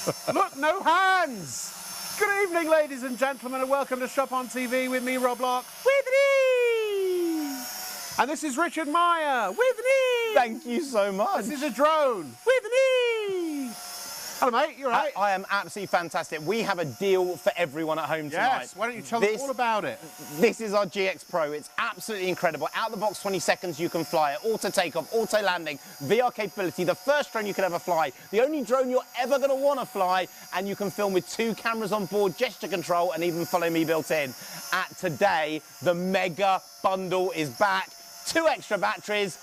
Look, no hands! Good evening, ladies and gentlemen, and welcome to Shop on TV with me, Rob Lock, with me! And this is Richard Meyer, with me! Thank you so much. This is a drone, with me! Hello, mate, you all right? I am absolutely fantastic. We have a deal for everyone at home tonight. Yes, why don't you tell them all about it? This is our GX Pro. It's absolutely incredible. Out of the box, 20 seconds, you can fly it. Auto takeoff, auto landing, VR capability, the first drone you could ever fly, the only drone you're ever going to want to fly, and you can film with 2 cameras on board, gesture control, and even Follow Me built in. Today, the mega bundle is back. 2 extra batteries,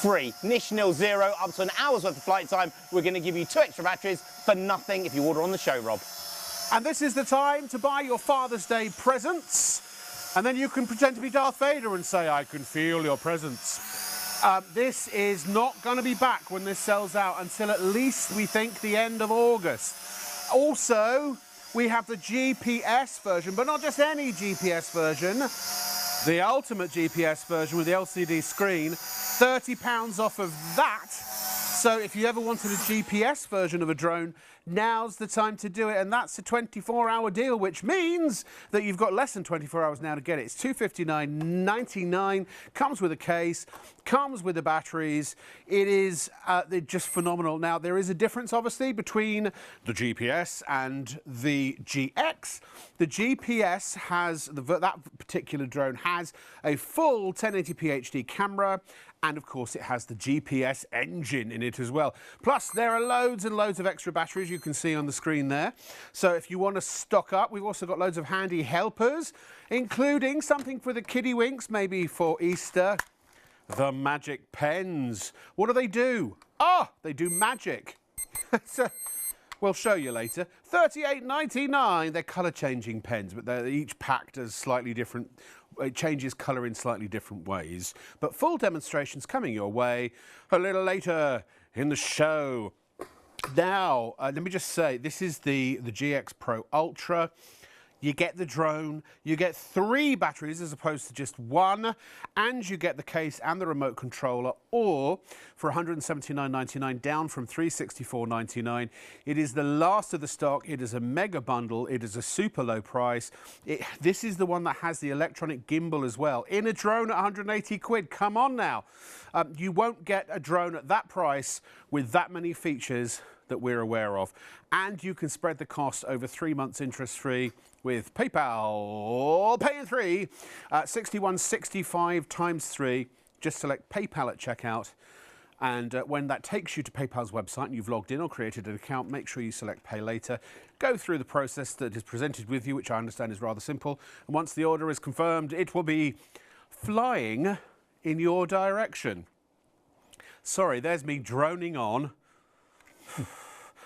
free. Nish nil zero, up to an hour's worth of flight time. We're going to give you 2 extra batteries for nothing if you order on the show, Rob. And this is the time to buy your Father's Day presents. And then you can pretend to be Darth Vader and say, I can feel your presence. This is not going to be back when this sells out until at least, we think, the end of August. Also, we have the GPS version, but not just any GPS version. The ultimate GPS version with the LCD screen, £30 off of that. So if you ever wanted a GPS version of a drone, now's the time to do it. And that's a 24-hour deal, which means that you've got less than 24 hours now to get it. It's $259.99, comes with a case, comes with the batteries. It is they're just phenomenal. Now, there is a difference, obviously, between the GPS and the GX. The GPS has, that particular drone has a full 1080p HD camera, and of course it has the GPS engine in it as well. Plus there are loads and loads of extra batteries you can see on the screen there. So if you want to stock up, we've also got loads of handy helpers, including something for the kiddie winks, maybe for Easter. The magic pens. What do? They do magic. So, we'll show you later. $38.99. They're colour-changing pens, but they're each packed as slightly different. It changes colour in slightly different ways. But full demonstrations coming your way a little later in the show. Now, let me just say, this is the GX Pro Ultra. You get the drone, you get 3 batteries as opposed to just 1, and you get the case and the remote controller, or for $179.99, down from $364.99. It is the last of the stock. It is a mega bundle. It is a super low price. This is the one that has the electronic gimbal as well. In a drone at 180 quid. Come on now. You won't get a drone at that price with that many features that we're aware of. And you can spread the cost over 3 months interest-free with PayPal. Pay in 3, 6165 times 3. Just select PayPal at checkout. And when that takes you to PayPal's website and you've logged in or created an account, make sure you select Pay Later. Go through the process that is presented with you, which I understand is rather simple. And once the order is confirmed, it will be flying in your direction. Sorry, there's me droning on.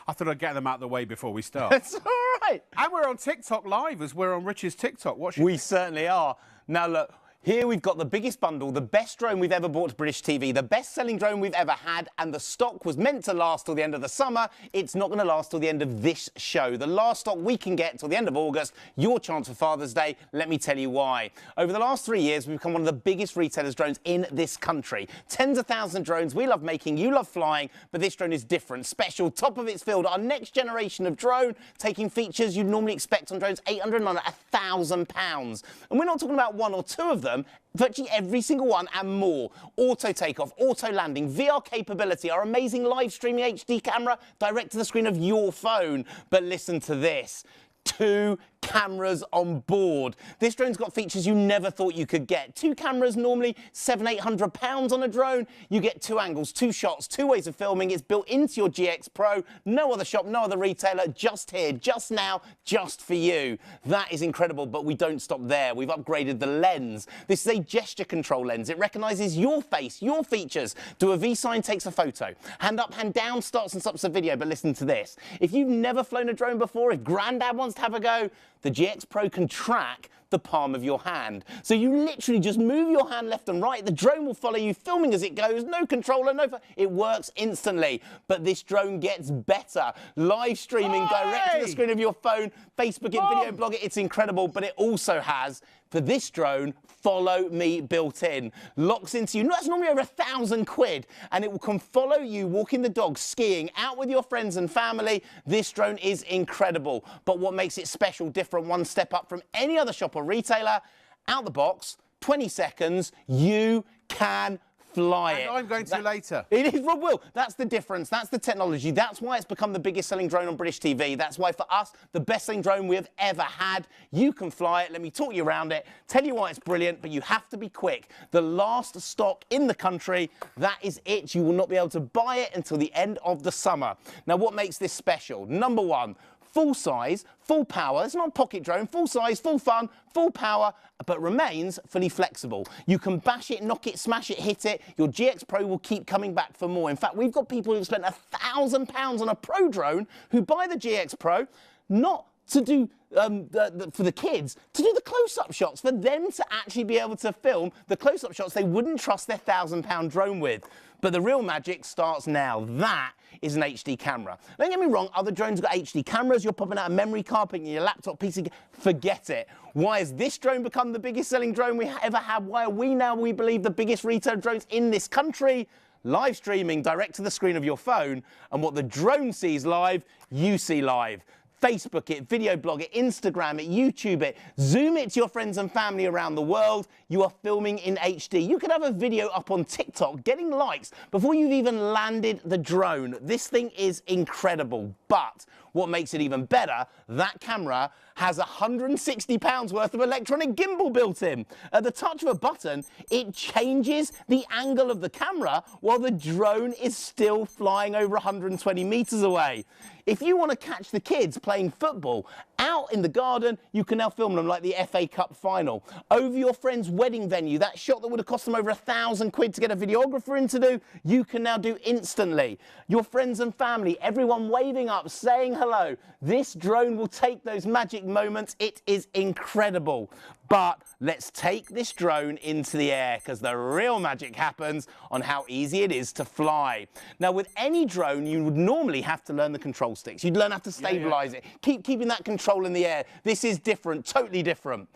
I thought I'd get them out of the way before we start. It's all right. And we're on TikTok Live as we're on Rich's TikTok. We certainly are. Now, look. Here we've got the biggest bundle, the best drone we've ever bought to British TV, the best-selling drone we've ever had, and the stock was meant to last till the end of the summer. It's not going to last till the end of this show. The last stock we can get till the end of August, your chance for Father's Day. Let me tell you why. Over the last 3 years, we've become one of the biggest retailers drones in this country. Tens of thousands of drones we love making, you love flying, but this drone is different, special, top of its field. Our next generation of drone, taking features you'd normally expect on drones, £800, £1,000. And we're not talking about 1 or 2 of them. Virtually every single one and more. Auto takeoff, auto landing, VR capability, our amazing live streaming HD camera direct to the screen of your phone. But listen to this. 2 cameras on board. This drone's got features you never thought you could get. 2 cameras, normally £700–800 on a drone. You get 2 angles, 2 shots, 2 ways of filming. It's built into your GX Pro. No other shop, no other retailer, just here, just now, just for you. That is incredible, but we don't stop there. We've upgraded the lens. This is a gesture control lens. It recognises your face, your features. Do a V sign, takes a photo. Hand up, hand down, starts and stops a video. But listen to this. If you've never flown a drone before, if Grandad wants to have a go, the GX Pro can track the palm of your hand. So you literally just move your hand left and right, the drone will follow you, filming as it goes, no controller, it works instantly. But this drone gets better. Live streaming direct to the screen of your phone, Facebook it, video blog it, it's incredible, but it also has, for this drone, follow me built in. Locks into you. That's normally over £1,000, and it can follow you walking the dog, skiing, out with your friends and family. This drone is incredible. But what makes it special, different, one step up from any other shop or retailer, out the box, 20 seconds, you can fly it. I'm going to later. It is, Rob will. That's the difference. That's the technology. That's why it's become the biggest selling drone on British TV. That's why, for us, the best selling drone we've ever had. You can fly it. Let me talk you around it, tell you why it's brilliant, but you have to be quick. The last stock in the country, that is it. You will not be able to buy it until the end of the summer. Now, what makes this special? Number one, full size, full power. It's not a pocket drone, full size, full fun, full power, but remains fully flexible. You can bash it, knock it, smash it, hit it. Your GX Pro will keep coming back for more. In fact, we've got people who've spent £1,000 on a Pro drone who buy the GX Pro, not to do for the kids, to do the close-up shots, for them to actually be able to film the close-up shots they wouldn't trust their £1,000 drone with. But the real magic starts now. That is an HD camera. Don't get me wrong, other drones have got HD cameras. You're popping out a memory card, putting your laptop, PC, forget it. Why has this drone become the biggest selling drone we ever had? Why are we now, we believe, the biggest retail drones in this country? Live streaming direct to the screen of your phone, and what the drone sees live, you see live. Facebook it, video blog it, Instagram it, YouTube it, Zoom it to your friends and family around the world. You are filming in HD. You could have a video up on TikTok getting likes before you've even landed the drone. This thing is incredible, but what makes it even better, that camera has £160 worth of electronic gimbal built in. At the touch of a button, it changes the angle of the camera while the drone is still flying over 120 meters away. If you want to catch the kids playing football out in the garden, you can now film them like the FA Cup final. Over your friend's wedding venue, that shot that would have cost them over £1,000 to get a videographer in to do, you can now do instantly. Your friends and family, everyone waving up, saying hello. This drone will take those magic moments. It is incredible. But let's take this drone into the air, because the real magic happens on how easy it is to fly. Now, with any drone, you would normally have to learn the control sticks. You'd learn how to stabilize it, keeping that control in the air. This is different, totally different.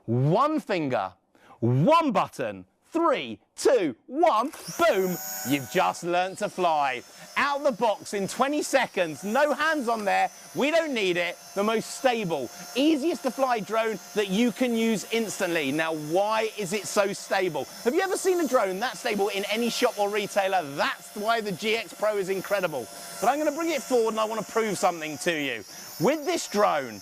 One finger, one button, 3, 2, 1, boom, you've just learnt to fly. Out the box in 20 seconds, no hands on there, we don't need it. The most stable, easiest to fly drone that you can use instantly. Now, why is it so stable? Have you ever seen a drone that stable in any shop or retailer? That's why the GX Pro is incredible. But I'm going to bring it forward and I want to prove something to you. With this drone,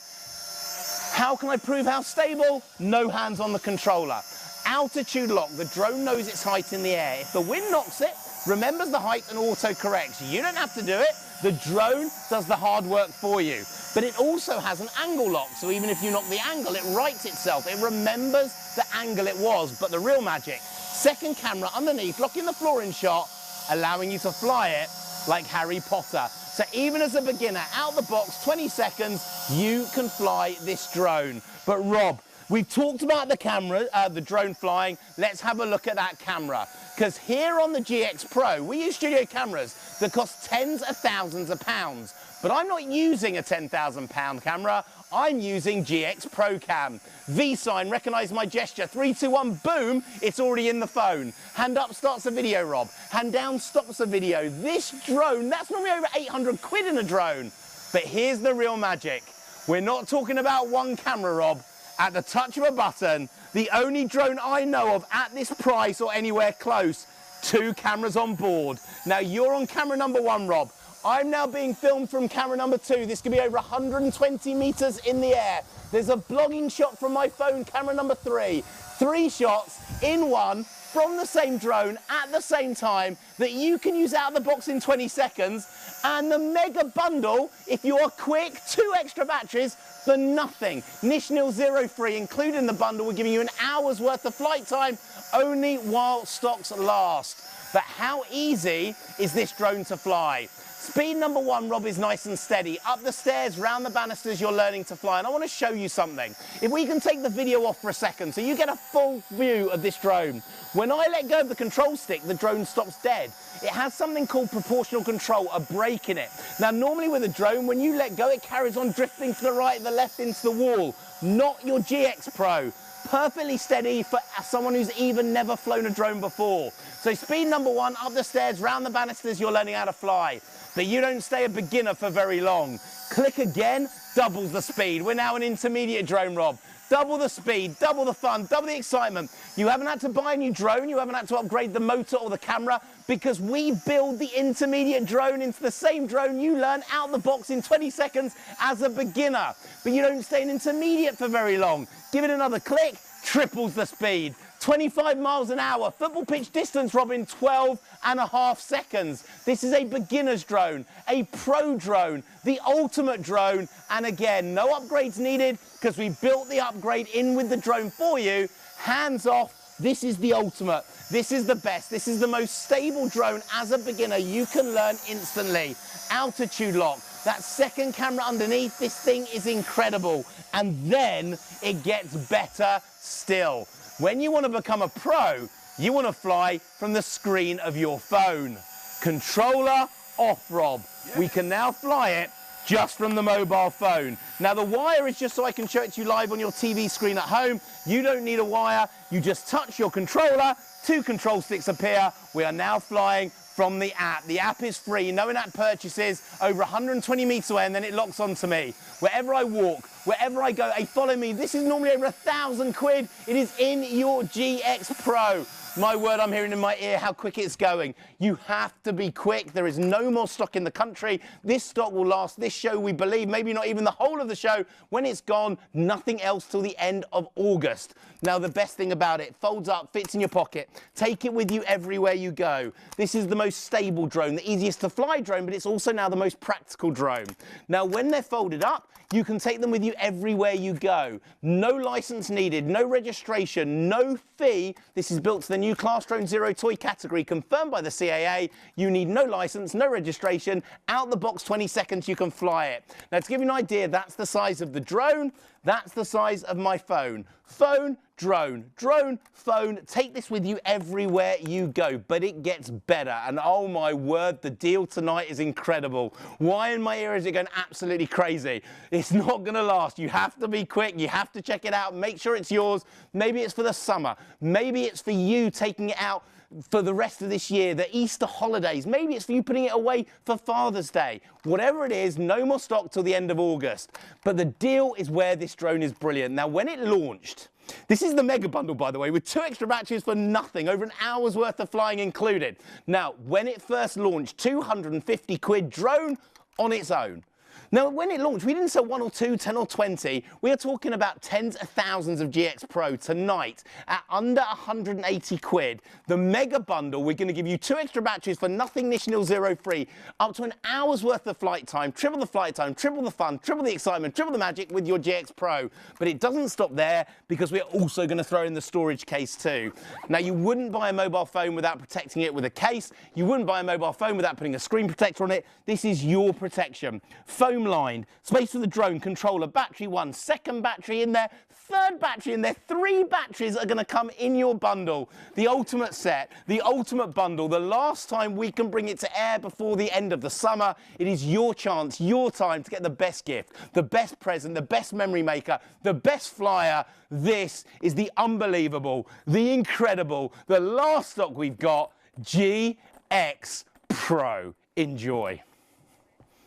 how can I prove how stable? No hands on the controller. Altitude lock, the drone knows its height in the air. If the wind knocks it, remembers the height and auto-corrects. You don't have to do it. The drone does the hard work for you. But it also has an angle lock, so even if you knock the angle, it rights itself. It remembers the angle it was. But the real magic, second camera underneath, locking the floor in shot, allowing you to fly it like Harry Potter. So even as a beginner, out the box, 20 seconds, you can fly this drone. But Rob, we've talked about the camera, the drone flying. Let's have a look at that camera. Because here on the GX Pro, we use studio cameras that cost tens of thousands of pounds. But I'm not using a £10,000 camera. I'm using GX Pro Cam. V-sign, recognise my gesture. 3, 2, 1, boom, it's already in the phone. Hand up starts a video, Rob. Hand down stops a video. This drone, that's normally over £800 in a drone. But here's the real magic. We're not talking about one camera, Rob. At the touch of a button, the only drone I know of at this price or anywhere close, 2 cameras on board. Now, you're on camera number 1, Rob. I'm now being filmed from camera number 2. This could be over 120 meters in the air. There's a blogging shot from my phone, camera number 3. 3 shots in one from the same drone at the same time that you can use out of the box in 20 seconds. And the mega bundle, if you are quick, 2 extra batteries for nothing. NISH 0 free, including the bundle, we're giving you an hour's worth of flight time only while stocks last. But how easy is this drone to fly? Speed number 1, Rob, is nice and steady. Up the stairs, round the banisters, you're learning to fly. And I want to show you something. If we can take the video off for a second so you get a full view of this drone. When I let go of the control stick, the drone stops dead. It has something called proportional control, a brake in it. Now, normally with a drone, when you let go, it carries on drifting to the right, the left, into the wall. Not your GX Pro. Perfectly steady for someone who's even never flown a drone before. So speed number 1, up the stairs, round the banisters, you're learning how to fly. But you don't stay a beginner for very long. Click again, doubles the speed. We're now an intermediate drone, Rob. Double the speed, double the fun, double the excitement. You haven't had to buy a new drone, you haven't had to upgrade the motor or the camera, because we build the intermediate drone into the same drone you learn out the box in 20 seconds as a beginner. But you don't stay an intermediate for very long. Give it another click, triples the speed. 25 miles an hour, football pitch distance, Robin, 12.5 seconds. This is a beginner's drone, a pro drone, the ultimate drone. And again, no upgrades needed because we built the upgrade in with the drone for you. Hands off, this is the ultimate. This is the best. This is the most stable drone as a beginner. You can learn instantly. Altitude lock. That second camera underneath, this thing is incredible. And then it gets better still. When you want to become a pro, you want to fly from the screen of your phone. Controller off, Rob. Yeah. We can now fly it just from the mobile phone. Now, the wire is just so I can show it to you live on your TV screen at home. You don't need a wire. You just touch your controller. 2 control sticks appear. We are now flying from the app. The app is free, no in-app purchases, over 120 meters away, and then it locks onto me. Wherever I walk, wherever I go, hey, follow me. This is normally over 1,000 quid. It is in your GX Pro. My word, I'm hearing in my ear how quick it's going. You have to be quick. There is no more stock in the country. This stock will last this show, we believe, maybe not even the whole of the show. When it's gone, nothing else till the end of August. Now, the best thing about it, folds up, fits in your pocket. Take it with you everywhere you go. This is the most stable drone, the easiest to fly drone, but it's also now the most practical drone. Now, when they're folded up, you can take them with you everywhere you go. No license needed, no registration, no fee. This is built to the new Class Drone Zero toy category, confirmed by the CAA. You need no license, no registration. Out the box, 20 seconds, you can fly it. Now, to give you an idea, that's the size of the drone. That's the size of my phone. Phone, drone, drone, phone. Take this with you everywhere you go, but it gets better. And oh my word, the deal tonight is incredible. Why in my ear is it going absolutely crazy? It's not going to last. You have to be quick. You have to check it out. Make sure it's yours. Maybe it's for the summer. Maybe it's for you taking it out for the rest of this year, the Easter holidays. Maybe it's for you putting it away for Father's Day. Whatever it is, no more stock till the end of August. But the deal is where this drone is brilliant. Now, when it launched, this is the mega bundle, by the way, with 2 extra batteries for nothing, over an hour's worth of flying included. Now, when it first launched, 250 quid drone on its own. Now, when it launched, we didn't sell 1 or 2, 10 or 20. We are talking about tens of thousands of GX Pro tonight at under 180 quid. The mega bundle, we're going to give you 2 extra batteries for nothing, niche, nil, zero free, up to an hour's worth of flight time, triple the flight time, triple the fun, triple the excitement, triple the magic with your GX Pro. But it doesn't stop there, because we're also going to throw in the storage case too. Now, you wouldn't buy a mobile phone without protecting it with a case. You wouldn't buy a mobile phone without putting a screen protector on it. This is your protection. Foam lined, space for the drone, controller, battery 1, second battery in there, third battery in there, 3 batteries are going to come in your bundle. The ultimate set, the ultimate bundle, the last time we can bring it to air before the end of the summer. It is your chance, your time to get the best gift, the best present, the best memory maker, the best flyer. This is the unbelievable, the incredible, the last stock we've got, GX Pro. Enjoy.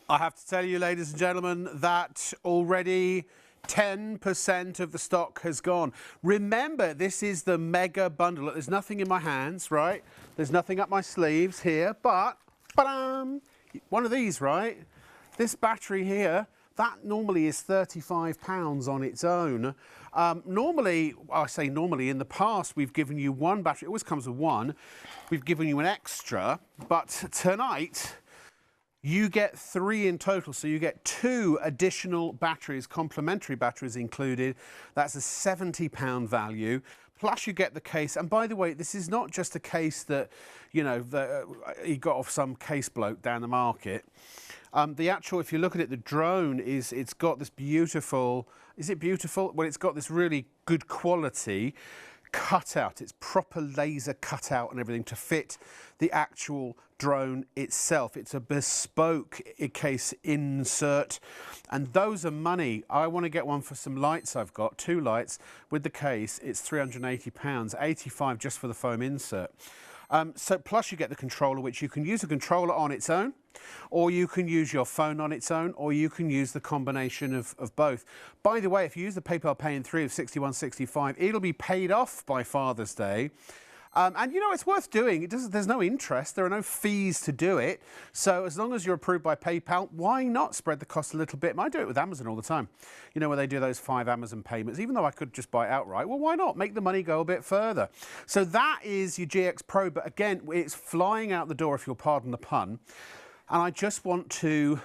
I have to tell you, ladies and gentlemen, that already 10% of the stock has gone. Remember, this is the mega bundle. There's nothing in my hands, right? There's nothing up my sleeves here, but one of these, right? This battery here, that normally is £35 on its own. Normally, I say normally, in the past, we've given you 1 battery. It always comes with 1. We've given you an extra, but tonight, you get 3 in total, so you get 2 additional batteries, complementary batteries included. That's a £70 value, Plus you get the case, and by the way, this is not just a case that, you know, he got off some case bloke down the market. The actual, if you look at it, the drone it's got this beautiful, is it beautiful? Well, it's got this really good quality cutout. It's proper laser cutout and everything to fit the actual drone itself. It's a bespoke case insert, and those are money. I want to get one for some lights. I've got 2 lights with the case. It's £380, 85 just for the foam insert. So plus you get the controller, which you can use a controller on its own, or you can use your phone on its own, or you can use the combination of both. By the way, if you use the PayPal Pay in 3 of £61.65, it'll be paid off by Father's Day. And you know, it's worth doing. There's no interest. There are no fees to do it. So as long as you're approved by PayPal, why not spread the cost a little bit? I do it with Amazon all the time. You know, where they do those 5 Amazon payments, even though I could just buy it outright. Well, why not? Make the money go a bit further. So that is your GX Pro. But again, it's flying out the door, if you'll pardon the pun. And I just want to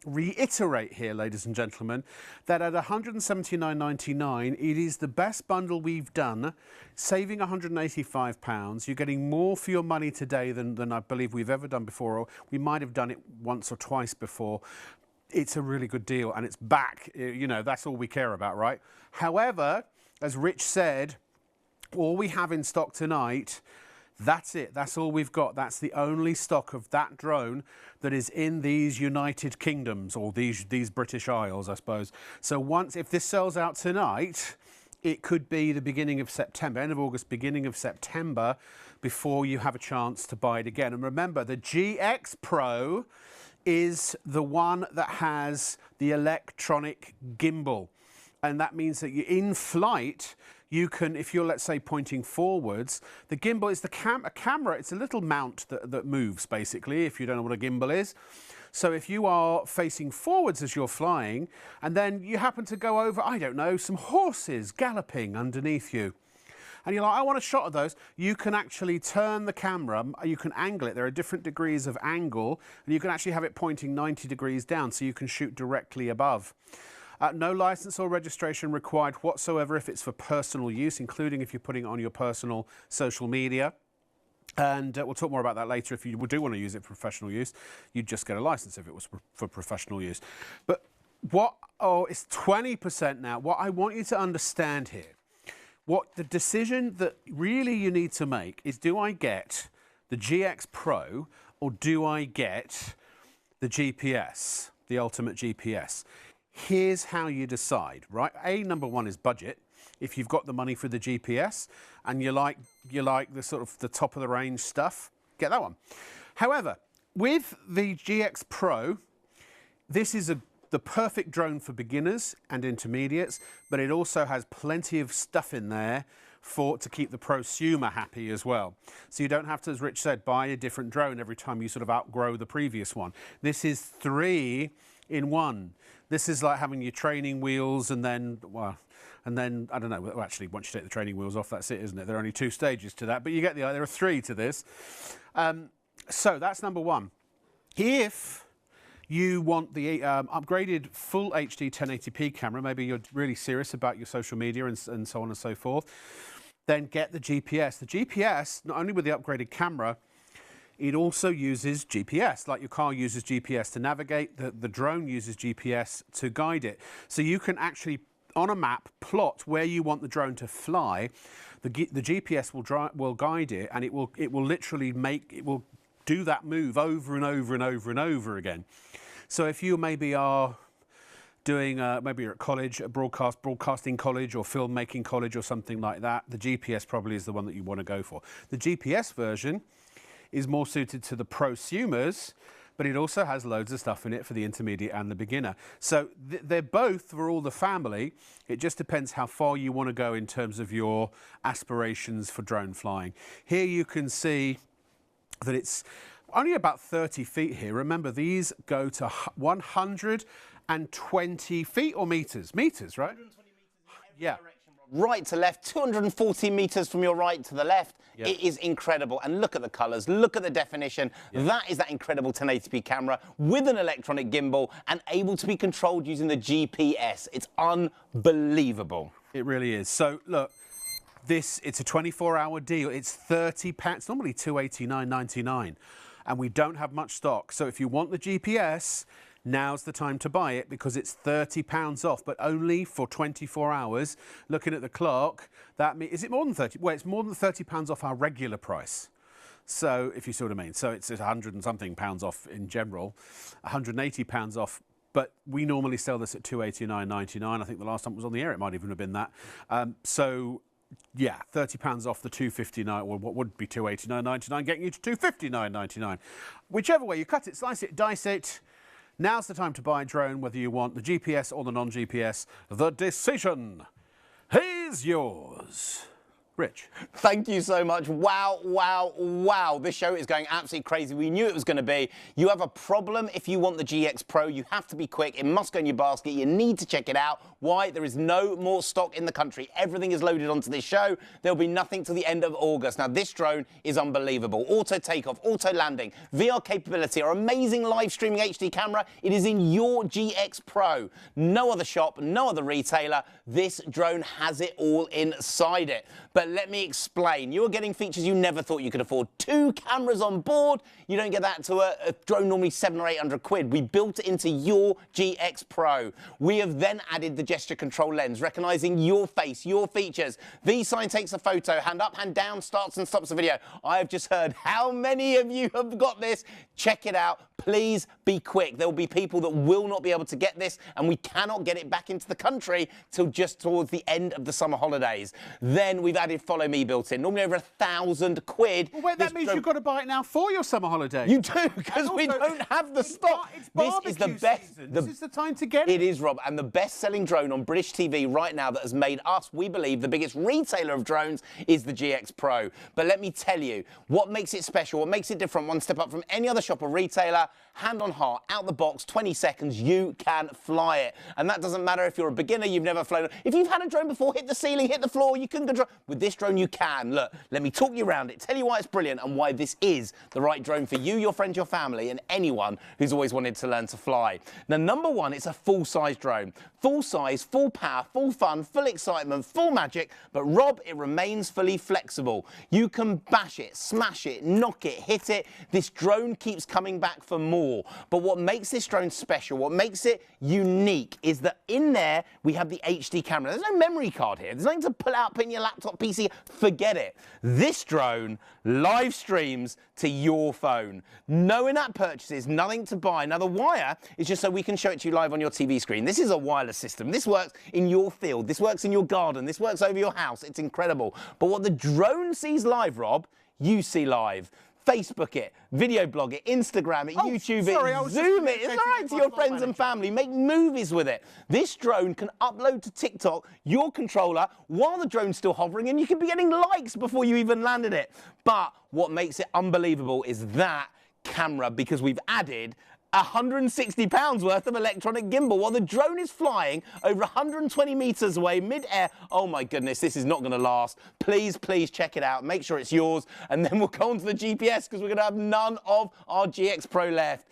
reiterate here, ladies and gentlemen, that at £179.99, it is the best bundle we've done, saving £185. You're getting more for your money today than I believe we've ever done before, or we might have done it once or twice before. It's a really good deal, and it's back. You know, that's all we care about, right? However, as Rich said, all we have in stock tonight, that's it. That's all we've got. That's the only stock of that drone that is in these United Kingdoms, or these British Isles, I suppose. So if this sells out tonight, it could be the beginning of September, end of August, beginning of September, before you have a chance to buy it again. And remember, the GX Pro is the one that has the electronic gimbal. And that means that you're in flight, you can, if you're, let's say, pointing forwards, the gimbal is a camera. It's a little mount that moves, basically, if you don't know what a gimbal is. So if you are facing forwards as you're flying, and then you happen to go over, I don't know, some horses galloping underneath you, and you're like, I want a shot of those, you can actually turn the camera, you can angle it. There are different degrees of angle, and you can actually have it pointing 90 degrees down, so you can shoot directly above. No license or registration required whatsoever if it's for personal use, including if you're putting it on your personal social media. And we'll talk more about that later. If you do want to use it for professional use, you'd just get a license if it was for professional use. But it's 20% now. What I want you to understand here, what the decision that really you need to make is, do I get the GX Pro or do I get the GPS, the ultimate GPS? Here's how you decide, right? Number one is budget. If you've got the money for the GPS and you like the sort of the top of the range stuff, get that one. However, with the GX Pro, this is the perfect drone for beginners and intermediates, but it also has plenty of stuff in there to keep the prosumer happy as well. So you don't have to, as Rich said, buy a different drone every time you sort of outgrow the previous one. This is 3 in 1. This is like having your training wheels and then, I don't know, well, actually, once you take the training wheels off, that's it, isn't it? There are only 2 stages to that, but you get the idea. There are 3 to this. So that's number one. If you want the upgraded full HD 1080p camera, maybe you're really serious about your social media and so on and so forth, then get the GPS. The GPS, not only with the upgraded camera, it also uses GPS, like your car uses GPS to navigate, the drone uses GPS to guide it. So you can actually, on a map, plot where you want the drone to fly. The GPS will guide it, and it will literally do that move over and over and over and over again. So if you maybe are doing, maybe you're at college, a broadcasting college or filmmaking college or something like that, the GPS probably is the one that you want to go for. The GPS version is more suited to the prosumers, but it also has loads of stuff in it for the intermediate and the beginner. So they're both for all the family. It just depends how far you want to go in terms of your aspirations for drone flying. Here you can see that it's only about 30 feet here. Remember, these go to 120 feet or meters? Meters, right? 120 meters in every direction. Right to left, 240 metres from your right to the left. Yep. It is incredible. And look at the colours, look at the definition. Yep. That is that incredible 1080p camera with an electronic gimbal and able to be controlled using the GPS. It's unbelievable. It really is. So, look, It's a 24-hour deal. It's £30. It's normally £289.99, and we don't have much stock. So if you want the GPS, now's the time to buy it because it's £30 off, but only for 24 hours. Looking at the clock, that means, is it more than 30? Well, it's more than £30 off our regular price. So if you see what I mean. So it's 100 and something pounds off in general, £180 off. But we normally sell this at £289.99. I think the last time it was on the air, it might even have been that. So yeah, £30 off the £259, or what would be £289.99, getting you to £259.99. Whichever way you cut it, slice it, dice it. Now's the time to buy a drone, whether you want the GPS or the non-GPS. The decision is yours. Rich. Thank you so much. Wow, wow, wow. This show is going absolutely crazy. We knew it was going to be. You have a problem if you want the GX Pro. You have to be quick. It must go in your basket. You need to check it out. Why? There is no more stock in the country. Everything is loaded onto this show. There'll be nothing till the end of August. Now, this drone is unbelievable. Auto takeoff, auto landing, VR capability, our amazing live streaming HD camera. It is in your GX Pro. No other shop, no other retailer. This drone has it all inside it. But let me explain. You're getting features you never thought you could afford. 2 cameras on board. You don't get that to a drone normally 700 or 800 quid. We built it into your GX Pro. We have then added the gesture control lens, recognizing your face, your features. V-Sign takes a photo, hand up, hand down, starts and stops the video. I have just heard how many of you have got this. Check it out. Please be quick. There will be people that will not be able to get this, and we cannot get it back into the country till just towards the end of the summer holidays. Then we've added Follow Me built in, normally over £1,000. Well, wait, that means you've got to buy it now for your summer holiday. You do, because we don't have the stock. This is the best. This is the time to get it. It is, Rob, and the best-selling drone on British TV right now that has made us, we believe, the biggest retailer of drones is the GX Pro. But let me tell you, what makes it special, what makes it different, one step up from any other shop or retailer, hand on heart, out the box, 20 seconds, you can fly it. And that doesn't matter if you're a beginner, you've never flown. If you've had a drone before, hit the ceiling, hit the floor, you couldn't control. With this drone, you can. Look, let me talk you around it, tell you why it's brilliant and why this is the right drone for you, your friends, your family, and anyone who's always wanted to learn to fly. Now, number one, it's a full-size drone. Full size, full power, full fun, full excitement, full magic, but Rob, it remains fully flexible. You can bash it, smash it, knock it, hit it. This drone keeps coming back for more. But what makes this drone special, what makes it unique, is that in there we have the HD camera. There's no memory card here. There's nothing to pull out, put in your laptop, PC. Forget it. This drone live streams to your phone. No in-app purchases, nothing to buy. Now, the wire is just so we can show it to you live on your TV screen. This is a wireless system. This works in your field. This works in your garden. This works over your house. It's incredible. But what the drone sees live, Rob, you see live. Facebook it, video blog it, Instagram it, YouTube it, Zoom it. It's all right to your friends and family. Make movies with it. This drone can upload to TikTok your controller while the drone's still hovering, and you can be getting likes before you even landed it. But what makes it unbelievable is that camera, because we've added £160 worth of electronic gimbal while the drone is flying over 120 meters away mid-air. Oh my goodness, this is not going to last. Please, please check it out. Make sure it's yours, and then we'll go on to the GPS because we're going to have none of our GX Pro left.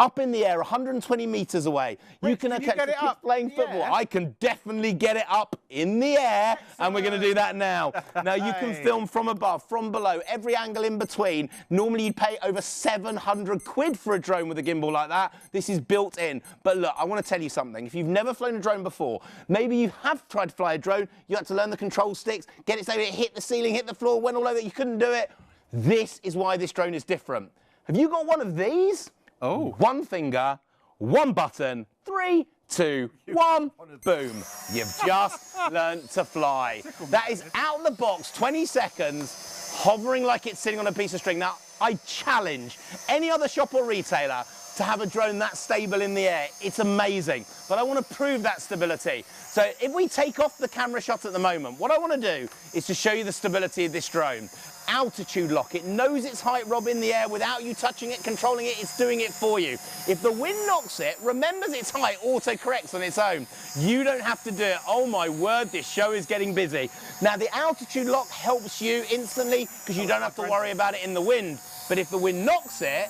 Up in the air, 120 meters away. Wait, can you get it up playing football. air? I can definitely get it up in the air, and we're going to do that now. Now, you can film from above, from below, every angle in between. Normally, you'd pay over 700 quid for a drone with a gimbal like that. This is built in. But look, I want to tell you something. If you've never flown a drone before, maybe you have tried to fly a drone, you had to learn the control sticks, get it so it hit the ceiling, hit the floor, went all over it, you couldn't do it. This is why this drone is different. Have you got one of these? Oh. One finger, one button, 3, 2, 1, boom. You've just learned to fly. That is out the box, 20 seconds, hovering like it's sitting on a piece of string. Now, I challenge any other shop or retailer to have a drone that stable in the air. It's amazing, but I want to prove that stability. So if we take off the camera shot at the moment, what I want to do is to show you the stability of this drone. Altitude lock. It knows its height, Rob, in the air without you touching it, controlling it. It's doing it for you. If the wind knocks it, remembers its height, auto-corrects on its own. You don't have to do it. Oh, my word, this show is getting busy. Now, the altitude lock helps you instantly because you don't have to worry about it in the wind. But if the wind knocks it,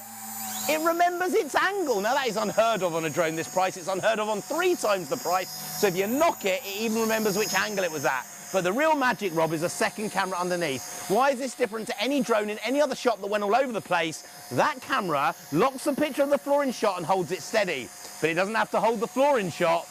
it remembers its angle. Now, that is unheard of on a drone this price. It's unheard of on 3 times the price. So if you knock it, it even remembers which angle it was at. But the real magic, Rob, is a second camera underneath. Why is this different to any drone in any other shot that went all over the place? That camera locks the picture of the floor in shot and holds it steady. But it doesn't have to hold the floor in shot.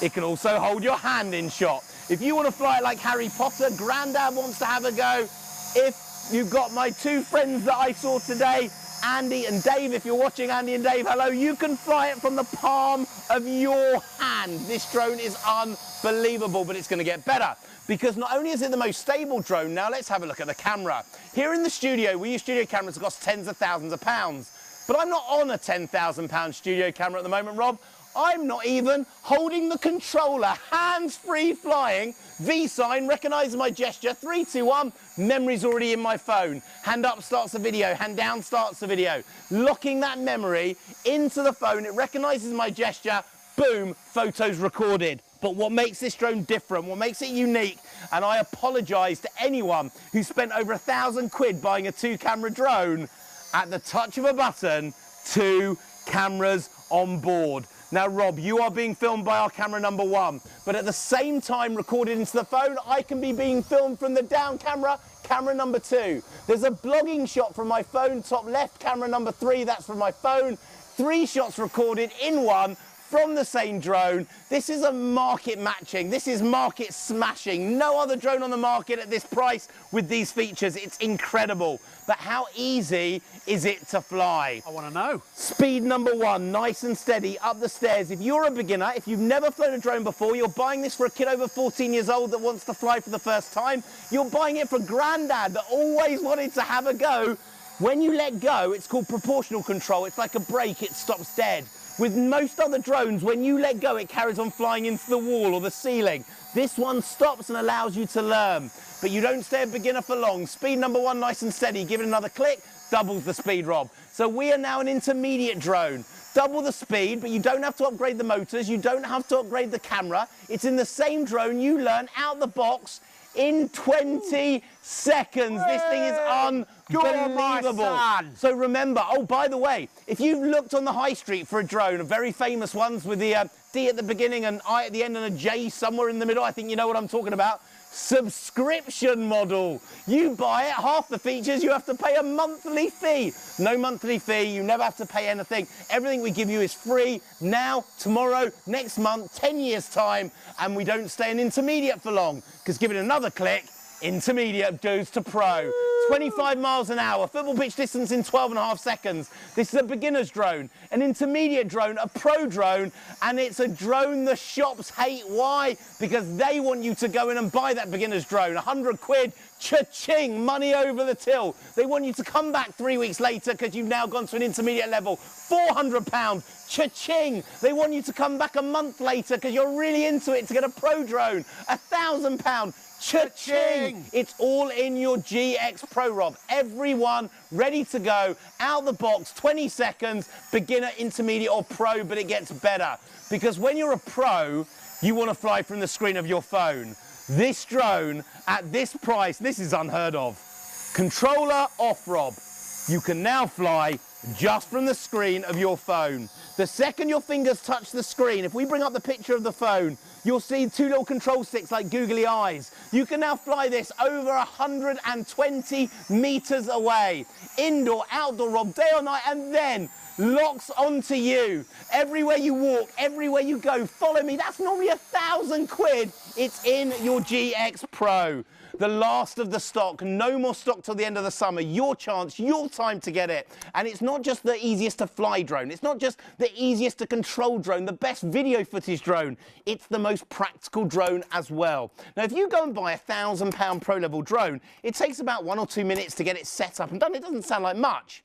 It can also hold your hand in shot. If you want to fly it like Harry Potter, Grandad wants to have a go. If you've got my two friends that I saw today, Andy and Dave, if you're watching, Andy and Dave, hello, you can fly it from the palm of your hand. This drone is unbelievable, but it's going to get better. Because not only is it the most stable drone, now let's have a look at the camera. Here in the studio, we use studio cameras that cost tens of thousands of pounds. But I'm not on a £10,000 studio camera at the moment, Rob. I'm not even holding the controller, hands-free flying. V-sign recognises my gesture, 3, 2, 1, memory's already in my phone. Hand up starts the video, hand down starts the video. Locking that memory into the phone, it recognises my gesture, boom, photos recorded. But what makes this drone different, what makes it unique, and I apologise to anyone who spent over £1,000 buying a 2-camera drone, at the touch of a button, 2 cameras on board. Now, Rob, you are being filmed by our camera number 1, but at the same time recorded into the phone, I can be being filmed from the down camera, camera number 2. There's a blogging shot from my phone, top left, camera number 3, that's from my phone. 3 shots recorded in one from the same drone. This is a market matching. This is market smashing. No other drone on the market at this price with these features. It's incredible. But how easy is it to fly? I want to know. Speed number 1, nice and steady, up the stairs. If you're a beginner, if you've never flown a drone before, you're buying this for a kid over 14 years old that wants to fly for the first time. You're buying it for Grandad that always wanted to have a go. When you let go, it's called proportional control. It's like a brake, it stops dead. With most other drones, when you let go, it carries on flying into the wall or the ceiling. This one stops and allows you to learn. But you don't stay a beginner for long. Speed number 1, nice and steady. Give it another click, doubles the speed, Rob. So we are now an intermediate drone. Double the speed, but you don't have to upgrade the motors. You don't have to upgrade the camera. It's in the same drone. You learn out the box in 20 seconds. This thing is unbelievable. So remember, oh, by the way, if you've looked on the high street for a drone, very famous ones with the D at the beginning and I at the end and a J somewhere in the middle, I think you know what I'm talking about. Subscription model. You buy it, half the features, you have to pay a monthly fee. No monthly fee, you never have to pay anything. Everything we give you is free now, tomorrow, next month, 10 years time, and we don't stay an intermediate for long, because give it another click, intermediate goes to pro. 25 miles an hour, football pitch distance in 12.5 seconds. This is a beginner's drone, an intermediate drone, a pro drone, and it's a drone the shops hate. Why? Because they want you to go in and buy that beginner's drone. 100 quid, cha-ching, money over the till. They want you to come back 3 weeks later because you've now gone to an intermediate level. £400, cha-ching. They want you to come back a month later because you're really into it to get a pro drone. £1,000. Cha-ching! It's all in your GX Pro, Rob. Everyone ready to go, out the box, 20 seconds, beginner, intermediate or pro, but it gets better. Because when you're a pro, you want to fly from the screen of your phone. This drone, at this price, this is unheard of. Controller off, Rob. You can now fly just from the screen of your phone. The second your fingers touch the screen, if we bring up the picture of the phone, you'll see 2 little control sticks like googly eyes. You can now fly this over 120 meters away. Indoor, outdoor, Rob, day or night, and then locks onto you. Everywhere you walk, everywhere you go, follow me. That's normally 1,000 quid. It's in your GX Pro. The last of the stock, no more stock till the end of the summer. Your chance, your time to get it. And it's not just the easiest to fly drone. It's not just the easiest to control drone, the best video footage drone. It's the most practical drone as well. Now, if you go and buy a £1,000 pro level drone, it takes about 1 or 2 minutes to get it set up and done. It doesn't sound like much.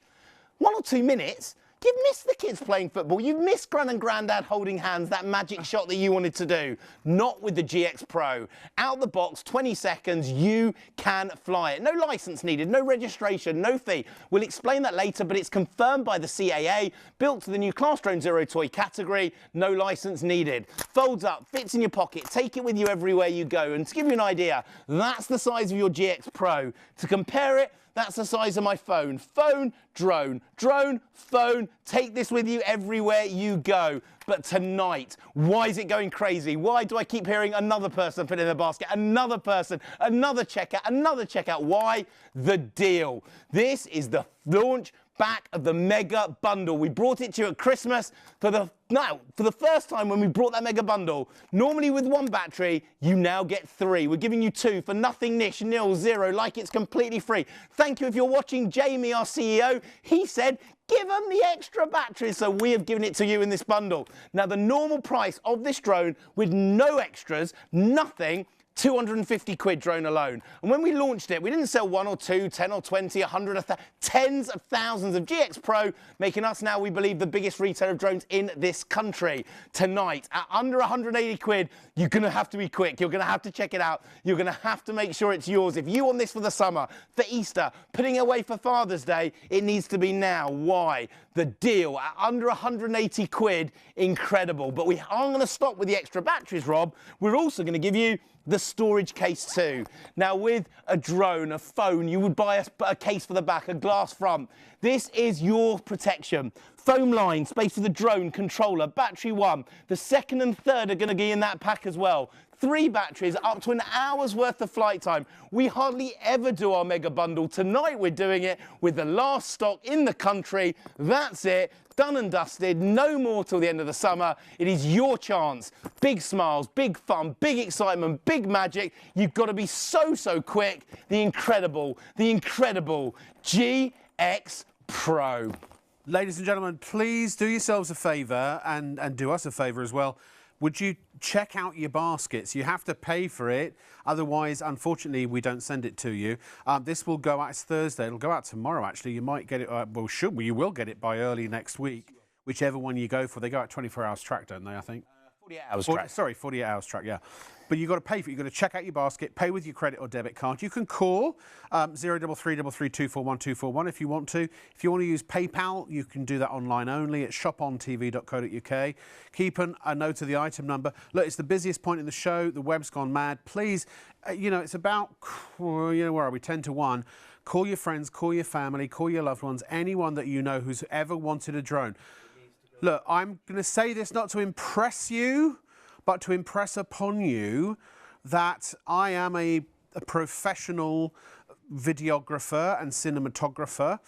1 or 2 minutes? You've missed the kids playing football. You've missed Gran and Grandad holding hands, that magic shot that you wanted to do. Not with the GX Pro. Out the box, 20 seconds, you can fly it. No license needed, no registration, no fee. We'll explain that later, but it's confirmed by the CAA, built to the new Class Drone Zero Toy category, no license needed. Folds up, fits in your pocket, take it with you everywhere you go. And to give you an idea, that's the size of your GX Pro. To compare it, That's the size of my phone. Phone, drone, drone, phone. Take this with you everywhere you go. But tonight, why is it going crazy? Why do I keep hearing another person put in the basket, another person, another checkout, another checkout? Why? The deal. This is the launch back of the mega bundle. We brought it to you at Christmas for the first time when we brought that mega bundle. Normally with one battery, you now get 3. We're giving you 2 for nothing, nish, nil, zero, like it's completely free. Thank you if you're watching. Jamie, our CEO, he said, give them the extra batteries, so we have given it to you in this bundle. Now, the normal price of this drone with no extras, nothing, 250 quid drone alone. And when we launched it, we didn't sell 1 or 2, 10 or 20, 100, tens of thousands of GX Pro, making us now, we believe, the biggest retailer of drones in this country. Tonight, at under 180 quid, you're going to have to be quick. You're going to have to check it out. You're going to have to make sure it's yours. If you want this for the summer, for Easter, putting it away for Father's Day, it needs to be now. Why? The deal at under 180 quid, incredible. But we aren't going to stop with the extra batteries, Rob. We're also going to give you the storage case too. Now, with a drone, a phone, you would buy a case for the back, a glass front. This is your protection. Foam line, space for the drone, controller, battery 1. The second and third are going to be in that pack as well. 3 batteries, up to an hour's worth of flight time. We hardly ever do our mega bundle. Tonight we're doing it with the last stock in the country. That's it. Done and dusted. No more till the end of the summer. It is your chance. Big smiles, big fun, big excitement, big magic. You've got to be so quick. The incredible GX Pro. Ladies and gentlemen, please do yourselves a favour and do us a favour as well. Would you check out your baskets? You have to pay for it. Otherwise, unfortunately, we don't send it to you. This will go out, it's Thursday. It'll go out tomorrow, actually. You might get it, you will get it by early next week, whichever one you go for. They go out 24 hours track, don't they, I think? 48 hours track. Sorry, 48 hours track, yeah. But you've got to pay for it. You've got to check out your basket, pay with your credit or debit card. You can call 03333241241 if you want to. If you want to use PayPal, you can do that online only at shopontv.co.uk. Keep a note of the item number. Look, it's the busiest point in the show. The web's gone mad. Please, it's about, where are we, 10 to 1. Call your friends, call your family, call your loved ones, anyone that you know who's ever wanted a drone. Look, I'm going to say this not to impress you, but to impress upon you that I am a professional videographer and cinematographer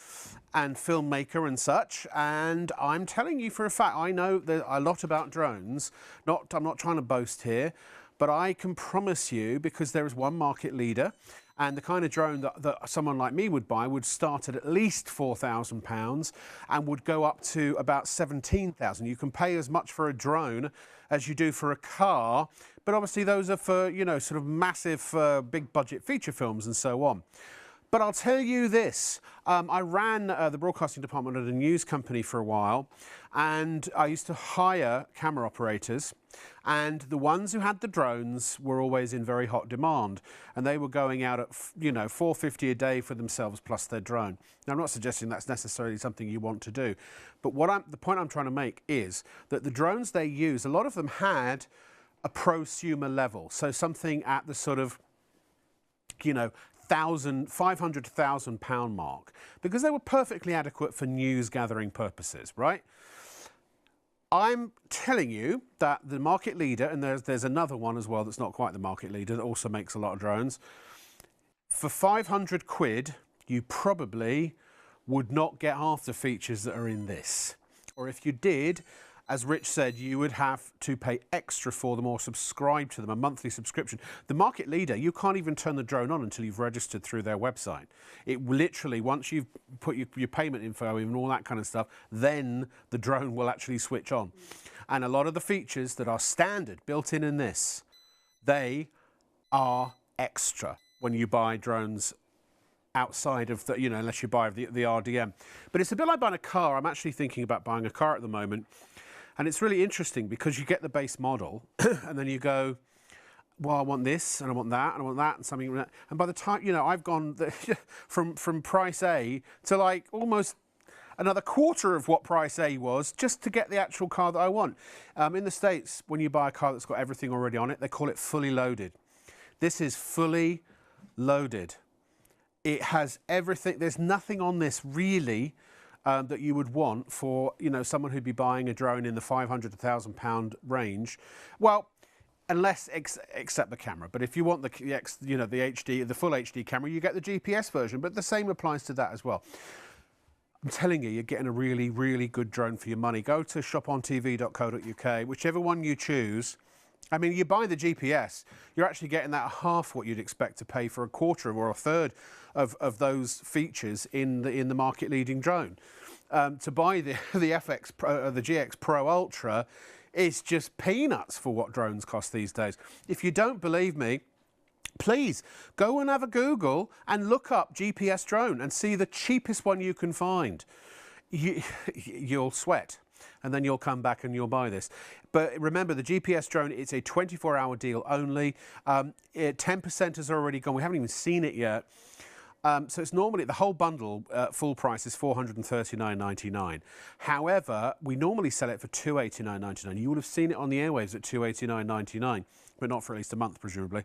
and filmmaker and such, and I'm telling you for a fact, I know a lot about drones. I'm not trying to boast here, but I can promise you, because there is one market leader, and the kind of drone that someone like me would buy would start at least £4,000 and would go up to about £17,000. You can pay as much for a drone as you do for a car, but obviously those are for, sort of massive, big budget feature films and so on. But I'll tell you this, I ran the broadcasting department at a news company for a while, and I used to hire camera operators, and the ones who had the drones were always in very hot demand, and they were going out at, $450 a day for themselves plus their drone. Now, I'm not suggesting that's necessarily something you want to do, but the point I'm trying to make is that the drones they use, a lot of them had a prosumer level, so something at the sort of, £500 to £1,000 mark, because they were perfectly adequate for news gathering purposes, right? I'm telling you that the market leader, and there's another one as well that's not quite the market leader that also makes a lot of drones, for 500 quid, you probably would not get half the features that are in this. Or if you did, as Rich said, you would have to pay extra for them or subscribe to them, a monthly subscription. The market leader, you can't even turn the drone on until you've registered through their website. It literally, once you've put your payment info in and all that kind of stuff, then the drone will actually switch on. And a lot of the features that are standard, built in this, they are extra when you buy drones outside of the, unless you buy the RDM. But it's a bit like buying a car. I'm actually thinking about buying a car at the moment. And it's really interesting because you get the base model and then you go, well, I want this and I want that and I want that and something. And by the time, I've gone from price A to like almost another quarter of what price A was just to get the actual car that I want. In the States, when you buy a car that's got everything already on it, they call it fully loaded. This is fully loaded. It has everything. There's nothing on this really that you would want for, you know, someone who'd be buying a drone in the £500 to £1,000 range. Well, unless except the camera. But if you want the HD, the full HD camera, you get the GPS version. But the same applies to that as well. I'm telling you, you're getting a really, really good drone for your money. Go to shopontv.co.uk, whichever one you choose. I mean, you buy the GPS, you're actually getting that half what you'd expect to pay for a quarter or a third of those features in the market-leading drone. To buy the FX Pro, the GX Pro Ultra is just peanuts for what drones cost these days. If you don't believe me, please go and have a Google and look up GPS drone and see the cheapest one you can find. You'll sweat, and then you'll come back and you'll buy this. But remember, the GPS drone, it's a 24-hour deal only. 10% has already gone. We haven't even seen it yet. So it's normally, the whole bundle, full price is $439.99. However, we normally sell it for $289.99. You would have seen it on the airwaves at $289.99, but not for at least a month, presumably.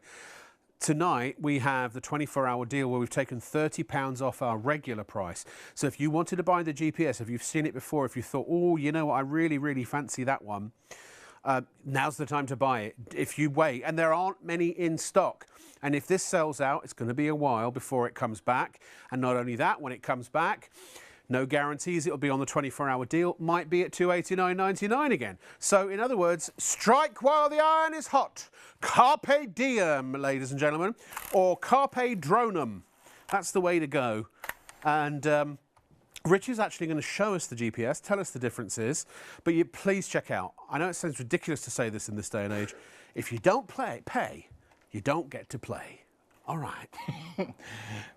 Tonight, we have the 24-hour deal where we've taken £30 off our regular price. So if you wanted to buy the GPS, if you've seen it before, if you thought, oh, you know what, I really, really fancy that one, now's the time to buy it. If you wait, and there aren't many in stock, and if this sells out, it's going to be a while before it comes back. And not only that, when it comes back, no guarantees it'll be on the 24-hour deal, might be at $289.99 again. So, in other words, strike while the iron is hot. Carpe diem, ladies and gentlemen, or carpe dronum. That's the way to go. And Rich is actually going to show us the GPS, tell us the differences, but please check out. I know it sounds ridiculous to say this in this day and age. If you don't pay, you don't get to play. All right.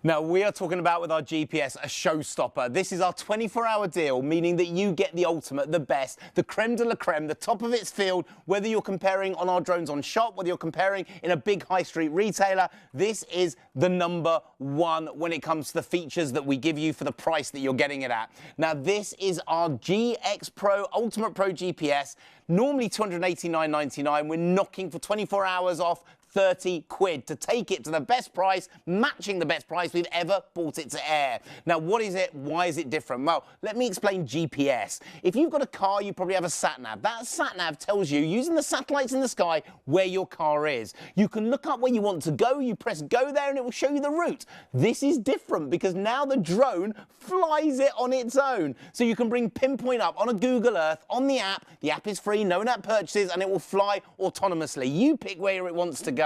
Now, we are talking about with our GPS a showstopper. This is our 24-hour deal, meaning that you get the ultimate, the best, the creme de la creme, the top of its field, whether you're comparing on our drones on shop, whether you're comparing in a big high street retailer. This is the #1 when it comes to the features that we give you for the price that you're getting it at. Now, this is our GX Pro Ultimate Pro GPS, normally $289.99. We're knocking for 24 hours off 30 quid to take it to the best price, matching the best price we've ever bought it to air. Now, what is it? Why is it different? Well, let me explain GPS. If you've got a car, you probably have a sat-nav. That sat-nav tells you, using the satellites in the sky, where your car is. You can look up where you want to go, you press go there, and it will show you the route. This is different because now the drone flies it on its own. So you can bring Pinpoint up on a Google Earth, on the app. The app is free, no in-app purchases, and it will fly autonomously. You pick where it wants to go.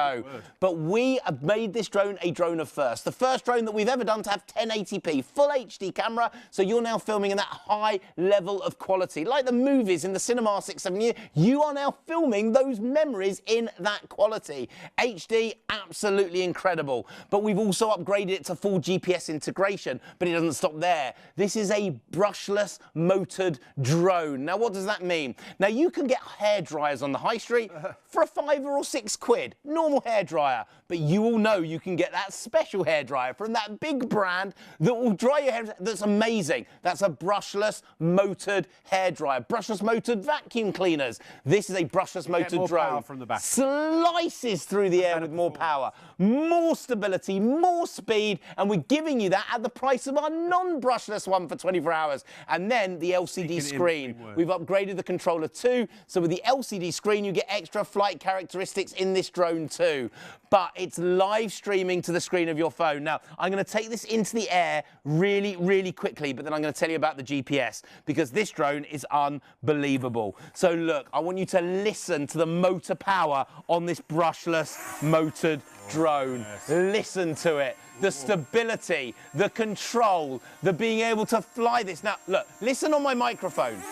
But we have made this drone a drone of first. The first drone that we've ever done to have 1080p, full HD camera, so you're now filming in that high level of quality. Like the movies in the cinema 6, 7 years, you are now filming those memories in that quality. HD, absolutely incredible. But we've also upgraded it to full GPS integration, but it doesn't stop there. This is a brushless motored drone. Now, what does that mean? Now, you can get hair dryers on the high street for a £5 or £6. Normal hairdryer, but you all know you can get that special hairdryer from that big brand that will dry your hair. That's amazing. That's a brushless motored hairdryer. Brushless motored vacuum cleaners. This is a brushless motored drone. Power from the back. Slices through the air with more power, more stability, more speed, and we're giving you that at the price of our non-brushless one for 24 hours. And then the LCD screen. We've upgraded the controller too, so with the LCD screen you get extra flight characteristics in this drone too. But it's live streaming to the screen of your phone. Now, I'm going to take this into the air really, really quickly, but then I'm going to tell you about the GPS because this drone is unbelievable. So look, I want you to listen to the motor power on this brushless motored drone. Yes. Listen to it. The stability, the control, the being able to fly this. Now, look, listen on my microphone.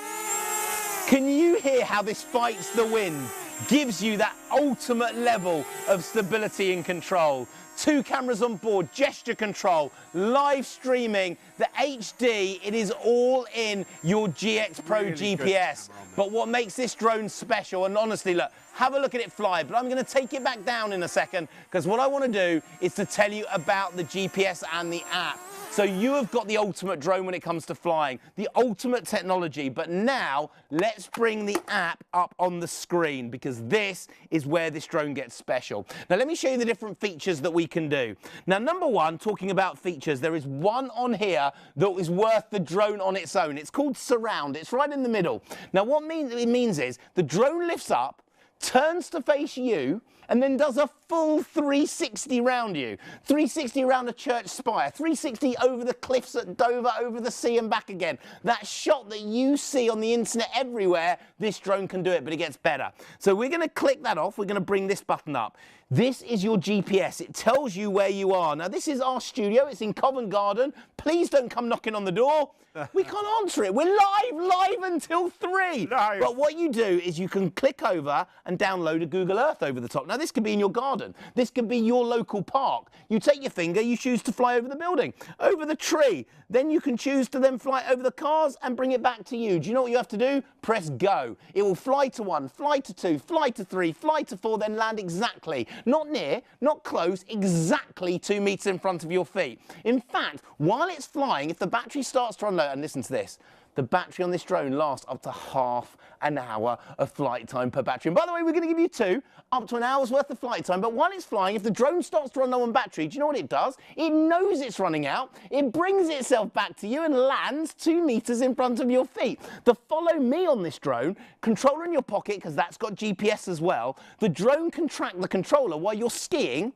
Can you hear how this fights the wind? Gives you that ultimate level of stability and control. 2 cameras on board, gesture control, live streaming, the HD, it is all in your GX Pro really GPS. But what makes this drone special, and honestly, look, have a look at it fly, but I'm going to take it back down in a second because what I want to do is to tell you about the GPS and the app. So you have got the ultimate drone when it comes to flying, the ultimate technology. But now let's bring the app up on the screen, because this is where this drone gets special. Now let me show you the different features that we can do. Now number one, talking about features, there is one on here that is worth the drone on its own. It's called Surround. It's right in the middle. Now what it means is the drone lifts up, turns to face you, and then does a full 360 round you. 360 around a church spire, 360 over the cliffs at Dover, over the sea and back again. That shot that you see on the internet everywhere, this drone can do it, but it gets better. So we're going to click that off. We're going to bring this button up. This is your GPS. It tells you where you are. Now, this is our studio. It's in Covent Garden. Please don't come knocking on the door. We can't answer it. We're live until 3. No. But what you do is you can click over and download a Google Earth over the top. Now, this could be in your garden. This could be your local park. You take your finger, you choose to fly over the building, over the tree. Then you can choose to then fly over the cars and bring it back to you. Do you know what you have to do? Press go. It will fly to 1, fly to 2, fly to 3, fly to 4, then land exactly, not near, not close, exactly 2 meters in front of your feet. In fact, while it's flying, if the battery starts to run low, and listen to this, the battery on this drone lasts up to half an hour of flight time per battery. And by the way, we're going to give you 2, up to an hour's worth of flight time. But while it's flying, if the drone starts to run low on battery, do you know what it does? It knows it's running out. It brings itself back to you and lands 2 meters in front of your feet. The Follow Me on this drone, controller in your pocket, because that's got GPS as well. The drone can track the controller while you're skiing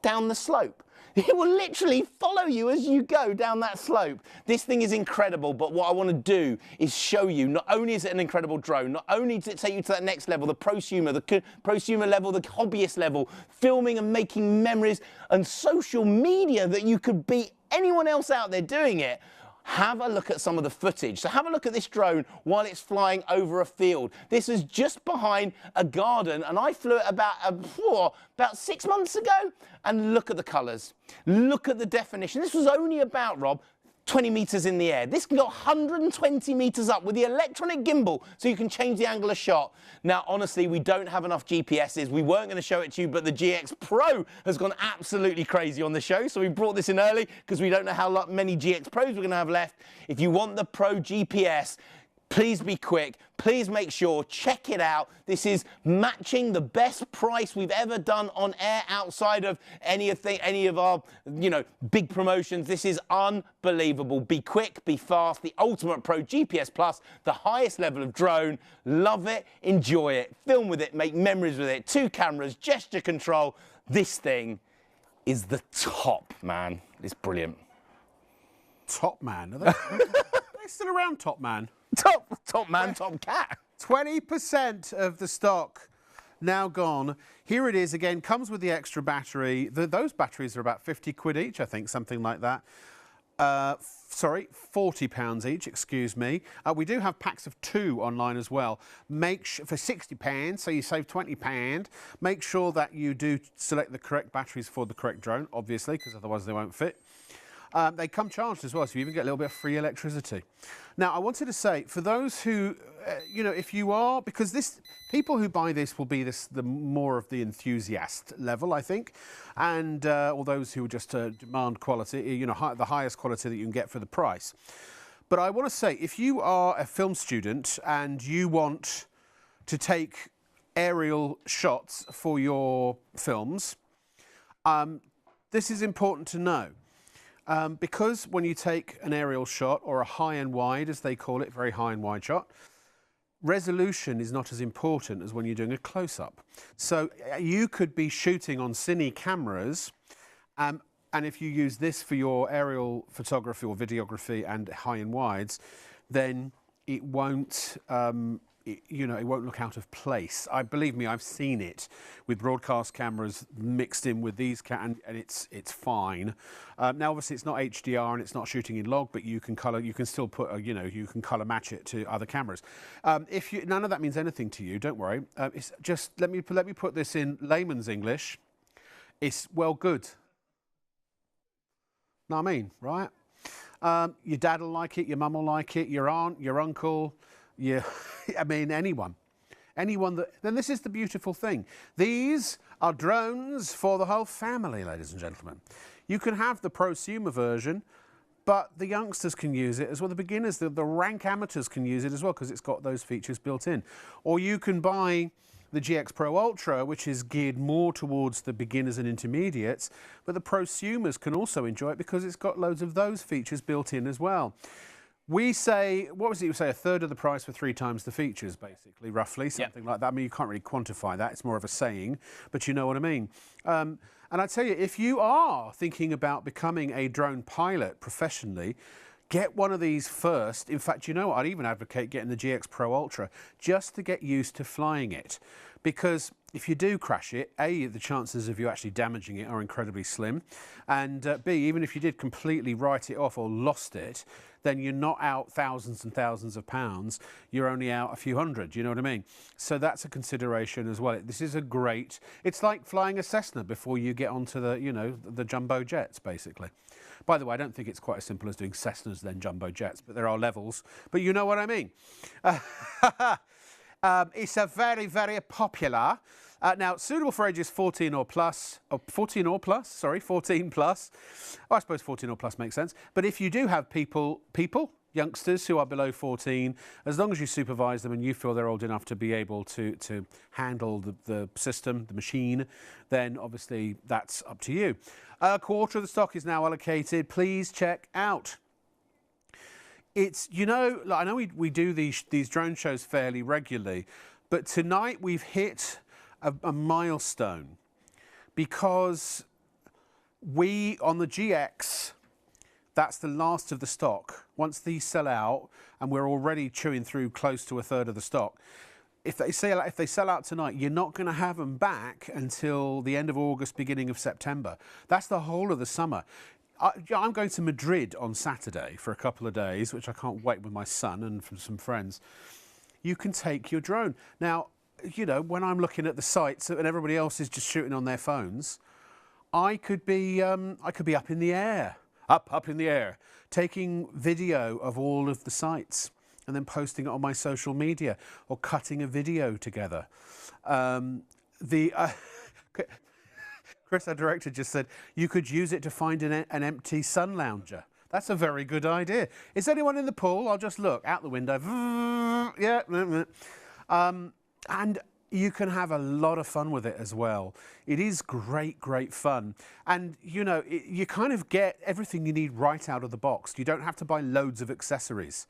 down the slope. It will literally follow you as you go down that slope. This thing is incredible, but what I want to do is show you, not only is it an incredible drone, not only does it take you to that next level, the prosumer level, the hobbyist level, filming and making memories and social media that you could beat anyone else out there doing it. Have a look at some of the footage. So have a look at this drone while it's flying over a field. This is just behind a garden, and I flew it about 6 months ago. And look at the colours. Look at the definition. This was only about, Rob, 20 meters in the air. This can go 120 meters up with the electronic gimbal, so you can change the angle of shot. Now, honestly, we don't have enough GPSs. We weren't going to show it to you, but the GX Pro has gone absolutely crazy on the show, so we brought this in early because we don't know how many GX Pros we're going to have left. If you want the Pro GPS, please be quick. Please make sure, check it out. This is matching the best price we've ever done on air outside of any of our, big promotions. This is unbelievable. Be quick, be fast. The Ultimate Pro GPS Plus, the highest level of drone. Love it, enjoy it, film with it, make memories with it. 2 cameras, gesture control. This thing is the top, man. It's brilliant. Top Man? Are they still around, Top Man? Top man, top cat. 20% of the stock now gone. Here it is again, comes with the extra battery. Those batteries are about 50 quid each, I think, something like that. Sorry, £40 each, excuse me. We do have packs of 2 online as well. For £60, so you save £20. Make sure that you do select the correct batteries for the correct drone, obviously, because otherwise they won't fit. They come charged as well, so you even get a little bit of free electricity. Now, I wanted to say, for those who, if you are, because people who buy this will be the more of the enthusiast level, I think, and or those who just demand quality, the highest quality that you can get for the price. But I want to say, if you are a film student and you want to take aerial shots for your films, this is important to know. Because when you take an aerial shot, or a high and wide, as they call it, very high and wide shot, resolution is not as important as when you're doing a close-up. So you could be shooting on cine cameras, and if you use this for your aerial photography or videography and high and wides, then it won't it won't look out of place. Believe me, I've seen it with broadcast cameras mixed in with these, and it's fine. Now, obviously, it's not HDR and it's not shooting in log, but you can still put you can color match it to other cameras. None of that means anything to you, don't worry. It's just let me put this in layman's English. It's well good. Know what I mean, right? Your dad will like it, your mum will like it, your aunt, your uncle. Yeah, I mean, anyone that, then this is the beautiful thing. These are drones for the whole family, ladies and gentlemen. You can have the prosumer version, But the youngsters can use it as well. The beginners, the rank amateurs can use it as well because it's got those features built in. Or you can buy the GX Pro Ultra, which is geared more towards the beginners and intermediates, but the prosumers can also enjoy it because it's got loads of those features built in as well. We say, what was it you say, a third of the price for 3 times the features, basically, roughly, something like that. I mean, you can't really quantify that. It's more of a saying, but you know what I mean. And I tell you, if you are thinking about becoming a drone pilot professionally, get one of these first. In fact, you know what? I'd even advocate getting the GX Pro Ultra just to get used to flying it. Because if you do crash it, A, the chances of you actually damaging it are incredibly slim. And B, even if you did completely write it off or lost it, then you're not out thousands and thousands of pounds. You're only out a few hundred, you know what I mean? So that's a consideration as well. This is a great, it's like flying a Cessna before you get onto the, you know, the jumbo jets, basically. By the way, I don't think it's quite as simple as doing Cessnas then jumbo jets, but there are levels. But you know what I mean. It's a very, very popular. Now, suitable for ages 14 or plus. Oh, 14 plus. Oh, I suppose 14 or plus makes sense. But if you do have youngsters who are below 14, as long as you supervise them and you feel they're old enough to be able to handle the system, the machine, then obviously that's up to you. A quarter of the stock is now allocated. Please check out. It's, you know, like, I know we do these drone shows fairly regularly, but tonight we've hit a milestone because we, on the GX, that's the last of the stock. Once these sell out, and we're already chewing through close to a third of the stock, if they sell out tonight, you're not going to have them back until the end of August, beginning of September. That's the whole of the summer. I'm going to Madrid on Saturday for a couple of days, which I can't wait, with my son and from some friends. You can take your drone. Now, you know, when I'm looking at the sites and everybody else is just shooting on their phones, I could be up in the air, up in the air, taking video of all of the sites and then posting it on my social media or cutting a video together. Chris, our director, just said you could use it to find an empty sun lounger. That's a very good idea. Is anyone in the pool? I'll just look out the window. Yeah. And you can have a lot of fun with it as well. It is great, great fun. And, you know, you kind of get everything you need right out of the box. You don't have to buy loads of accessories,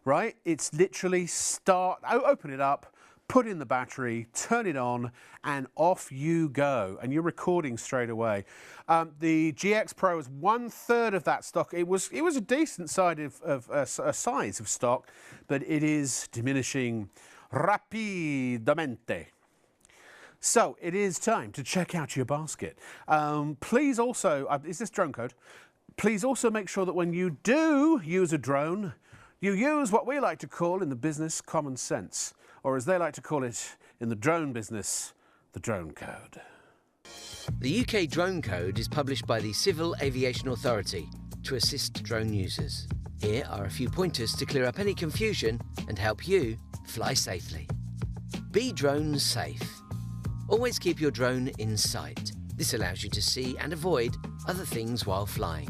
right? It's literally open it up, put in the battery, turn it on, and off you go. And you're recording straight away. The GX Pro is 1/3 of that stock. It was a decent size of stock, but it is diminishing rapidamente. So it is time to check out your basket. Please also, is this drone code? Please also make sure that when you do use a drone, you use what we like to call in the business common sense, or as they like to call it in the drone business, the drone code. The UK Drone Code is published by the Civil Aviation Authority to assist drone users. Here are a few pointers to clear up any confusion and help you fly safely. Be drone safe. Always keep your drone in sight. This allows you to see and avoid other things while flying.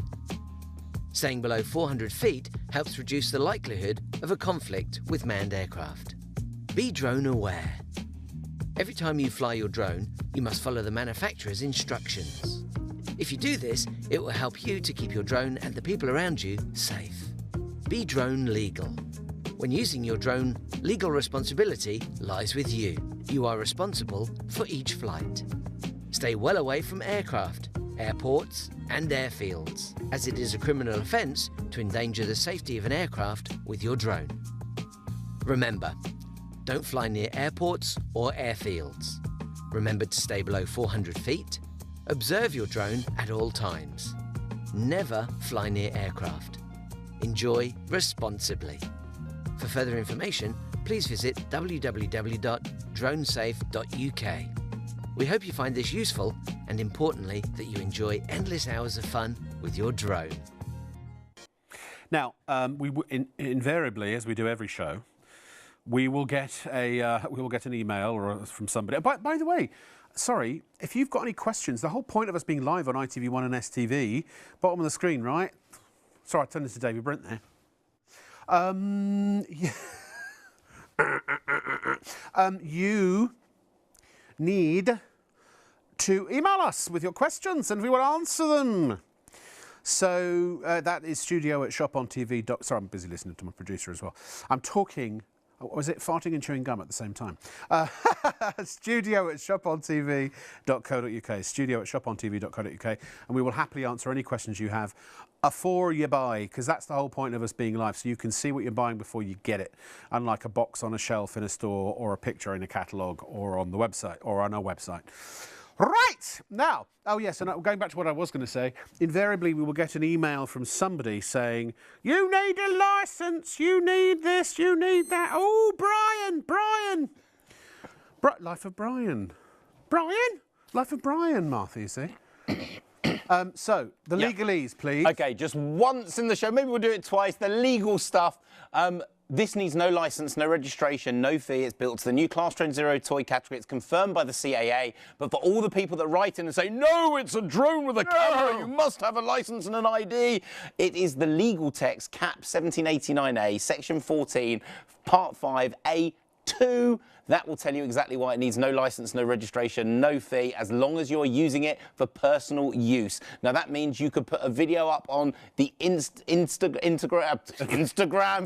Staying below 400 feet helps reduce the likelihood of a conflict with manned aircraft. Be drone aware. Every time you fly your drone, you must follow the manufacturer's instructions. If you do this, it will help you to keep your drone and the people around you safe. Be drone legal. When using your drone, legal responsibility lies with you. You are responsible for each flight. Stay well away from aircraft, airports and airfields, as it is a criminal offence to endanger the safety of an aircraft with your drone. Remember, don't fly near airports or airfields. Remember to stay below 400 feet. Observe your drone at all times. Never fly near aircraft. Enjoy responsibly. For further information, please visit www.dronesafe.uk. We hope you find this useful and, importantly, that you enjoy endless hours of fun with your drone. Now, invariably, as we do every show, we will get an email or from somebody. By the way, sorry, if you've got any questions, the whole point of us being live on ITV1 and STV, bottom of the screen, right? Sorry, I turned this to David Brent there. You need to email us with your questions and we will answer them. So that is studio@shopontv. Sorry, I'm busy listening to my producer as well. I'm talking, was it farting and chewing gum at the same time? Studio@shopontv.co.uk. Studio@shopontv.co.uk. And we will happily answer any questions you have afore you buy, because that's the whole point of us being live, so you can see what you're buying before you get it, unlike a box on a shelf in a store or a picture in a catalogue or on the website or on our website. Right, now, oh yes, and going back to what I was going to say, invariably we will get an email from somebody saying, you need a licence, you need this, you need that. Oh, Brian. Life of Brian. Life of Brian, Martha, you see. So, the legalese, please. OK, just once in the show, maybe we'll do it twice, the legal stuff. This needs no licence, no registration, no fee. It's built to the new Class Drone Zero toy category. It's confirmed by the CAA. But for all the people that write in and say, no, it's a drone with a camera, you must have a licence and an ID, it is the legal text, CAP 1789A, Section 14, Part 5, A2. That will tell you exactly why it needs no licence, no registration, no fee, as long as you're using it for personal use. Now, that means you could put a video up on the Instagram,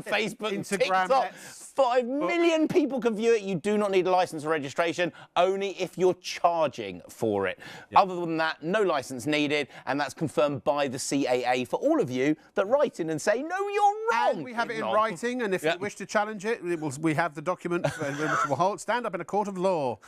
Facebook, TikTok. 5 million people can view it. You do not need a licence or registration, only if you're charging for it. Other than that, no licence needed, and that's confirmed by the CAA for all of you that write in and say, no, you're wrong. And we have it in writing, and if you wish to challenge it, we have the document which will hold. Stand up in a court of law.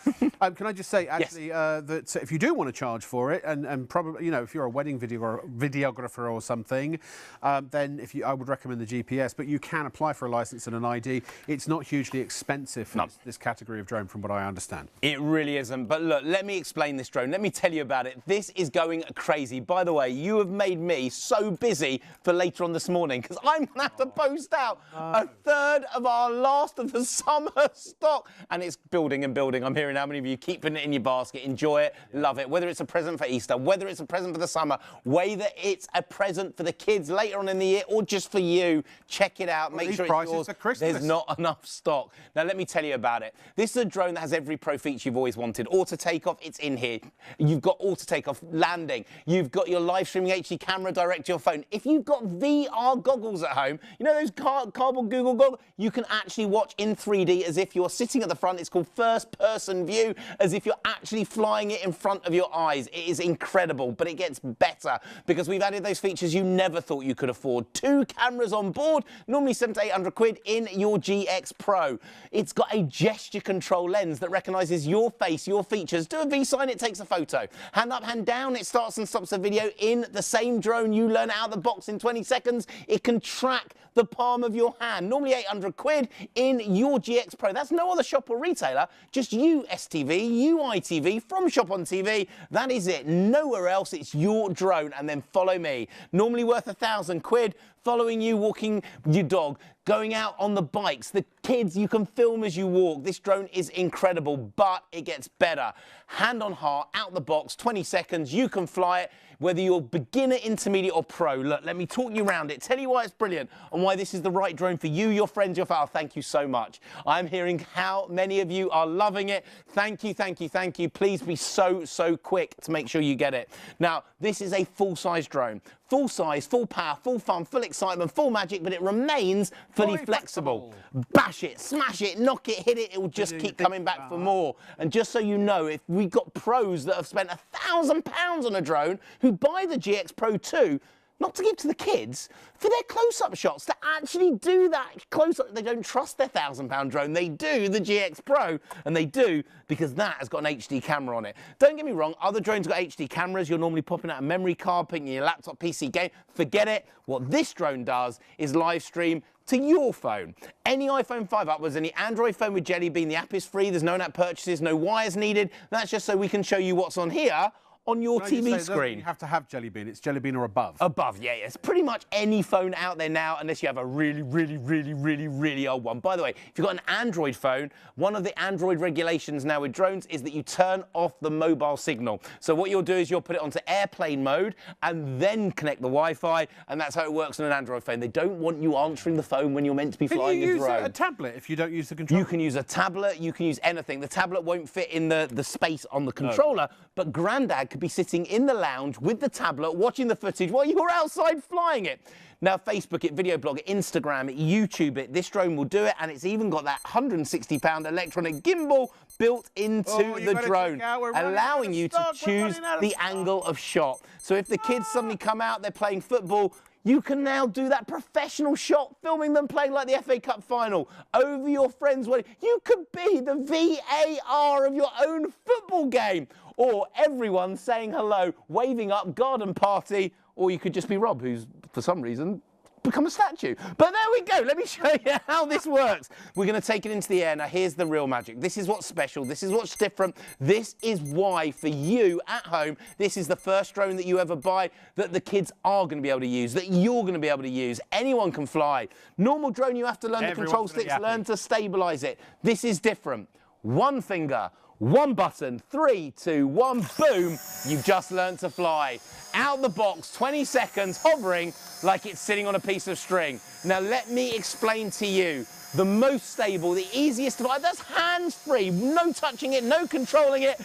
Can I just say, actually, that if you do want to charge for it, and probably, you know, if you're a wedding videographer or something, then I would recommend the GPS, but you can apply for a licence and an ID. It's not hugely expensive for this category of drone, from what I understand. It really isn't. But look, let me explain this drone. Let me tell you about it. This is going crazy. By the way, you have made me so busy for later on this morning, because I'm going to have to post out a third of our last of the summer stock. And it's building and building. I'm hearing how many of you keep putting it in your basket, enjoy it, love it. Whether it's a present for Easter, whether it's a present for the summer, whether it's a present for the kids later on in the year or just for you, check it out. Make sure it's yours. There's not enough stock. Now, let me tell you about it. This is a drone that has every pro feature you've always wanted. Auto takeoff, it's in here. You've got auto takeoff, landing. You've got your live streaming HD camera direct to your phone. If you've got VR goggles at home, you know those cardboard Google goggles, you can actually watch in 3D as if you're sitting at the front. It's called first-person view, as if you're actually flying it in front of your eyes. It is incredible, but it gets better because we've added those features you never thought you could afford. 2 cameras on board, normally 700 to 800 quid in your GX Pro. It's got a gesture control lens that recognises your face, your features. Do a V sign, it takes a photo. Hand up, hand down, it starts and stops a video in the same drone. You learn out of the box in 20 seconds. It can track the palm of your hand. Normally 800 quid in your GX Pro. That's no other shop or retailer, just you STV, you ITV from Shop on TV. That is it, nowhere else. It's your drone, and then follow me. Normally worth 1,000 quid, following you, walking your dog, going out on the bikes, the kids, you can film as you walk. This drone is incredible, but it gets better. Hand on heart, out the box, 20 seconds, you can fly it, whether you're beginner, intermediate or pro. Look, let me talk you around it, tell you why it's brilliant and why this is the right drone for you, your friends, your family. Thank you so much. I'm hearing how many of you are loving it. Thank you, thank you, thank you. Please be so quick to make sure you get it. Now, this is a full-size drone. Full size, full power, full fun, full excitement, full magic, but it remains fully flexible. Bash it, smash it, knock it, hit it, it will just keep coming back for more. And just so you know, if we've got pros that have spent £1,000 on a drone who buy the GX Pro 2, not to give to the kids, for their close-up shots, to actually do that close-up. They don't trust their £1,000 drone. They do the GX Pro, and they do because that has got an HD camera on it. Don't get me wrong, other drones got HD cameras. You're normally popping out a memory card, putting your laptop, PC game. Forget it. What this drone does is live stream to your phone. Any iPhone 5 upwards, any Android phone with Jelly Bean, the app is free. There's no in-app purchases, no wires needed. That's just so we can show you what's on here on your Can I just say, TV it doesn't mean screen. you have to have Jelly Bean. It's Jelly Bean or above. Above, yeah. It's pretty much any phone out there now, unless you have a really old one. By the way, if you've got an Android phone, one of the Android regulations now with drones is that you turn off the mobile signal. So what you'll do is you'll put it onto airplane mode and then connect the Wi-Fi, and that's how it works on an Android phone. They don't want you answering the phone when you're meant to be flying a drone. Can you use a tablet if you don't use the controller? You can use a tablet, you can use anything. The tablet won't fit in the space on the controller, but Grandad could be sitting in the lounge with the tablet, watching the footage while you're outside flying it. Now, Facebook it, video blog it, Instagram it, YouTube it. This drone will do it, and it's even got that £160 electronic gimbal built into the drone, allowing you to choose the angle of shot. So if the kids suddenly come out, they're playing football, you can now do that professional shot, filming them playing like the FA Cup final over your friend's wedding. You could be the VAR of your own football game, or everyone saying hello, waving up, garden party, or you could just be Rob, who's, for some reason, become a statue. But there we go. Let me show you how this works. We're going to take it into the air. Now, here's the real magic. This is what's special. This is what's different. This is why, for you at home, this is the first drone that you ever buy that the kids are going to be able to use, that you're going to be able to use. Anyone can fly. Normal drone, you have to learn the control sticks, learn to stabilize it. This is different. One finger, one button, 3, 2, 1, boom, you've just learned to fly. Out the box, 20 seconds, hovering like it's sitting on a piece of string. Now let me explain to you, the most stable, the easiest to fly, that's hands-free, no touching it, no controlling it,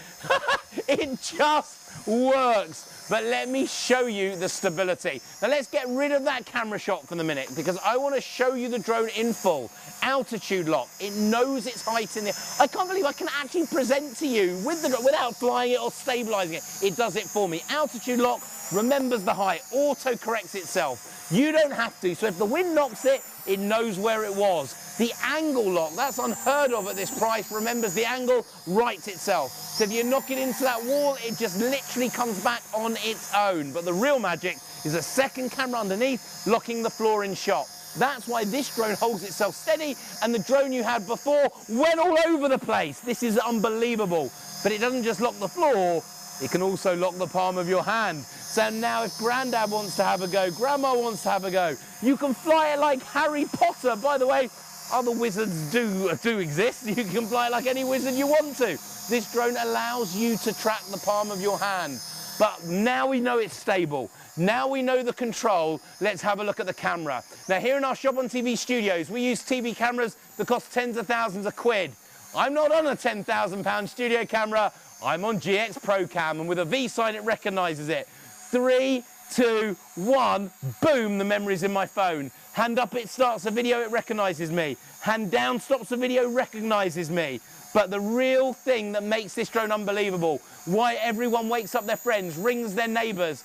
it just works. But let me show you the stability. Now let's get rid of that camera shot for the minute, because I want to show you the drone in full. Altitude lock, it knows its height in the... I can't believe I can actually present to you with the without flying it or stabilizing it. It does it for me. Altitude lock remembers the height, auto corrects itself. You don't have to, so if the wind knocks it, it knows where it was. The angle lock, that's unheard of at this price, remembers the angle, rights itself. So if you knock it into that wall, it just literally comes back on its own. But the real magic is a second camera underneath, locking the floor in shot. That's why this drone holds itself steady, and the drone you had before went all over the place. This is unbelievable. But it doesn't just lock the floor, it can also lock the palm of your hand. So now if Grandad wants to have a go, Grandma wants to have a go, you can fly it like Harry Potter. By the way, other wizards do exist. You can fly it like any wizard you want to. This drone allows you to track the palm of your hand. But now we know it's stable. Now we know the control, let's have a look at the camera. Now here in our Shop on TV studios, we use TV cameras that cost tens of thousands of quid. I'm not on a £10,000 studio camera, I'm on GX Pro Cam, and with a V sign it recognises it. 3, 2, 1, boom, the memory's in my phone. Hand up, it starts a video, it recognises me. Hand down, stops the video, recognises me. But the real thing that makes this drone unbelievable, why everyone wakes up their friends, rings their neighbours,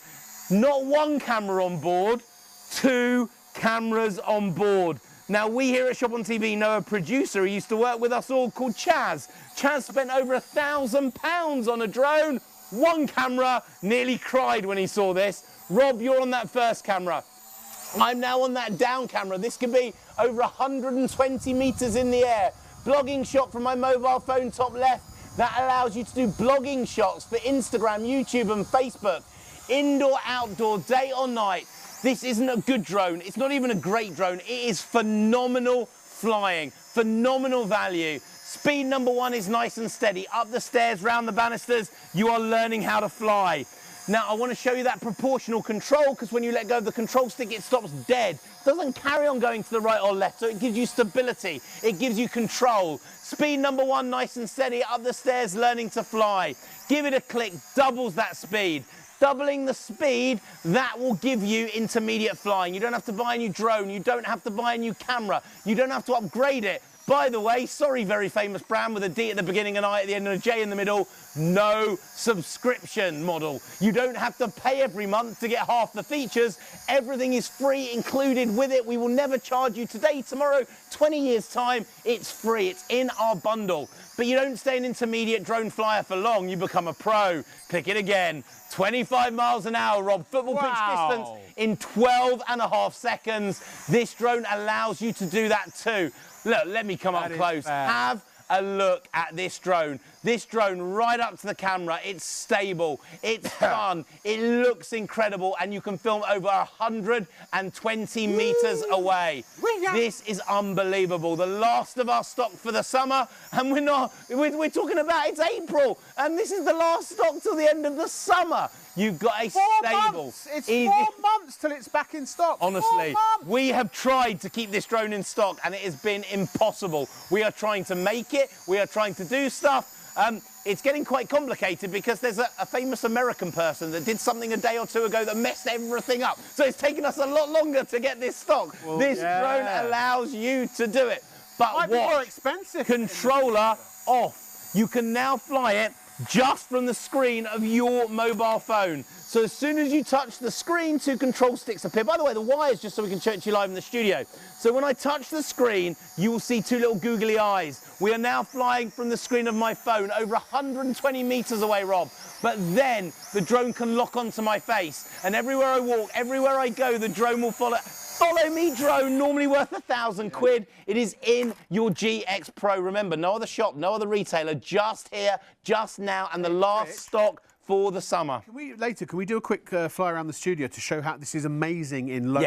not one camera on board, 2 cameras on board. Now, we here at Shop on TV know a producer who used to work with us all called Chaz. Chaz spent over £1,000 on a drone, 1 camera, nearly cried when he saw this. Rob, you're on that first camera. I'm now on that down camera. This could be over 120 metres in the air. Blogging shot from my mobile phone top left. That allows you to do blogging shots for Instagram, YouTube and Facebook. Indoor, outdoor, day or night. This isn't a good drone. It's not even a great drone. It is phenomenal flying, phenomenal value. Speed number 1 is nice and steady. Up the stairs, round the banisters, you are learning how to fly. Now, I want to show you that proportional control, because when you let go of the control stick, it stops dead. It doesn't carry on going to the right or left, so it gives you stability. It gives you control. Speed number 1, nice and steady. Up the stairs, learning to fly. Give it a click, doubles that speed. Doubling the speed, that will give you intermediate flying. You don't have to buy a new drone. You don't have to buy a new camera. You don't have to upgrade it. By the way, sorry, very famous brand with a D at the beginning, an I at the end, and a J in the middle, no subscription model. You don't have to pay every month to get half the features. Everything is free included with it. We will never charge you today, tomorrow, 20 years' time. It's free. It's in our bundle. But you don't stay an intermediate drone flyer for long. You become a pro. Click it again. 25 miles an hour, Rob. Football pitch distance in 12.5 seconds. This drone allows you to do that too. Look, let me come up close. Have a look at this drone. this drone right up to the camera. It's stable, it's fun, it looks incredible, and you can film over 120 metres away. This is unbelievable. The last of our stock for the summer, and we're talking about it's April, and this is the last stock till the end of the summer. You've got a stable. It's 4 months till it's back in stock. Honestly, we have tried to keep this drone in stock and it has been impossible. We are trying to make it, we are trying to do stuff. It's getting quite complicated because there's a famous American person that did something a day or two ago that messed everything up. So it's taken us a lot longer to get this stock. Well, this drone allows you to do it. But might be more expensive. Controller off. You can now fly it just from the screen of your mobile phone. So as soon as you touch the screen, 2 control sticks appear. By the way, the wires, just so we can show it to you live in the studio. So when I touch the screen, you will see 2 little googly eyes. We are now flying from the screen of my phone over 120 metres away, Rob. But then the drone can lock onto my face. And everywhere I walk, everywhere I go, the drone will follow. Follow me drone, normally worth £1,000. It is in your GX Pro. Remember, no other shop, no other retailer, just here, just now, and the last stock for the summer. Can we do a quick fly around the studio to show how this is amazing in low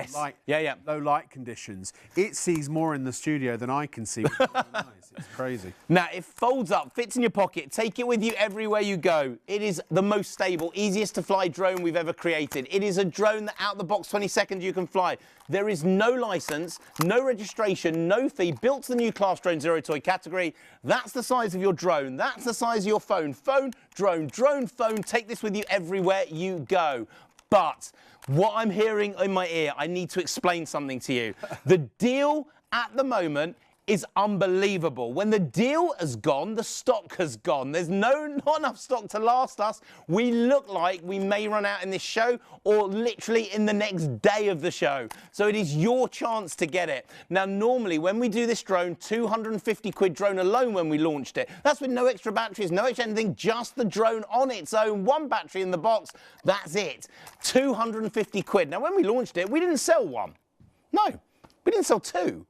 light conditions? It sees more in the studio than I can see with my own eyes. It's crazy. Now, it folds up, fits in your pocket, take it with you everywhere you go. It is the most stable, easiest to fly drone we've ever created. It is a drone that out the box 20 seconds you can fly. There is no license, no registration, no fee, built to the new Class Drone Zero Toy category. That's the size of your drone. That's the size of your phone. Phone, drone, drone, phone. Take this with you everywhere you go. But what I'm hearing in my ear, I need to explain something to you. The deal at the moment is unbelievable. When the deal has gone, the stock has gone. There's not enough stock to last us. We look like we may run out in this show or literally in the next day of the show. So it is your chance to get it. Now, normally when we do this drone, 250 quid drone alone when we launched it. That's with no extra batteries, no extra anything, just the drone on its own, 1 battery in the box, that's it. 250 quid. Now, when we launched it, we didn't sell 1. No, we didn't sell 2.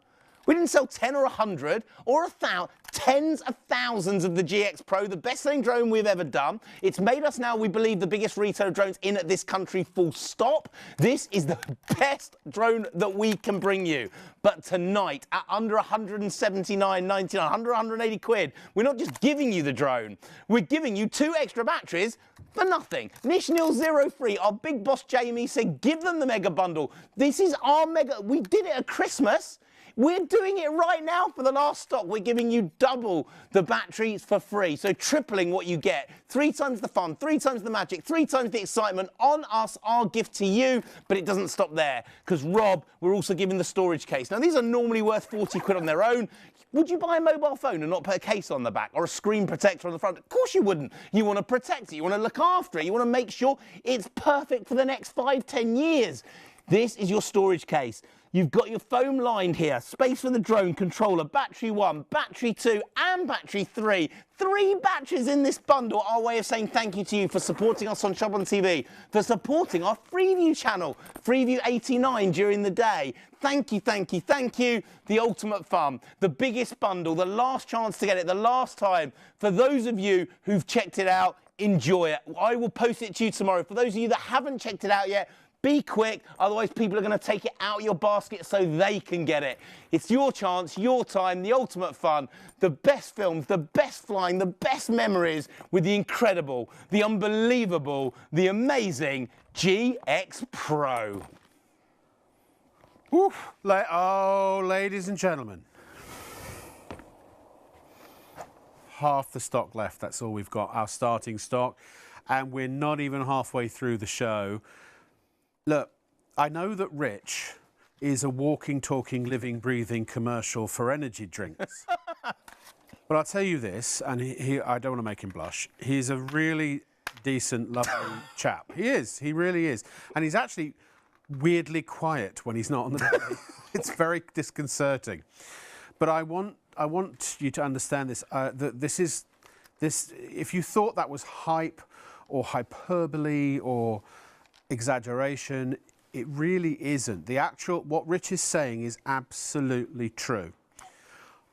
We didn't sell 10 or 100 or 1,000, tens of thousands of the GX Pro, the best-selling drone we've ever done. It's made us now, we believe, the biggest retailer of drones in this country, full stop. This is the best drone that we can bring you. But tonight, at under 179.99, under 180 quid, we're not just giving you the drone. We're giving you 2 extra batteries for nothing. Nishnil Zero Free, our big boss Jamie said, give them the mega bundle. This is our mega, we did it at Christmas. We're doing it right now for the last stock. We're giving you double the batteries for free. So tripling what you get. 3 times the fun, 3 times the magic, 3 times the excitement on us, our gift to you. But it doesn't stop there because Rob, we're also giving the storage case. Now, these are normally worth 40 quid on their own. Would you buy a mobile phone and not put a case on the back or a screen protector on the front? Of course you wouldn't. You want to protect it. You want to look after it. You want to make sure it's perfect for the next 5, 10 years. This is your storage case. You've got your foam lined here, space for the drone controller, battery 1, battery 2 and battery 3. 3 batteries in this bundle. Our way of saying thank you to you for supporting us on Shop on TV, for supporting our Freeview channel, Freeview 89 during the day. Thank you, thank you, thank you. The ultimate fun, the biggest bundle, the last chance to get it, the last time. For those of you who've checked it out, enjoy it. I will post it to you tomorrow. For those of you that haven't checked it out yet, be quick, otherwise people are going to take it out of your basket so they can get it. It's your chance, your time, the ultimate fun, the best films, the best flying, the best memories with the incredible, the unbelievable, the amazing GX Pro. Oof. Oh, ladies and gentlemen. Half the stock left, that's all we've got, our starting stock. And we're not even halfway through the show. Look, I know that Rich is a walking, talking, living, breathing commercial for energy drinks. But I'll tell you this, and I don't want to make him blush, he's a really decent, lovely chap. He is, he really is. And he's actually weirdly quiet when he's not on the telly. It's very disconcerting. But I want you to understand this, that this, if you thought that was hype or hyperbole or exaggeration, it really isn't. What Rich is saying is absolutely true.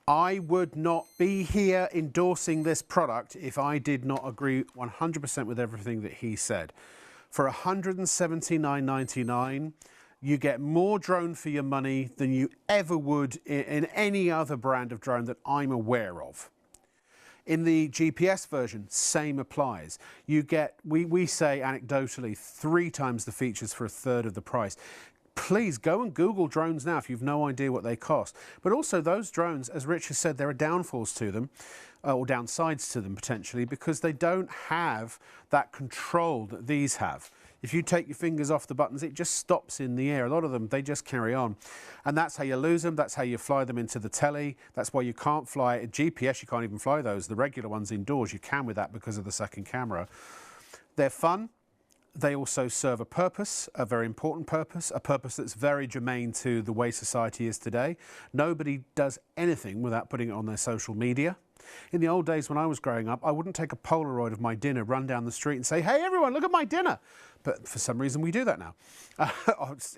I would not be here endorsing this product if I did not agree 100% with everything that he said. For $179.99, you get more drone for your money than you ever would in any other brand of drone that I'm aware of. In the GPS version, same applies. You get, we say anecdotally, 3 times the features for a third of the price. Please go and Google drones now if you've no idea what they cost. But also those drones, as Rich has said, there are downfalls to them, or downsides to them potentially, because they don't have that control that these have. If you take your fingers off the buttons, it just stops in the air. A lot of them, they just carry on. And that's how you lose them. That's how you fly them into the telly. That's why you can't fly a GPS. You can't even fly those. The regular ones indoors, you can with that because of the second camera. They're fun. They also serve a purpose, a very important purpose, a purpose that's very germane to the way society is today. Nobody does anything without putting it on their social media. In the old days when I was growing up, I wouldn't take a Polaroid of my dinner, run down the street and say, hey everyone, look at my dinner. But for some reason we do that now,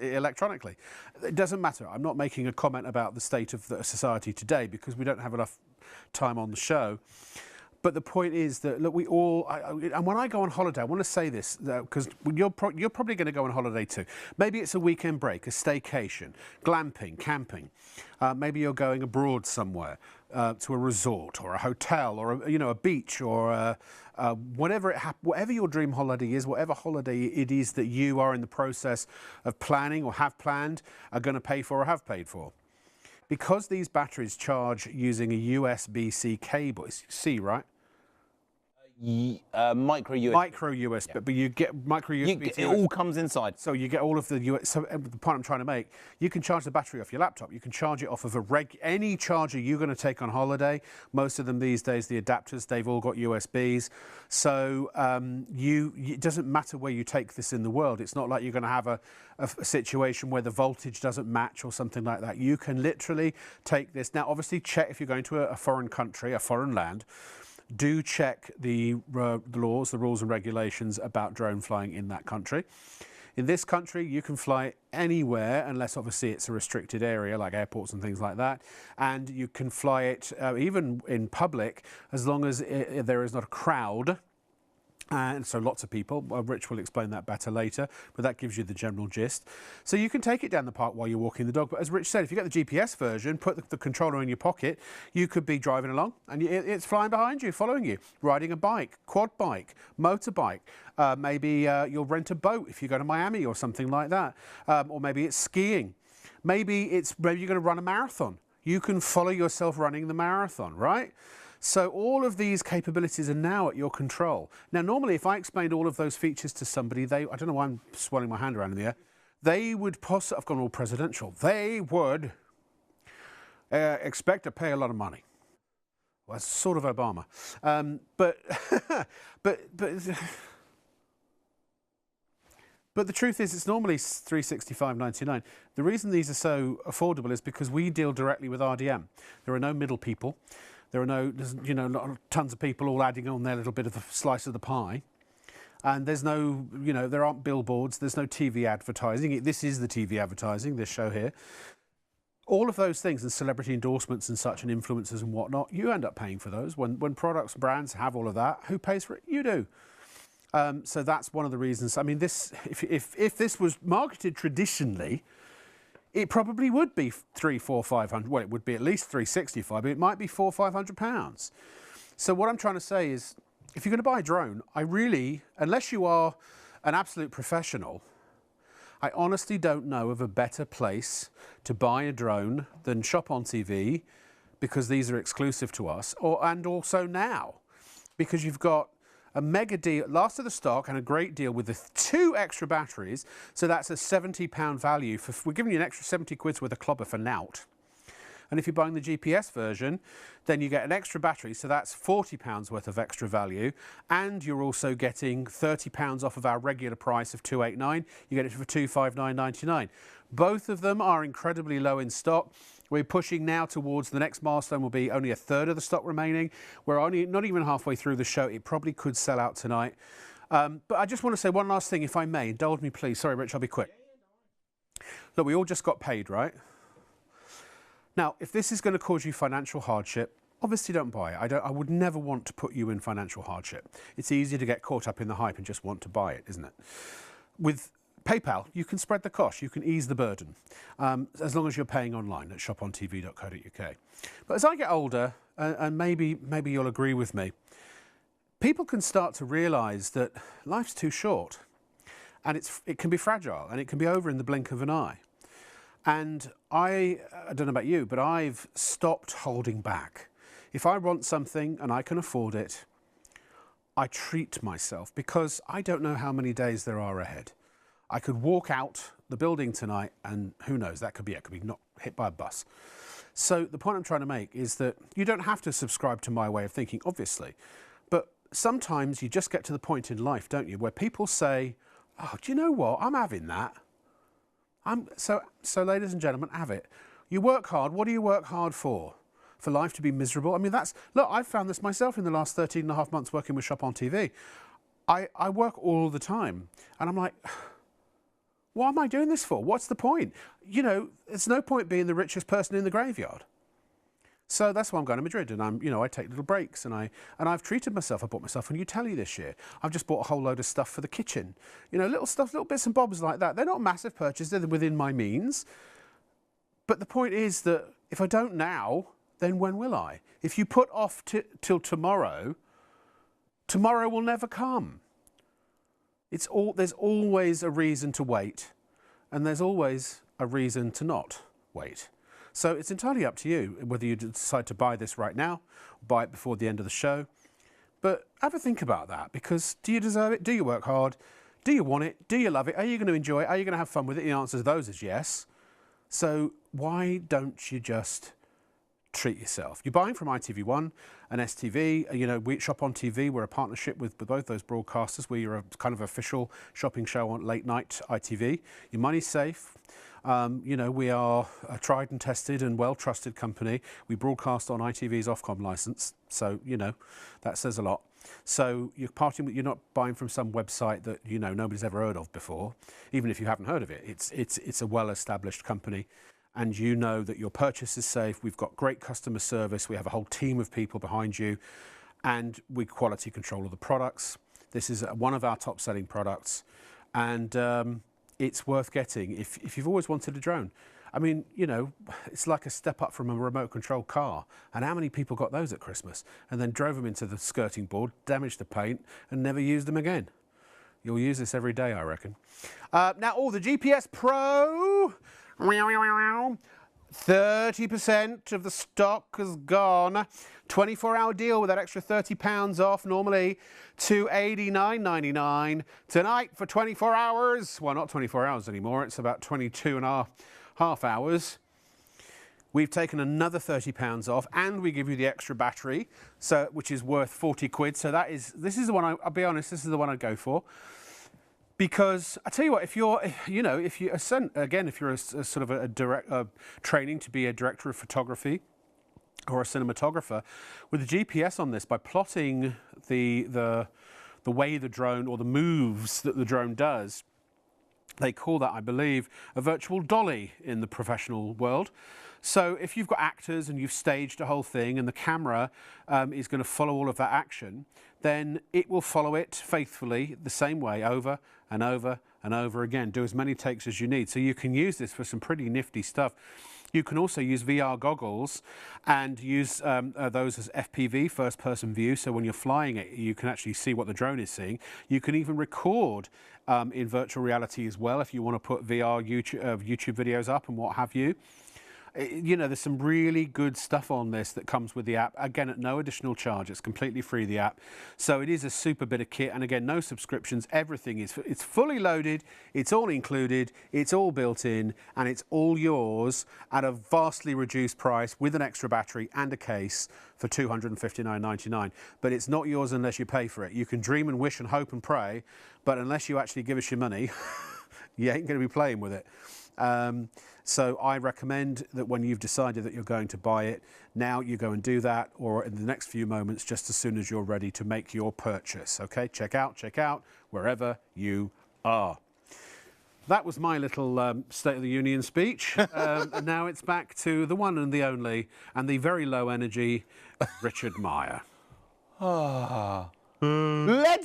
electronically. It doesn't matter. I'm not making a comment about the state of the society today because we don't have enough time on the show. But the point is that, look, we all, and when I go on holiday, I want to say this, because you're probably going to go on holiday too. Maybe it's a weekend break, a staycation, glamping, camping. Maybe you're going abroad somewhere to a resort or a hotel or a beach or whatever your dream holiday is, whatever holiday it is that you are in the process of planning or have planned, are going to pay for or have paid for. Because these batteries charge using a USB-C cable, it's C, right? Micro USB. Micro USB, yeah. But you get micro USB. It all comes inside. So you get all of the USB. So the point I'm trying to make, you can charge the battery off your laptop. You can charge it off of any charger you're going to take on holiday. Most of them these days, the adapters, they've all got USBs. So it doesn't matter where you take this in the world. It's not like you're going to have a situation where the voltage doesn't match or something like that. You can literally take this. Now, obviously, check if you're going to a foreign country, a foreign land. Do check the laws, the rules and regulations about drone flying in that country. In this country, you can fly anywhere, unless obviously it's a restricted area like airports and things like that. And you can fly it even in public, as long as there is not a crowd. And so lots of people. Rich will explain that better later, but that gives you the general gist. So you can take it down the park while you're walking the dog. But as Rich said, if you get the GPS version, put the controller in your pocket, you could be driving along and it's flying behind you, following you, riding a bike, quad bike, motorbike. Maybe you'll rent a boat if you go to Miami or something like that. Or maybe it's skiing. Maybe you're going to run a marathon. You can follow yourself running the marathon, right? So all of these capabilities are now at your control. Now, normally, if I explained all of those features to somebody, I don't know why I'm swirling my hand around in the air, they would I've gone all presidential, they would expect to pay a lot of money. Well, that's sort of Obama. But the truth is, it's normally $365.99. The reason these are so affordable is because we deal directly with RDM. There are no middle people. There are not tons of people all adding on their little bit of a slice of the pie. And there's no, there aren't billboards, there's no TV advertising. This is the TV advertising, this show here. All of those things and celebrity endorsements and such and influencers and whatnot, you end up paying for those. When products, brands have all of that, who pays for it? You do. So that's one of the reasons. I mean, if this was marketed traditionally, it probably would be $500. Well, it would be at least $365, but it might be £400 or £500. So what I'm trying to say is, if you're going to buy a drone, unless you are an absolute professional, I honestly don't know of a better place to buy a drone than Shop on TV, because these are exclusive to us, and also now, because you've got a mega deal, last of the stock, and a great deal with the 2 extra batteries. So that's a £70 value. We're giving you an extra 70 quid's worth of clobber for nout. And if you're buying the GPS version, then you get an extra battery. So that's £40 worth of extra value. And you're also getting £30 off of our regular price of $289. You get it for $259.99. Both of them are incredibly low in stock. We're pushing now towards the next milestone will be only a third of the stock remaining. We're only not even halfway through the show. It probably could sell out tonight. But I just want to say one last thing, if I may. Indulge me, please. Sorry, Rich, I'll be quick. Look, we all just got paid, right? Now, if this is going to cause you financial hardship, obviously don't buy it. I would never want to put you in financial hardship. It's easy to get caught up in the hype and just want to buy it, isn't it? With PayPal, you can spread the cost, you can ease the burden, as long as you're paying online at shopontv.co.uk. But as I get older, and maybe you'll agree with me, people can start to realise that life's too short, and it can be fragile, and it can be over in the blink of an eye. And I don't know about you, but I've stopped holding back. If I want something and I can afford it, I treat myself, because I don't know how many days there are ahead. I could walk out the building tonight and who knows, that could be it. Could be not hit by a bus. So the point I'm trying to make is that you don't have to subscribe to my way of thinking, obviously. But sometimes you just get to the point in life, don't you, where people say, oh, do you know what? I'm having that. So ladies and gentlemen, have it. You work hard. What do you work hard for? For life to be miserable? I mean, look, I've found this myself in the last 13 and a half months working with Shop on TV. I work all the time and I'm like, what am I doing this for? What's the point? You know, there's no point being the richest person in the graveyard. So that's why I'm going to Madrid, and I take little breaks, and I've treated myself. I bought myself a new telly this year. I've just bought a whole load of stuff for the kitchen. You know, little stuff, little bits and bobs like that. They're not massive purchases, they're within my means. But the point is that if I don't now, then when will I? If you put off till tomorrow, tomorrow will never come. There's always a reason to wait, and there's always a reason to not wait. So it's entirely up to you whether you decide to buy this right now, buy it before the end of the show. But have a think about that, because do you deserve it? Do you work hard? Do you want it? Do you love it? Are you going to enjoy it? Are you going to have fun with it? The answer to those is yes. So why don't you just treat yourself? You're buying from ITV1 and STV. You know, we Shop on TV. We're a partnership with both those broadcasters. We're a kind of official shopping show on late night ITV. Your money's safe. You know, we are a tried and tested and well-trusted company. We broadcast on ITV's Ofcom licence, so, you know, that says a lot. So you're not buying from some website that, you know, nobody's ever heard of before, even if you haven't heard of it. It's a well-established company, and you know that your purchase is safe. We've got great customer service. We have a whole team of people behind you, and we quality control of the products. This is one of our top-selling products, and it's worth getting if you've always wanted a drone. I mean, you know, it's like a step up from a remote control car. And how many people got those at Christmas and then drove them into the skirting board, damaged the paint, and never used them again? You'll use this every day, I reckon. Now, the GPS Pro, 30% of the stock has gone. 24-hour deal with that extra £30 off, normally $289.99. Tonight for 24 hours, well, not 24 hours anymore, it's about 22 and a half hours. We've taken another £30 off, and we give you the extra battery, which is worth 40 quid. So this is the one, I'll be honest, this is the one I'd go for. Because I tell you what, if you're a sort of a training to be a director of photography or a cinematographer, with the GPS on this, by plotting the way the drone, or the moves that the drone does, they call that, I believe, a virtual dolly in the professional world. So if you've got actors and you've staged a whole thing and the camera is going to follow all of that action, then it will follow it faithfully the same way over and over and over again. Do as many takes as you need. So you can use this for some pretty nifty stuff. You can also use VR goggles and use those as FPV, first-person view, so when you're flying it, you can actually see what the drone is seeing. You can even record in virtual reality as well if you want to put VR YouTube videos up and what have you. You know, there's some really good stuff on this that comes with the app. Again, at no additional charge. It's completely free, the app. So it is a super bit of kit. And again, no subscriptions. Everything it's fully loaded. It's all included. It's all built in. And it's all yours at a vastly reduced price with an extra battery and a case for $259.99. But it's not yours unless you pay for it. You can dream and wish and hope and pray, but unless you actually give us your money, you ain't going to be playing with it. So I recommend that when you've decided that you're going to buy it, now you go and do that, or in the next few moments, just as soon as you're ready to make your purchase. Okay, check out wherever you are. That was my little State of the Union speech. And now it's back to the one and the only and the very low energy Richard Meyer. Let's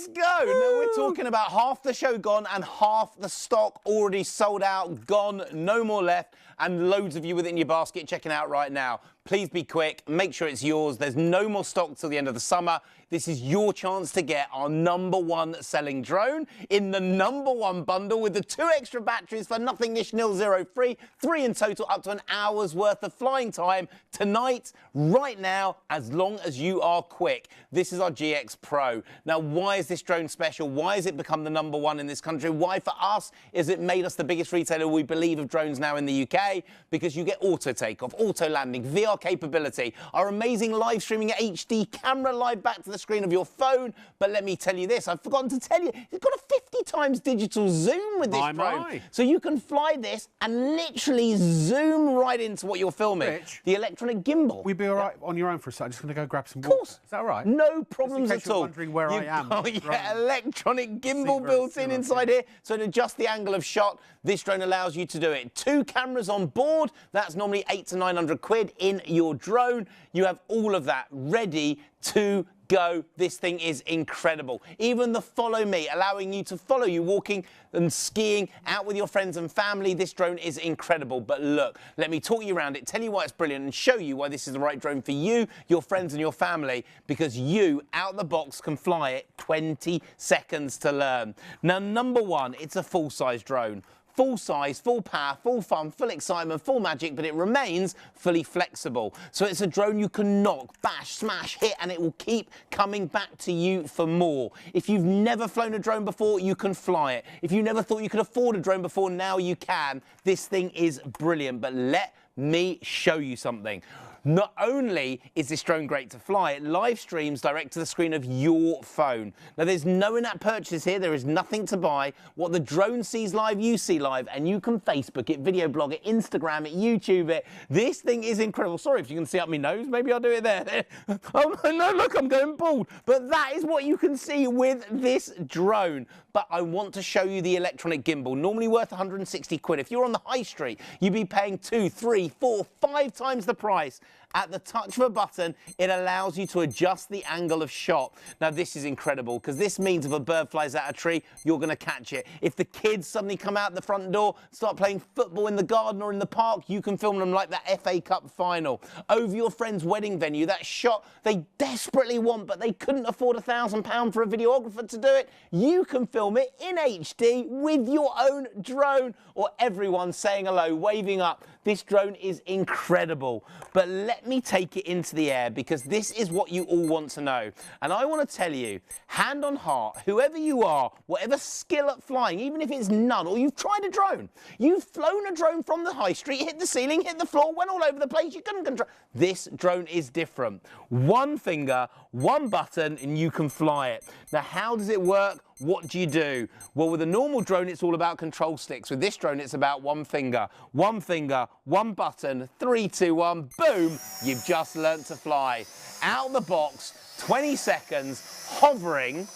go! Now we're talking about half the show gone and half the stock already sold out, gone, no more left, and loads of you with it in your basket checking out right now. Please be quick, make sure it's yours. There's no more stock till the end of the summer. This is your chance to get our #1 selling drone in the #1 bundle with the 2 extra batteries for nothing ish nil zero free, 3 in total, up to an hour's worth of flying time tonight, right now, as long as you are quick. This is our GX Pro. Now, why is this drone special? Why has it become the #1 in this country? Why for us is it made us the biggest retailer we believe of drones now in the UK? Because you get auto takeoff, auto landing, VR capability, our amazing live streaming HD camera live back to the screen of your phone. But let me tell you this, I've forgotten to tell you, it's got a 50 times digital zoom with this drone. So you can fly this and literally zoom right into what you're filming. Rich, the electronic gimbal. We'd be all right on your own for a second. I'm just going to go grab some water. Of course. Is that all right? No problems just in case at all. You're wondering where I am. Oh, yeah, electronic gimbal built in inside here. So to adjust the angle of shot, this drone allows you to do it. 2 cameras on board. That's normally 800 to 900 quid in your drone. You have all of that ready to go. This thing is incredible. Even the follow me, allowing you to follow you walking and skiing out with your friends and family. This drone is incredible. But look, let me talk you around it, tell you why it's brilliant, and show you why this is the right drone for you, your friends and your family, because you, out the box, can fly it 20 seconds to learn. Now, #1, it's a full-size drone. Full size, full power, full fun, full excitement, full magic, but it remains fully flexible. So it's a drone you can knock, bash, smash, hit, and it will keep coming back to you for more. If you've never flown a drone before, you can fly it. If you never thought you could afford a drone before, now you can. This thing is brilliant, but let me show you something. Not only is this drone great to fly, it live streams direct to the screen of your phone. Now, there's no in-app purchase here. There is nothing to buy. What the drone sees live, you see live, and you can Facebook it, video blog it, Instagram it, YouTube it. This thing is incredible. Sorry if you can see up my nose. Maybe I'll do it there. Oh, no, look, I'm going bald. But that is what you can see with this drone. But I want to show you the electronic gimbal, normally worth 160 quid. If you're on the high street, you'd be paying 2, 3, 4, 5 times the price. At the touch of a button, it allows you to adjust the angle of shot. Now, this is incredible because this means if a bird flies out a tree, you're going to catch it. If the kids suddenly come out the front door, start playing football in the garden or in the park, you can film them like that FA Cup final. Over your friend's wedding venue, that shot they desperately want, but they couldn't afford £1,000 for a videographer to do it. You can film it in HD with your own drone, or everyone saying hello, waving up. This drone is incredible. But let me take it into the air because this is what you all want to know. And I want to tell you, hand on heart, whoever you are, whatever skill at flying, even if it's none, or you've tried a drone, you've flown a drone from the high street, hit the ceiling, hit the floor, went all over the place, you couldn't control. This drone is different. 1 finger, 1 button, and you can fly it. Now, how does it work? What do you do? Well, with a normal drone, it's all about control sticks. With this drone, it's about 1 finger. 1 finger, 1 button, 3, 2, 1, boom, you've just learnt to fly. Out the box, 20 seconds, hovering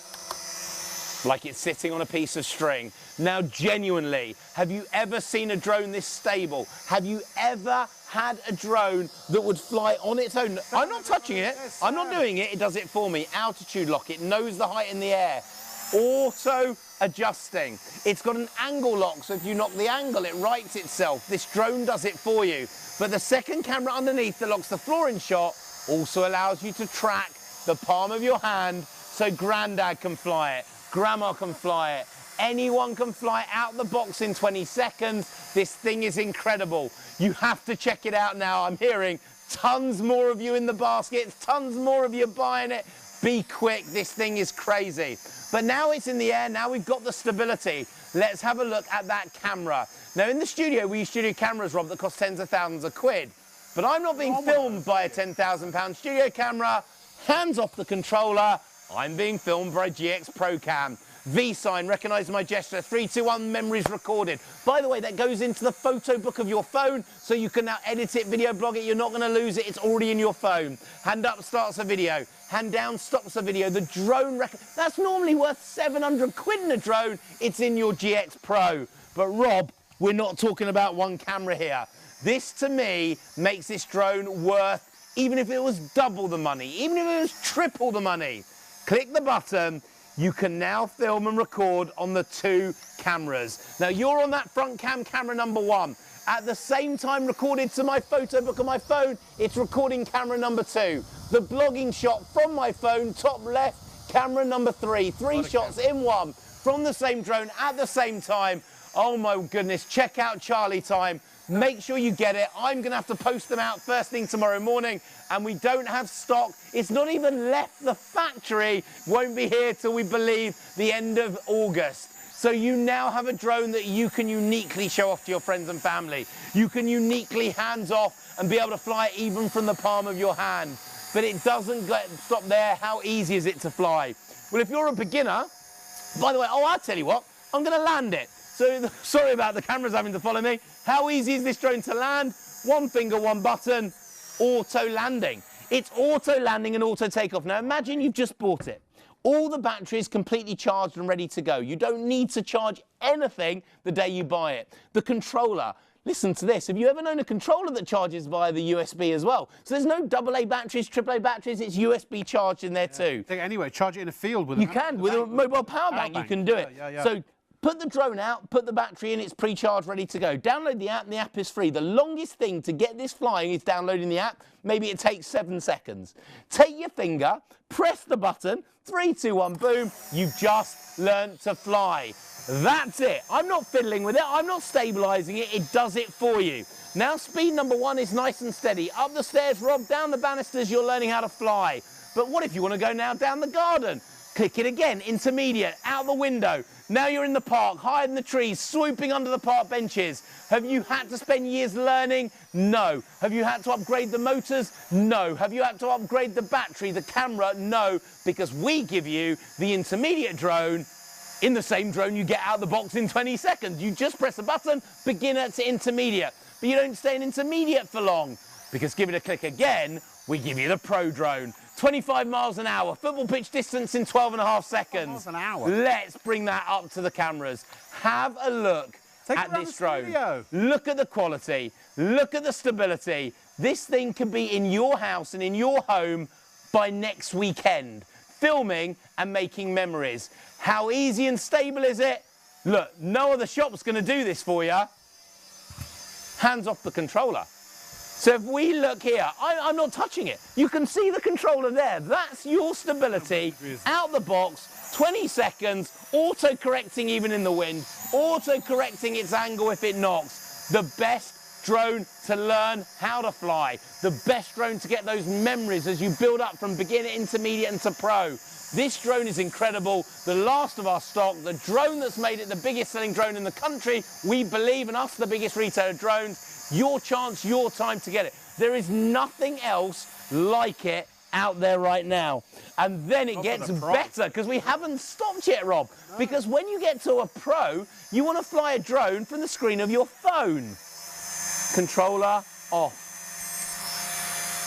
like it's sitting on a piece of string. Now, genuinely, have you ever seen a drone this stable? Have you ever had a drone that would fly on its own? I'm not touching it. I'm not doing it. It does it for me. Altitude lock. It knows the height in the air. Auto adjusting. It's got an angle lock, so if you knock the angle, it rights itself. This drone does it for you. But the second camera underneath that locks the floor in shot also allows you to track the palm of your hand, so granddad can fly it, grandma can fly it, anyone can fly out the box in 20 seconds. This thing is incredible. You have to check it out now. I'm hearing tons more of you in the baskets, tons more of you buying it. Be quick, this thing is crazy. But now it's in the air, now we've got the stability. Let's have a look at that camera. Now, in the studio, we use studio cameras, Rob, that cost tens of thousands of quid. But I'm not being filmed by a £10,000 studio camera. Hands off the controller. I'm being filmed by a GX Pro Cam. V-sign, recognise my gesture, 3, 2, 1, memories recorded. By the way, that goes into the photo book of your phone, so you can now edit it, video blog it, you're not going to lose it, it's already in your phone. Hand up starts a video, hand down stops a video. The drone, that's normally worth 700 quid in a drone, it's in your GX Pro. But Rob, we're not talking about one camera here. This, to me, makes this drone worth, even if it was double the money, even if it was triple the money. Click the button, you can now film and record on the 2 cameras. Now, you're on that front camera number 1. At the same time recorded to my photo book on my phone, it's recording camera number 2. The blogging shot from my phone, top left, camera number 3. 3 shots in one from the same drone at the same time. Oh my goodness, check out Charlie time. Make sure you get it. I'm going to have to post them out first thing tomorrow morning, and we don't have stock. It's not even left the factory. Won't be here till we believe the end of August. So you now have a drone that you can uniquely show off to your friends and family. You can uniquely hands off and be able to fly it even from the palm of your hand. But it doesn't stop there. How easy is it to fly? Well, if you're a beginner, by the way, I'll tell you what, I'm going to land it. So sorry about the cameras having to follow me. How easy is this drone to land? 1 finger, 1 button, auto landing. It's auto landing and auto takeoff. Now imagine you've just bought it. All the batteries completely charged and ready to go. You don't need to charge anything the day you buy it. The controller, listen to this. Have you ever known a controller that charges via the USB as well? So there's no AA batteries, AAA batteries, it's USB charged in there too. Anyway, charge it in a field with You can, with a mobile power bank, you can do it. So put the drone out, put the battery in, it's pre-charged, ready to go. Download the app, and the app is free. The longest thing to get this flying is downloading the app. Maybe it takes 7 seconds. Take your finger, press the button, 3, 2, 1, boom, you've just learned to fly. That's it. I'm not fiddling with it, I'm not stabilizing it, it does it for you. Now speed number 1 is nice and steady. Up the stairs, Rob, down the banisters, you're learning how to fly. But what if you want to go now down the garden? Click it again, intermediate, out the window. Now you're in the park, high in the trees, swooping under the park benches. Have you had to spend years learning? No. Have you had to upgrade the motors? No. Have you had to upgrade the battery, the camera? No, because we give you the intermediate drone in the same drone you get out of the box in 20 seconds. You just press a button, beginner to intermediate. But you don't stay in intermediate for long, because give it a click again, we give you the pro drone. 25 miles an hour, football pitch distance in 12.5 seconds. Miles an hour. Let's bring that up to the cameras. Have a look at this drone. Look at the quality. Look at the stability. This thing could be in your house and in your home by next weekend, filming and making memories. How easy and stable is it? Look, no other shop's going to do this for you. Hands off the controller. So if we look here, I'm not touching it. You can see the controller there. That's your stability, out the box, 20 seconds, auto-correcting even in the wind, auto-correcting its angle if it knocks. The best drone to learn how to fly. The best drone to get those memories as you build up from beginner, intermediate and to pro. This drone is incredible, the last of our stock, the drone that's made it the biggest selling drone in the country, we believe, and us the biggest retailer of drones. Your chance, your time to get it. There is nothing else like it out there right now. And then it gets better, because we haven't stopped yet, Rob. No. Because when you get to a pro, you want to fly a drone from the screen of your phone. Controller off.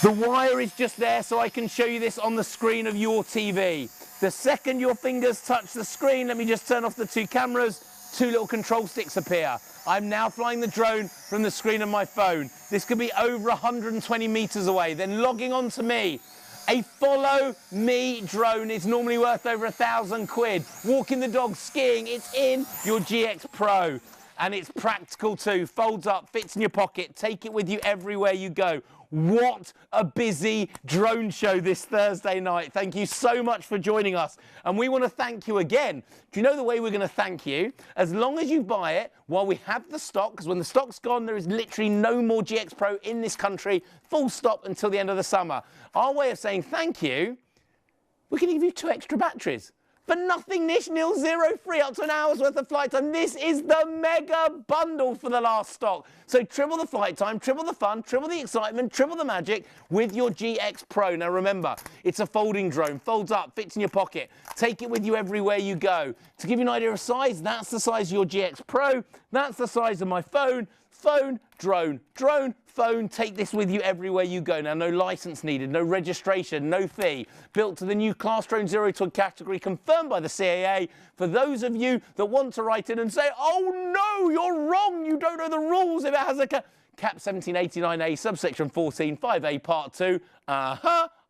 The wire is just there so I can show you this on the screen of your TV. The second your fingers touch the screen, let me just turn off the 2 cameras, 2 little control sticks appear. I'm now flying the drone from the screen of my phone. This could be over 120 meters away, then logging on to me. A follow me drone is normally worth over £1,000. Walking the dog, skiing, it's in your GX Pro. And it's practical too, folds up, fits in your pocket, take it with you everywhere you go. What a busy drone show this Thursday night. Thank you so much for joining us. And we want to thank you again. Do you know the way we're going to thank you? As long as you buy it while we have the stock, because when the stock's gone, there is literally no more GX Pro in this country, full stop until the end of the summer. Our way of saying thank you, we're going to give you 2 extra batteries. For nothing, nish, nil, zero, free, up to an hour's worth of flight time. This is the mega bundle for the last stock. So triple the flight time, triple the fun, triple the excitement, triple the magic with your GX Pro. Now remember, it's a folding drone, folds up, fits in your pocket. Take it with you everywhere you go. To give you an idea of size, that's the size of your GX Pro. That's the size of my phone. phone, drone, drone, phone. Take this with you everywhere you go. Now, no license needed, no registration, no fee. Built to the new Class Drone 0 ton category, confirmed by the CAA. For those of you that want to write in and say, oh no, you're wrong, you don't know the rules if it has a cap 1789A, subsection 14, 5A, part 2.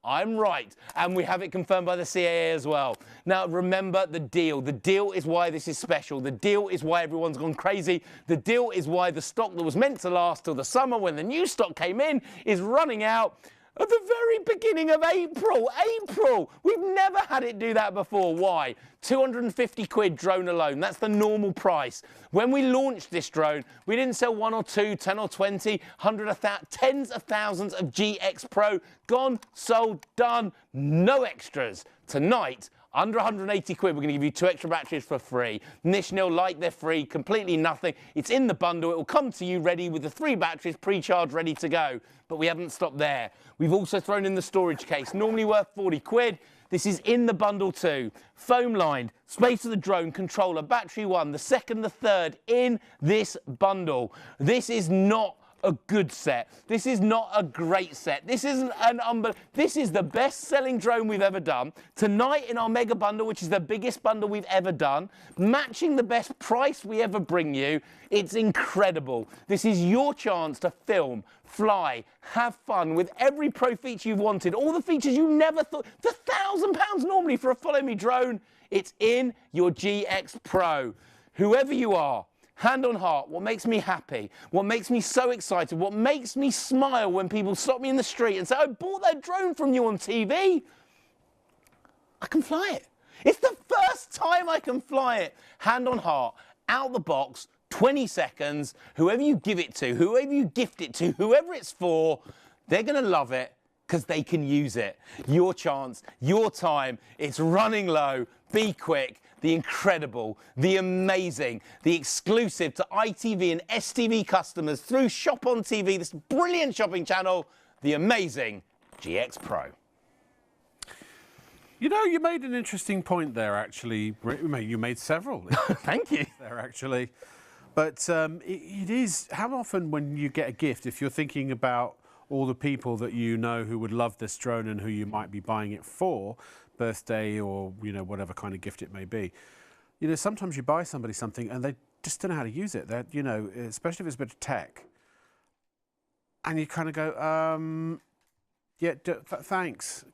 I'm right. And we have it confirmed by the CAA as well. Now, remember the deal. The deal is why this is special. The deal is why everyone's gone crazy. The deal is why the stock that was meant to last till the summer when the new stock came in is running out at the very beginning of April. April! We've never had it do that before. Why? 250 quid drone alone. That's the normal price. When we launched this drone, we didn't sell 1 or 2, 10 or 20, 100, tens of thousands of GX Pro. Gone, sold, done. No extras. Tonight, under 180 quid, we're going to give you 2 extra batteries for free. Nishnil Light, they're free, completely nothing. It's in the bundle. It will come to you ready with the 3 batteries pre-charged, ready to go. But we haven't stopped there. We've also thrown in the storage case, normally worth 40 quid. This is in the bundle too. Foam lined, space for the drone, controller, battery 1, the 2nd, the 3rd in this bundle. This is not a good set. This is not a great set. This isn't this is the best-selling drone we've ever done. Tonight in our mega bundle, which is the biggest bundle we've ever done, matching the best price we ever bring you. It's incredible. This is your chance to film, fly, have fun with every pro feature you've wanted. All the features you never thought. The £1,000 normally for a Follow Me drone. It's in your GX Pro. Whoever you are, hand on heart, what makes me happy, what makes me so excited, what makes me smile when people stop me in the street and say, I bought that drone from you on TV. I can fly it. It's the first time I can fly it. Hand on heart, out the box, 20 seconds, whoever you give it to, whoever you gift it to, whoever it's for, they're going to love it because they can use it. Your chance, your time, it's running low, be quick. The incredible, the amazing, the exclusive to ITV and STV customers through Shop on TV, this brilliant shopping channel, the amazing GX Pro. You know, you made an interesting point there, actually. You made several. Thank you. There, actually. But it is, how often when you get a gift, if you're thinking about all the people that you know who would love this drone and who you might be buying it for, birthday or, you know, whatever kind of gift it may be. You know, sometimes you buy somebody something and they just don't know how to use it. They're, you know, especially if it's a bit of tech. And you kind of go, yeah, thanks.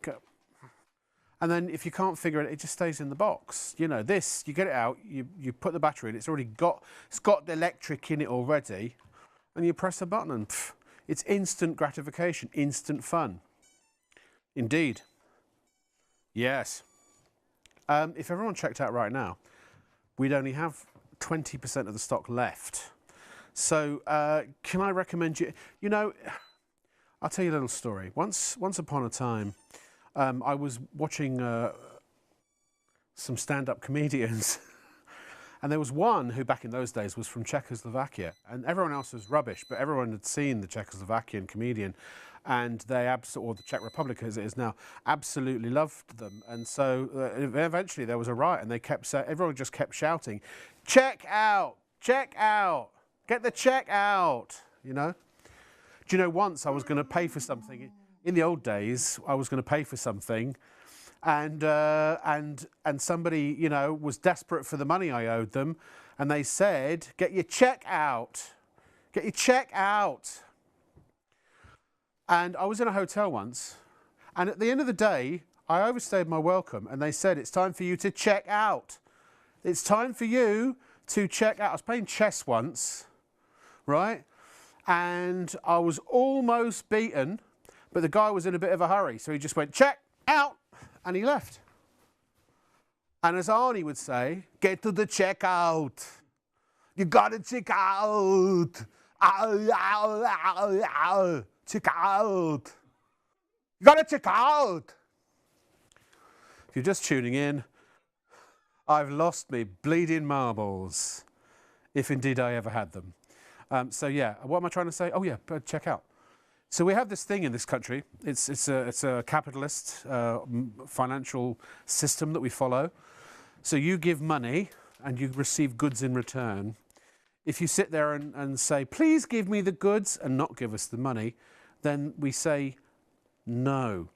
And then if you can't figure it, it just stays in the box. You know, this, you get it out, you put the battery in, it's got the electric in it already, and you press a button and pff, it's instant gratification, instant fun. Indeed. Yes. If everyone checked out right now, we'd only have 20% of the stock left. So can I recommend you, you know, I'll tell you a little story. Once upon a time, I was watching some stand-up comedians and there was one who back in those days was from Czechoslovakia and everyone else was rubbish, but everyone had seen the Czechoslovakian comedian and they or the Czech Republic as it is now, absolutely loved them. And so eventually there was a riot and they kept everyone just kept shouting, check out, get the check out, you know. Do you know, once I was going to pay for something, in the old days, I was going to pay for something and somebody, you know, was desperate for the money I owed them and they said, get your check out, get your check out. And I was in a hotel once, and at the end of the day, I overstayed my welcome, and they said, it's time for you to check out. It's time for you to check out. I was playing chess once, right? And I was almost beaten, but the guy was in a bit of a hurry, so he just went, check out, and he left. And as Arnie would say, get to the checkout. You gotta check out. Ow, ow, ow, ow. Check out. You gotta check out. If you're just tuning in, I've lost me bleeding marbles, if indeed I ever had them. So yeah, what am I trying to say? Oh yeah, check out. So we have this thing in this country. It's a capitalist financial system that we follow. So you give money and you receive goods in return. if you sit there and say, please give me the goods and not give us the money, then we say no.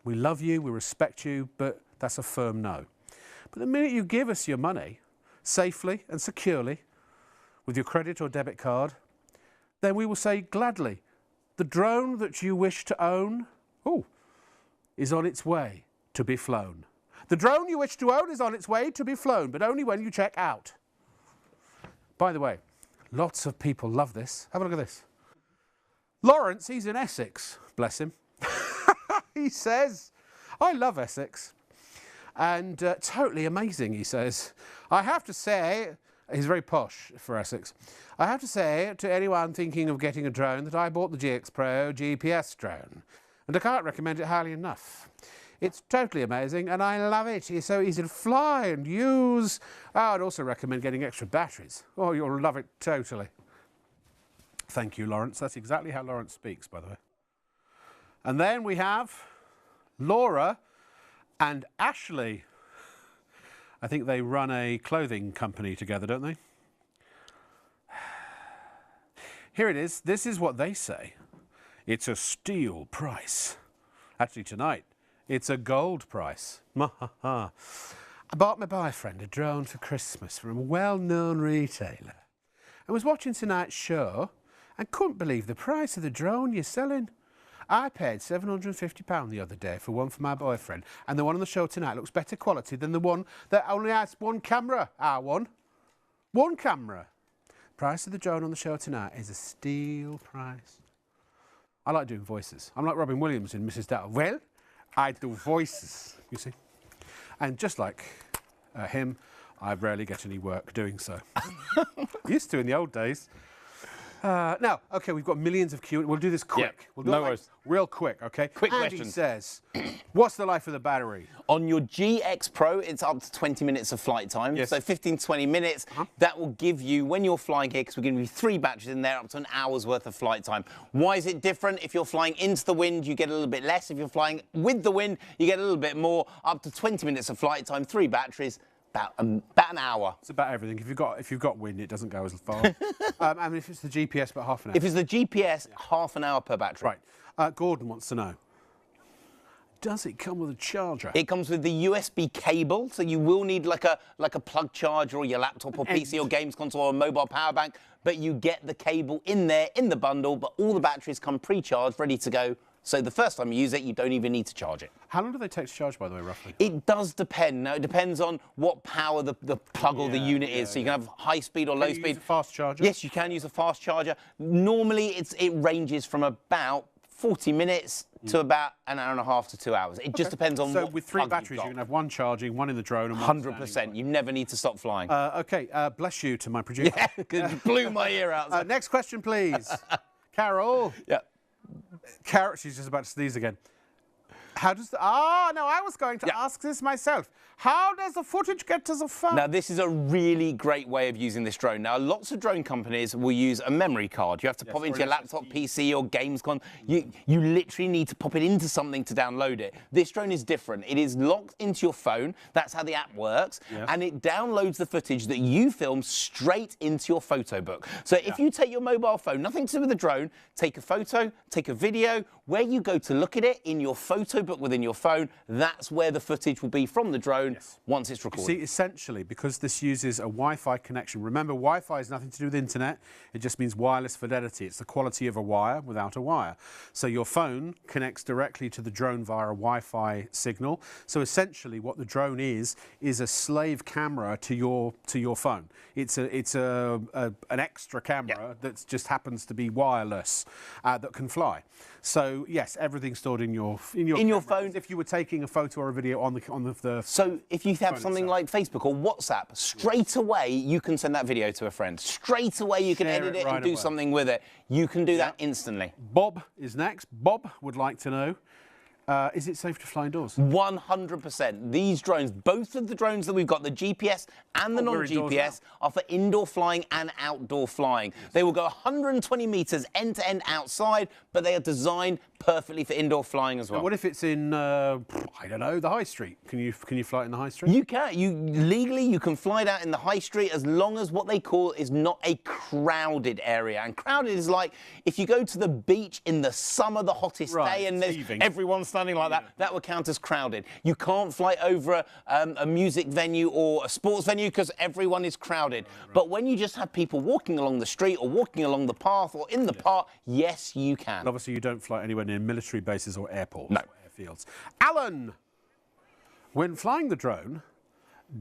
We love you, we respect you, but that's a firm no. But the minute you give us your money safely and securely with your credit or debit card, then we will say gladly, the drone that you wish to own, is on its way to be flown. The drone you wish to own is on its way to be flown, but only when you check out. By the way, lots of people love this. Have a look at this. Lawrence, he's in Essex, bless him. He says, I love Essex. And totally amazing, he says. I have to say, he's very posh for Essex. I have to say to anyone thinking of getting a drone that I bought the GX Pro GPS drone. And I can't recommend it highly enough. It's totally amazing and I love it. It's so easy to fly and use. I'd also recommend getting extra batteries. Oh, you'll love it totally. Thank you, Lawrence. That's exactly how Lawrence speaks, by the way. And then we have Laura and Ashley. I think they run a clothing company together, don't they? Here it is. This is what they say. It's a steal price. Actually, tonight, it's a gold price. I bought my boyfriend a drone for Christmas from a well-known retailer. I was watching tonight's show and couldn't believe the price of the drone you're selling. I paid £750 the other day for one for my boyfriend, and the one on the show tonight looks better quality than the one that only has one camera. Our one. One camera. Price of the drone on the show tonight is a steal price. I like doing voices. I'm like Robin Williams in Mrs. Doubtfire. Well, I do voices, you see. And just like him, I rarely get any work doing so. Used to in the old days. Now, OK, we've got millions of Q. We'll do this quick. Yep, We'll do no it worries. Real quick, OK? Quick Andy question. says, what's the life of the battery? On your GX Pro, it's up to 20 minutes of flight time. Yes. So 15, 20 minutes. That will give you, when you're flying here, because we're going to give you 3 batteries in there, up to an hour's worth of flight time. Why is it different? If you're flying into the wind, you get a little bit less. If you're flying with the wind, you get a little bit more. Up to 20 minutes of flight time, 3 batteries. About an hour. It's about everything. If you've got wind, it doesn't go as far. And if it's the GPS, about half an hour. If it's the GPS, half an hour per battery. Right. Gordon wants to know, does it come with a charger? It comes with the USB cable, so you will need like a plug charger or your laptop or PC or games console or a mobile power bank, but you get the cable in there in the bundle, but all the batteries come pre-charged, ready to go. So the first time you use it, you don't even need to charge it. How long do they take to charge, by the way, roughly? It does depend. Now, it depends on what power the plug or the unit is. So you can have high speed or low speed. Can you use a fast charger? Yes, you can use a fast charger. Normally, it ranges from about 40 minutes to about an hour and a half to 2 hours. It just depends on so what with 3 plug batteries, you've you can have 1 charging, 1 in the drone, and 1 100%. You never need to stop flying. OK, bless you to my producer. Yeah, because it blew my ear out. Next question, please. Carol. Yeah. Carol, she's just about to sneeze again. How does the... Ah, no, I was going to ask this myself. How does the footage get to the phone? Now, this is a really great way of using this drone. Now, lots of drone companies will use a memory card. You have to pop it into your laptop, PC, or games con. You literally need to pop it into something to download it. This drone is different. It is locked into your phone. That's how the app works. And it downloads the footage that you film straight into your photo book. So if you take your mobile phone, nothing to do with the drone, take a photo, take a video, where you go to look at it in your photo book within your phone, that's where the footage will be from the drone once it's recorded. See, essentially, because this uses a Wi-Fi connection, remember, Wi-Fi has nothing to do with internet. It just means wireless fidelity. It's the quality of a wire without a wire. So your phone connects directly to the drone via a Wi-Fi signal. So essentially, what the drone is a slave camera to your phone. It's an extra camera that just happens to be wireless that can fly. So yes, everything's stored in your phone. as if you were taking a photo or a video on the. So if you have something like Facebook or WhatsApp, straight away you can send that video to a friend. Straight away you can edit it and do something with it. You can do that instantly. Bob is next. Bob would like to know, is it safe to fly indoors? 100%. These drones, both of the drones that we've got, the GPS and the non-GPS, are for indoor flying and outdoor flying. They will go 120 metres end-to-end outside, but they are designed perfectly for indoor flying as well. And what if it's in, I don't know, the high street? Can you fly it in the high street? You can. Legally, you can fly it out in the high street as long as what they call is not a crowded area. And crowded is like if you go to the beach in the summer, the hottest day, and there's everyone standing like that. That would count as crowded. You can't fly over a music venue or a sports venue because everyone is crowded. Right. But when you just have people walking along the street or walking along the path or in the park, yes, you can. And obviously, you don't fly anywhere near military bases or airports or airfields. Alan, when flying the drone,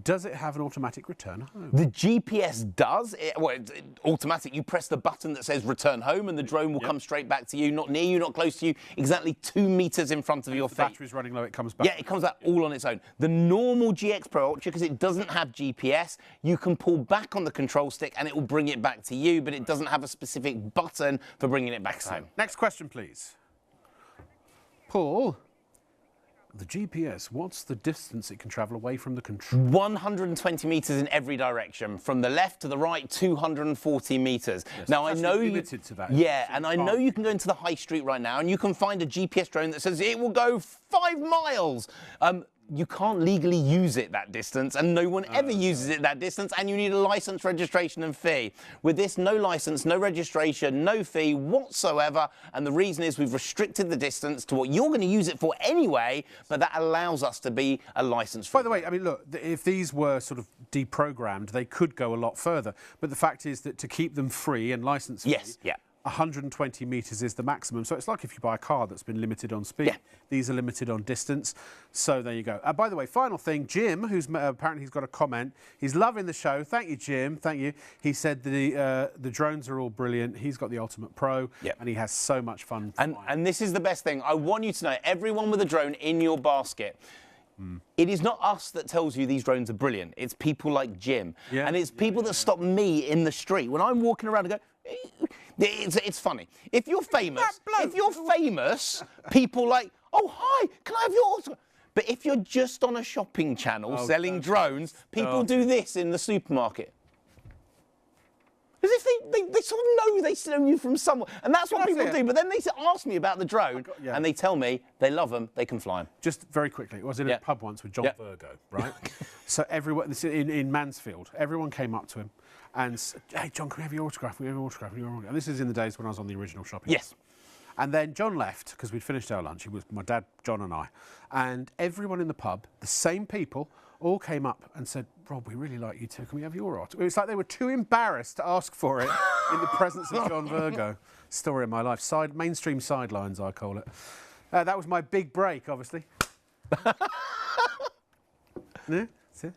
does it have an automatic return home? The GPS does. It's automatic. You press the button that says return home and the drone will come straight back to you, not near you, not close to you, exactly 2 metres in front of your feet. If the battery's running low, it comes back. Yeah, it comes out all on its own. The normal GX Pro Ultra, because it doesn't have GPS, you can pull back on the control stick and it will bring it back to you, but it doesn't have a specific button for bringing it back home. Next question, please. Paul, the GPS, what's the distance it can travel away from the control? 120 metres in every direction, from the left to the right, 240 metres. Yes, now I know limited to that. Yeah, and I know you can go into the high street right now and you can find a GPS drone that says it will go 5 miles. You can't legally use it that distance, and no one ever uses it that distance, and you need a licence, registration and fee. With this, no licence, no registration, no fee whatsoever, and the reason is we've restricted the distance to what you're going to use it for anyway, but that allows us to be a licence. By the way, I mean, look, if these were sort of deprogrammed, they could go a lot further, but the fact is that to keep them free and licence-free, 120 metres is the maximum. So it's like if you buy a car that's been limited on speed. These are limited on distance. So there you go. By the way, final thing, Jim, who's apparently he's got a comment. He's loving the show. Thank you, Jim. Thank you. He said the drones are all brilliant. He's got the Ultimate Pro, and he has so much fun flying. And this is the best thing. I want you to know, everyone with a drone in your basket, it is not us that tells you these drones are brilliant. It's people like Jim. And it's people that stop me in the street. When I'm walking around and go, it's funny. If you're famous, people like, oh, hi, can I have your autograph? But if you're just on a shopping channel selling drones, people do this in the supermarket. As if they sort of know they know you from somewhere. And that's what people do. But then they ask me about the drone and they tell me they love them, they can fly them. Just very quickly, I was in a pub once with John Virgo, right? So everyone, in Mansfield, everyone came up to him and said, hey, John, can we have your autograph? Can we have your autograph? And this is in the days when I was on the original shopping. Yes. And then John left because we'd finished our lunch. It was my dad, John and I. And everyone in the pub, the same people, all came up and said, Rob, we really like you too. Can we have your autograph? It's like they were too embarrassed to ask for it in the presence of John Virgo. Story of my life. Mainstream sidelines, I call it. That was my big break, obviously. Yeah, that's it.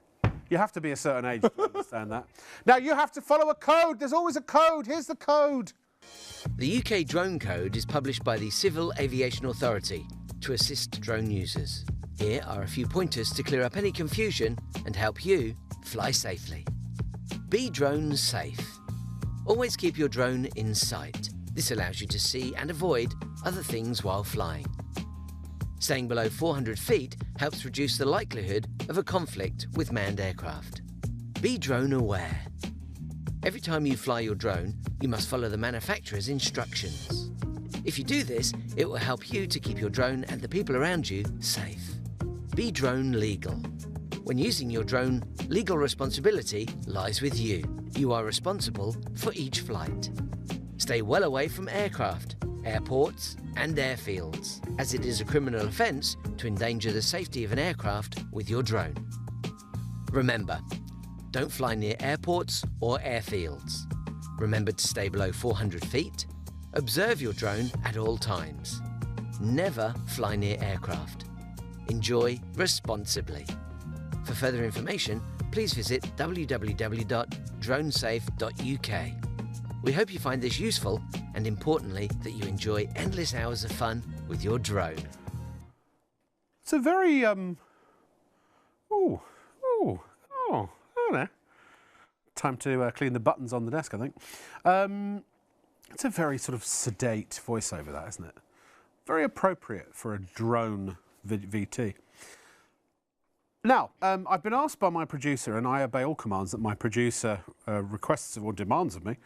You have to be a certain age to understand that. Now, you have to follow a code. There's always a code. Here's the code. The UK Drone Code is published by the Civil Aviation Authority to assist drone users. Here are a few pointers to clear up any confusion and help you fly safely. Be drone safe. Always keep your drone in sight. This allows you to see and avoid other things while flying. Staying below 400 feet helps reduce the likelihood of a conflict with manned aircraft. Be drone aware. Every time you fly your drone, you must follow the manufacturer's instructions. If you do this, it will help you to keep your drone and the people around you safe. Be drone legal. When using your drone, legal responsibility lies with you. You are responsible for each flight. Stay well away from aircraft, airports and airfields, as it is a criminal offence to endanger the safety of an aircraft with your drone. Remember, don't fly near airports or airfields. Remember to stay below 400 feet. Observe your drone at all times. Never fly near aircraft. Enjoy responsibly. For further information, please visit www.dronesafe.uk. We hope you find this useful and, importantly, that you enjoy endless hours of fun with your drone. It's a very, I don't know. Time to clean the buttons on the desk, I think. It's a very sort of sedate voiceover, that, isn't it? Very appropriate for a drone VT. Now, I've been asked by my producer, and I obey all commands that my producer requests or demands of me.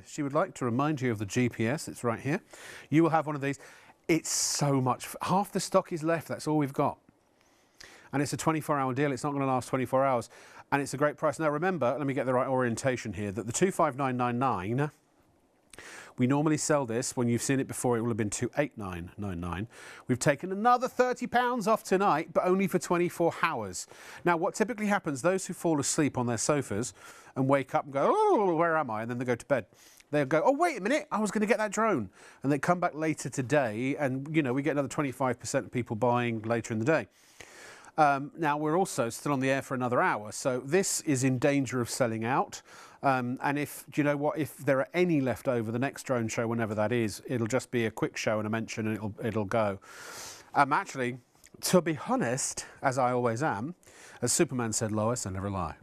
She would like to remind you of the GPS. It's right here. You will have one of these. It's so much. Half the stock is left. That's all we've got. And it's a 24-hour deal. It's not going to last 24 hours. And it's a great price. Now, remember, let me get the right orientation here, that the 25999... we normally sell this, when you've seen it before, it will have been 28999. We've taken another £30 off tonight, but only for 24 hours. Now, what typically happens, those who fall asleep on their sofas and wake up and go, oh, where am I? And then they go to bed. They'll go, oh, wait a minute, I was going to get that drone. And they come back later today, and, you know, we get another 25% of people buying later in the day. Now, we're also still on the air for another hour, so this is in danger of selling out. And if, do you know what, if there are any left over, the next drone show, whenever that is, it'll just be a quick show and a mention, and it'll go. Actually, to be honest, as I always am, as Superman said, Lois, I never lie.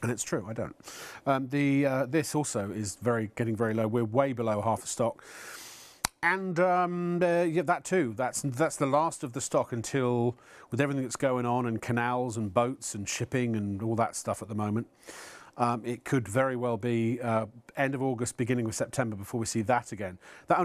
And it's true, I don't. This also is getting very low. We're way below half the stock. And yeah, that too. That's the last of the stock until, with everything that's going on, and canals and boats and shipping and all that stuff at the moment, it could very well be end of August, beginning of September before we see that again. That'll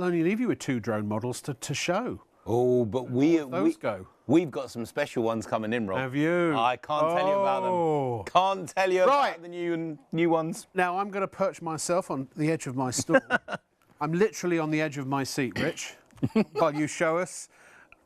only leave you with 2 drone models to show. Oh, but we've got some special ones coming in, Rob. Have you? I can't tell you about them. Can't tell you about the new ones. Now I'm going to perch myself on the edge of my stool. I'm literally on the edge of my seat, Rich, while you show us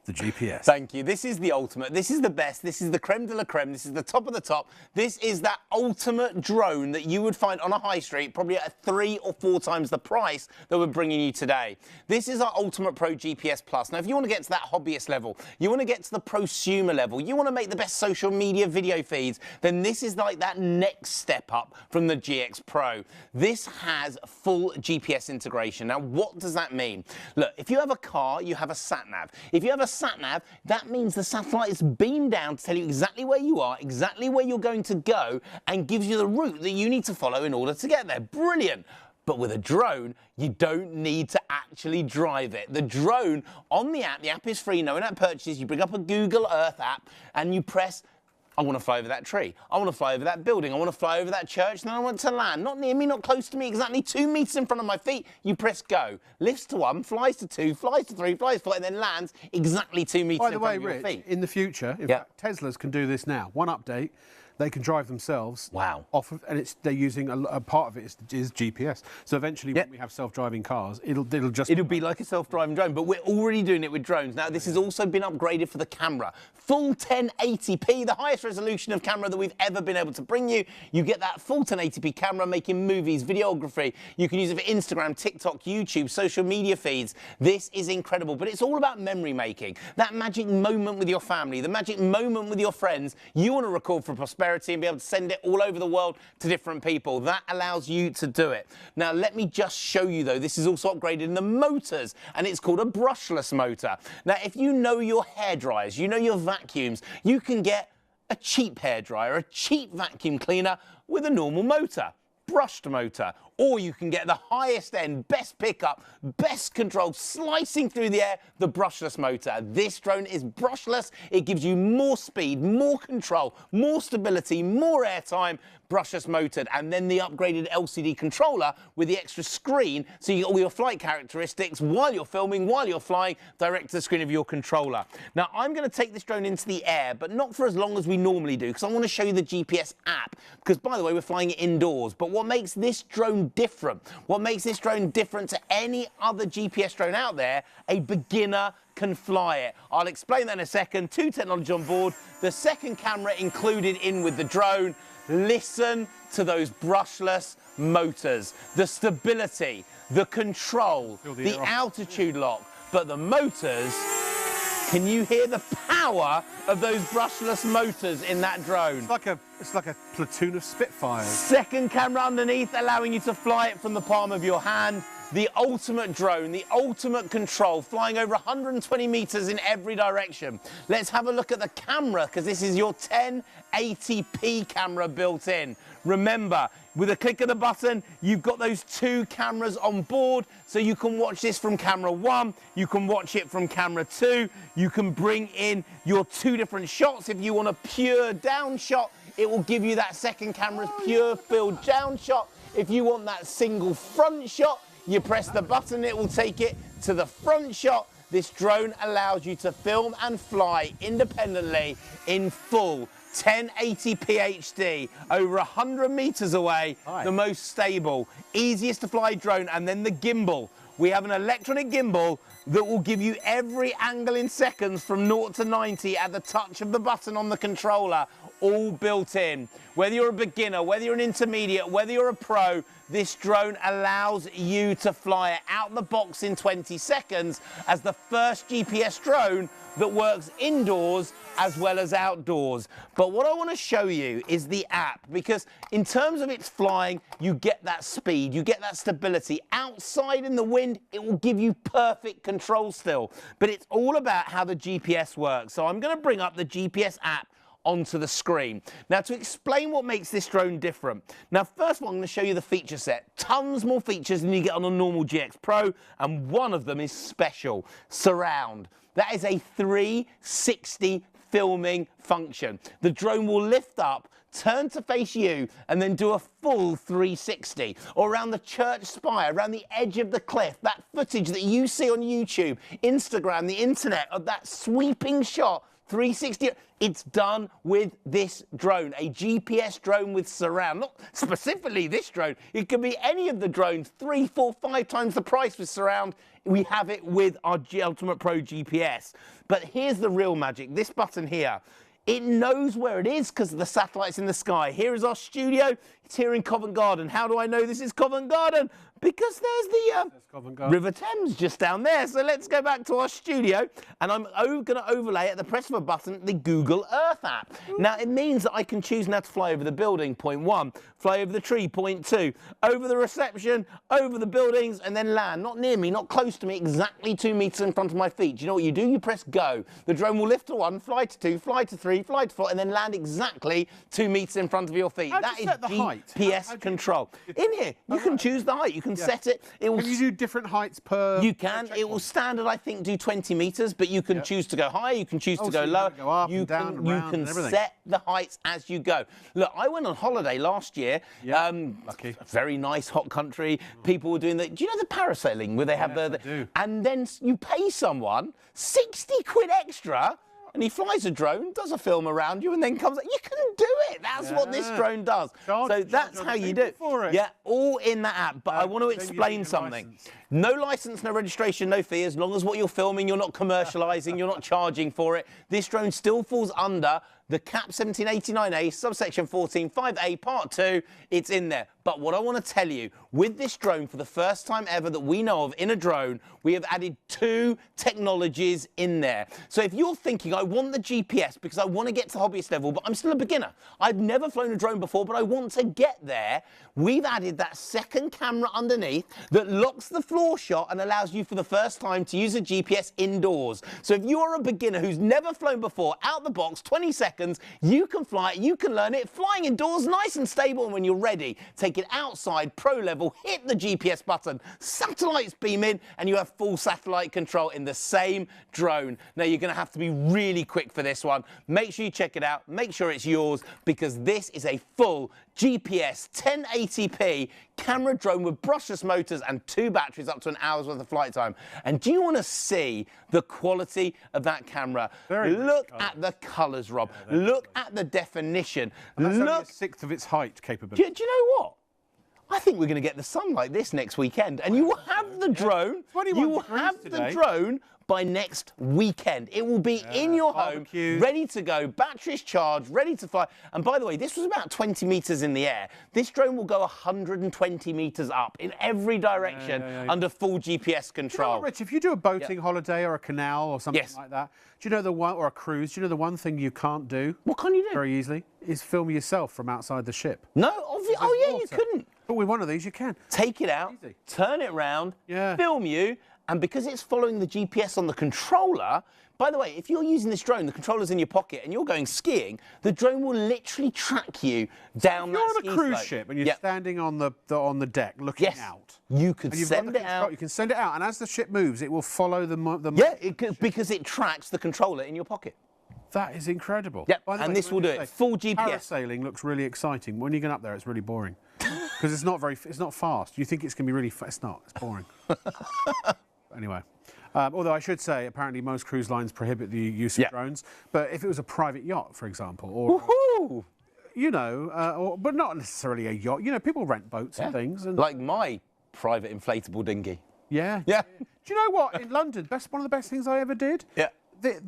the GPS. Thank you. This is the ultimate. This is the best. This is the creme de la creme. This is the top of the top. This is that ultimate drone that you would find on a high street, probably at 3 or 4 times the price that we're bringing you today. This is our Ultimate Pro GPS Plus. Now, if you want to get to that hobbyist level, you want to get to the prosumer level, you want to make the best social media video feeds, then this is like that next step up from the GX Pro. This has full GPS integration. Now, what does that mean? Look, if you have a car, you have a sat-nav. If you have a sat-nav, that means the satellite is beamed down to tell you exactly where you are, exactly where you're going to go, and gives you the route that you need to follow in order to get there. Brilliant. But with a drone, you don't need to actually drive it. The drone on the app is free, no in-app purchases. You bring up a Google Earth app and you press, I want to fly over that tree. I want to fly over that building. I want to fly over that church. Then I want to land. Not near me, not close to me, exactly 2 meters in front of my feet. You press go. Lifts to 1, flies to 2, flies to 3, flies to 4, and then lands exactly 2 meters in front of your feet. By the way, Rich, in the future, in fact, Teslas can do this now. One update, they can drive themselves. Wow. And they're using a part of it is GPS. So eventually, when we have self-driving cars, it'll be like a self-driving drone. But we're already doing it with drones. Now, this has also been upgraded for the camera. Full 1080p, the highest resolution of camera that we've ever been able to bring you. You get that full 1080p camera making movies, videography. You can use it for Instagram, TikTok, YouTube, social media feeds. This is incredible. But it's all about memory making. That magic moment with your family, the magic moment with your friends. You want to record for prosperity and be able to send it all over the world to different people. That allows you to do it. Now, let me just show you, though, this is also upgraded in the motors, and it's called a brushless motor. Now, if you know your hair dryers, you know your vacuums, you can get a cheap hairdryer, a cheap vacuum cleaner with a normal motor, brushed motor. Or you can get the highest end, best pickup, best control, slicing through the air, the brushless motor. This drone is brushless. It gives you more speed, more control, more stability, more airtime, brushless motored, and then the upgraded LCD controller with the extra screen, so you get all your flight characteristics while you're filming, while you're flying, direct to the screen of your controller. Now, I'm going to take this drone into the air, but not for as long as we normally do, because I want to show you the GPS app, because, by the way, we're flying it indoors. But what makes this drone different, what makes this drone different to any other GPS drone out there, a beginner can fly it. I'll explain that in a second. 2 technology on board, the second camera included in with the drone. Listen to those brushless motors, the stability, the control, the altitude lock, but the motors, can you hear the power of those brushless motors in that drone? It's like a platoon of Spitfires. Second camera underneath, allowing you to fly it from the palm of your hand. the ultimate drone, the ultimate control, flying over 120 meters in every direction. Let's have a look at the camera, because this is your 1080p camera built in. Remember, with a click of the button, you've got those 2 cameras on board, so you can watch this from camera 1, you can watch it from camera 2, you can bring in your 2 different shots. If you want a pure down shot, it will give you that second camera's pure field down shot. If you want that single front shot, you press the button, it will take it to the front shot. This drone allows you to film and fly independently in full 1080p HD, over 100 meters away, the most stable, easiest to fly drone. And then the gimbal. We have an electronic gimbal that will give you every angle in seconds from 0 to 90 at the touch of the button on the controller, all built in. Whether you're a beginner, whether you're an intermediate, whether you're a pro, this drone allows you to fly it out the box in 20 seconds as the first GPS drone that works indoors as well as outdoors. But what I want to show you is the app, because in terms of its flying, you get that speed, you get that stability. Outside in the wind, it will give you perfect control still. But it's all about how the GPS works. So I'm going to bring up the GPS app onto the screen. Now, to explain what makes this drone different. Now, first of all, I'm going to show you the feature set. Tons more features than you get on a normal GX Pro, and one of them is special, surround. That is a 360 filming function. The drone will lift up, turn to face you, and then do a full 360, or around the church spire, around the edge of the cliff, that footage that you see on YouTube, Instagram, the internet, of that sweeping shot, 360, it's done with this drone, a GPS drone with surround. Not specifically this drone, it could be any of the drones, 3, 4, 5 times the price with surround. We have it with our Ultimate Pro GPS. But here's the real magic, this button here. It knows where it is because of the satellites in the sky. Here is our studio. It's here in Covent Garden. How do I know this is Covent Garden? Because there's the River Thames just down there. So let's go back to our studio, and I'm going to overlay at the press of a button the Google Earth app. Now, it means that I can choose now to fly over the building, point 1, fly over the tree, point 2, over the reception, over the buildings, and then land. Not near me, not close to me, exactly 2 meters in front of my feet. Do you know what you do? You press go. The drone will lift to 1, fly to 2, fly to 3, fly to 4, and then land exactly 2 meters in front of your feet. That is GPS control. In here, you can choose the height. You can set it. Can you do different heights per? You can. It will standard, I think, do 20 meters, but you can choose to go higher. You can choose to go lower. Go up and down and round and everything. Set the heights as you go. Look, I went on holiday last year. Lucky. Very nice, hot country. People were doing the. Do you know the parasailing where they have I do. And then you pay someone 60 quid extra, and he flies a drone, does a film around you, and then comes. You can do it. That's what this drone does. So that's how you do it. Yeah, all in that app. But I want to explain something. No license, no registration, no fee. As long as what you're filming, you're not commercialising, you're not charging for it. This drone still falls under the CAP 1789A, subsection 14.5A, part 2, it's in there. But what I want to tell you, with this drone, for the first time ever that we know of in a drone, we have added 2 technologies in there. So if you're thinking, I want the GPS because I want to get to hobbyist level, but I'm still a beginner. I've never flown a drone before, but I want to get there. We've added that second camera underneath that locks the floor shot and allows you for the first time to use a GPS indoors. So if you are a beginner who's never flown before, out the box, 20 seconds, you can fly it, you can learn it, flying indoors, nice and stable, and when you're ready, take it outside, pro level, hit the GPS button, satellites beam in, and you have full satellite control in the same drone. Now, you're going to have to be really quick for this one. Make sure you check it out, make sure it's yours, because this is a full GPS 1080p camera drone with brushless motors and 2 batteries up to an hour's worth of flight time. And do you want to see the quality of that camera? Look at the colours, Rob. Look at the definition. And that's only Look, a sixth of its height capability. do you know what? I think we're going to get the sun like this next weekend, and you will have the drone. You will have the drone by next weekend. It will be in your home, ready to go, batteries charged, ready to fly. And by the way, this was about 20 meters in the air. This drone will go 120 meters up in every direction under full GPS control. You know what, Rich, if you do a boating holiday or a canal or something like that, do you know the one, or a cruise, do you know the one thing you can't do? What can you do? Very easily, is film yourself from outside the ship. No, obviously. Oh yeah, you couldn't. But with one of these, you can. Take it out, Easy. turn it round, Yeah. film you, and because it's following the GPS on the controller, by the way, if you're using this drone, the controller's in your pocket and you're going skiing, the drone will literally track you down You're that on ski a cruise slope. ship and you're Yep. standing on the deck looking Yes. out. You could And you've got send the it control- out. You can send it out, and as the ship moves, it will follow the Yeah, because it tracks the controller in your pocket. That is incredible. Yep, By the and way, this can I will do just it. say, Full GPS. Parasailing looks really exciting. When you get up there, it's really boring because it's not fast. You think it's going to be really fast? It's not. It's boring. Anyway. Although I should say, apparently most cruise lines prohibit the use of drones. But if it was a private yacht, for example, or Woohoo! you know, but not necessarily a yacht. You know, people rent boats and things. And Like my private inflatable dinghy. yeah. Yeah. Do you know what? In London, one of the best things I ever did. Yeah.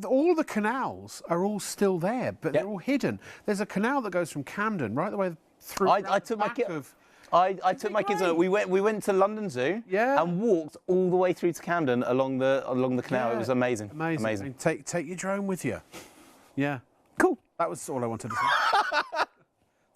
All the canals are all still there, but they're all hidden. There's a canal that goes from Camden right the way through. I took my kid. I took my kids on it. We went to London Zoo and walked all the way through to Camden along the canal. Yeah. It was amazing. Amazing. And take your drone with you. Yeah. Cool. That was all I wanted to say.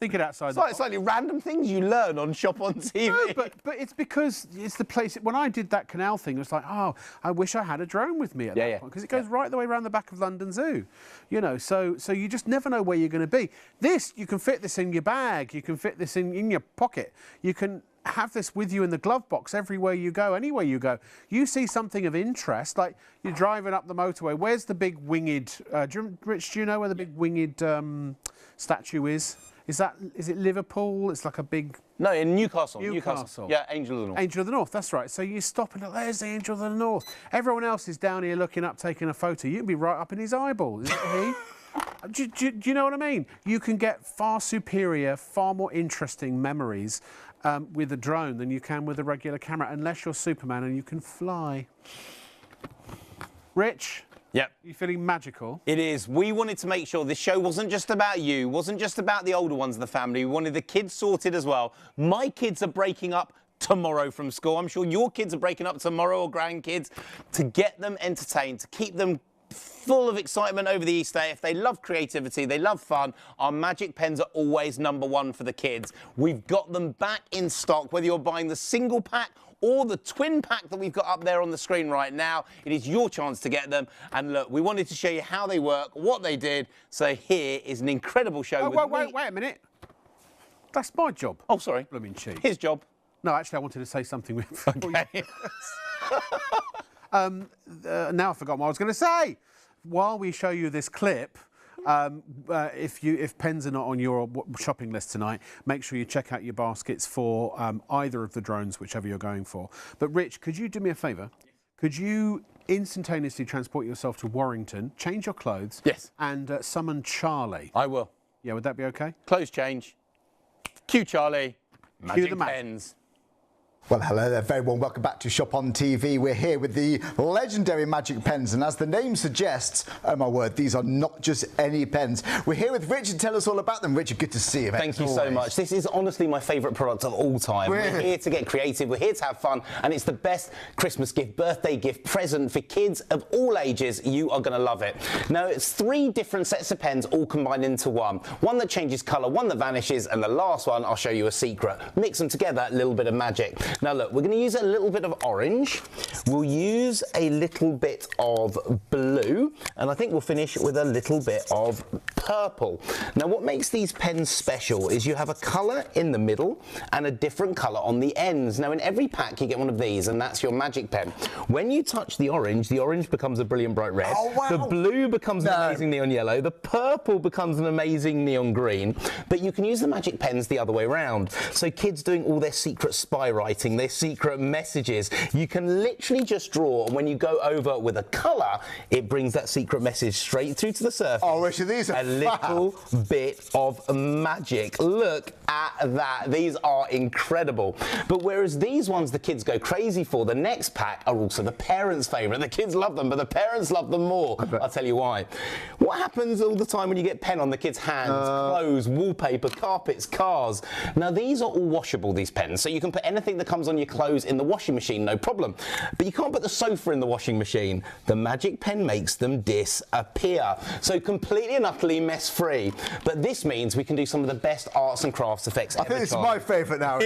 Thinking outside the box. Slightly random things you learn on Shop on TV. No, but it's because it's the place. When I did that canal thing, it was like, oh, I wish I had a drone with me at that point because it goes right the way around the back of London Zoo, you know. So you just never know where you're going to be. This, you can fit this in your bag. You can fit this in your pocket. You can have this with you in the glove box everywhere you go, anywhere you go. You see something of interest, like you're driving up the motorway. Where's the big winged? Rich, do you know where the big winged statue is? Is it Liverpool? It's like a big... No, in Newcastle. Newcastle. Yeah, Angel of the North. Angel of the North, that's right. So you stop and look, there's the Angel of the North. Everyone else is down here looking up, taking a photo. You can be right up in his eyeball. Is it he? do you know what I mean? You can get far superior, far more interesting memories with a drone than you can with a regular camera, unless you're Superman and you can fly. Rich? Yep. You feeling magical? It is. We wanted to make sure this show wasn't just about you, wasn't just about the older ones of the family. We wanted the kids sorted as well. My kids are breaking up tomorrow from school. I'm sure your kids are breaking up tomorrow, or grandkids, to get them entertained, to keep them full of excitement over the Easter. If they love creativity, they love fun, our magic pens are always #1 for the kids. We've got them back in stock, whether you're buying the single pack or the twin pack that we've got up there on the screen right now. It is your chance to get them. And look, we wanted to show you how they work, what they did. So here is an incredible show. Wait a minute. That's my job. Oh, sorry. Blooming cheek. His job. No, actually, I wanted to say something with Okay. now I forgot what I was going to say. While we show you this clip, if pens are not on your shopping list tonight, make sure you check out your baskets for either of the drones, whichever you're going for. But Rich, could you do me a favour? Yes. Could you instantaneously transport yourself to Warrington, change your clothes, and summon Charlie? I will. Yeah, would that be okay? Clothes change. Cue Charlie. Magic the magic. pens. Well, hello there, very warm welcome back to Shop on TV. We're here with the legendary magic pens, and as the name suggests, oh my word, these are not just any pens. We're here with Richard. Tell us all about them. Richard, good to see you. Thank you so much. This is honestly my favourite product of all time. We're here to get creative, we're here to have fun, and it's the best Christmas gift, birthday gift, present for kids of all ages. You are going to love it. Now, it's 3 different sets of pens all combined into one. One that changes colour, one that vanishes, and the last one, I'll show you a secret. Mix them together, a little bit of magic. Now look, we're going to use a little bit of orange, we'll use a little bit of blue, and I think we'll finish with a little bit of purple. Now what makes these pens special is you have a colour in the middle and a different colour on the ends. Now in every pack you get one of these, and that's your magic pen. When you touch the orange becomes a brilliant bright red. Oh, wow. The blue becomes an amazing neon yellow, the purple becomes an amazing neon green, but you can use the magic pens the other way around. So kids doing all their secret spy writing, their secret messages, you can literally just draw, and when you go over with a colour, it brings that secret message straight through to the surface. Oh, Richard, these are a little bit of magic. Look at that. These are incredible. But whereas these ones the kids go crazy for, the next pack are also the parents' favourite. The kids love them, but the parents love them more. I'll tell you why. What happens all the time when you get pen on the kids' hands, clothes, wallpaper, carpets, cars? Now these are all washable, these pens, so you can put anything that comes on your clothes in the washing machine, no problem. But you can't put the sofa in the washing machine. The magic pen makes them disappear. So completely and utterly mess-free. But this means we can do some of the best arts and crafts effects ever. I think this is my favourite now.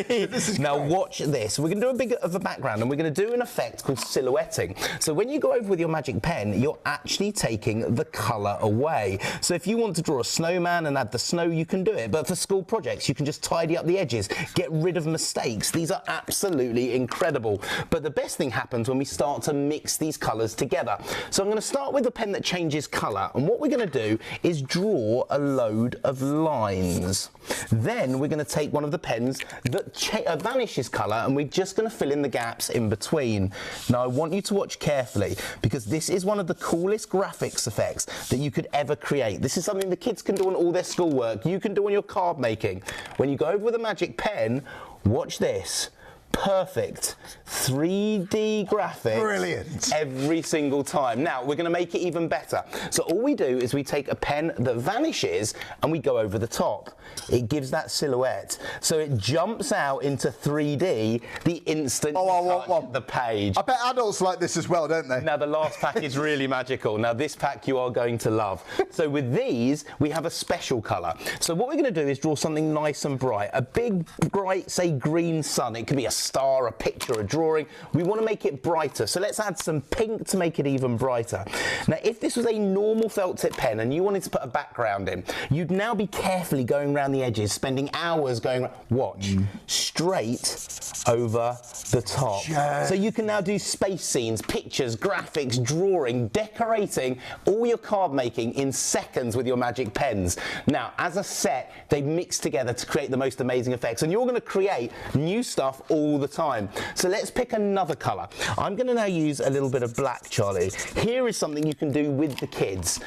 Now watch this. We're going to do a bit of a background, and we're going to do an effect called silhouetting. So when you go over with your magic pen, you're actually taking the colour away. So if you want to draw a snowman and add the snow, you can do it. But for school projects, you can just tidy up the edges, get rid of mistakes. These are absolutely incredible. But the best thing happens when we start to mix these colours together. So I'm going to start with a pen that changes colour, and what we're going to do is draw a load of lines. Then we're going to take one of the pens that vanishes colour, and we're just going to fill in the gaps in between. Now I want you to watch carefully, because this is one of the coolest graphics effects that you could ever create. This is something the kids can do on all their schoolwork, you can do on your card making. When you go over with a magic pen, watch this. Perfect 3D graphics. Brilliant. Every single time. Now we're going to make it even better. So all we do is we take a pen that vanishes and we go over the top. It gives that silhouette. So it jumps out into 3D the instant you touch the page. I bet adults like this as well, don't they? Now the last pack is really magical. Now this pack you are going to love. So with these we have a special colour. So what we're going to do is draw something nice and bright. A big bright, say, green sun. It could be a star, a picture, a drawing. We want to make it brighter, so let's add some pink to make it even brighter. Now if this was a normal felt tip pen and you wanted to put a background in, you'd now be carefully going around the edges, spending hours going watch straight over the top. So you can now do space scenes, pictures, graphics, drawing, decorating, all your card making in seconds with your magic pens. Now as a set, they mix together to create the most amazing effects, and you're going to create new stuff all the time. So let's pick another colour. I'm going to now use a little bit of black, Charlie. Here is something you can do with the kids.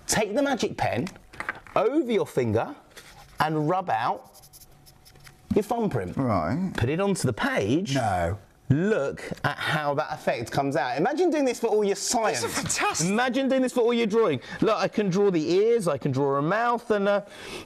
Take the magic pen over your finger and rub out your thumbprint. Right. Put it onto the page. No. Look at how that effect comes out. Imagine doing this for all your science. This is fantastic. Imagine doing this for all your drawing. Look, I can draw the ears, I can draw a mouth, and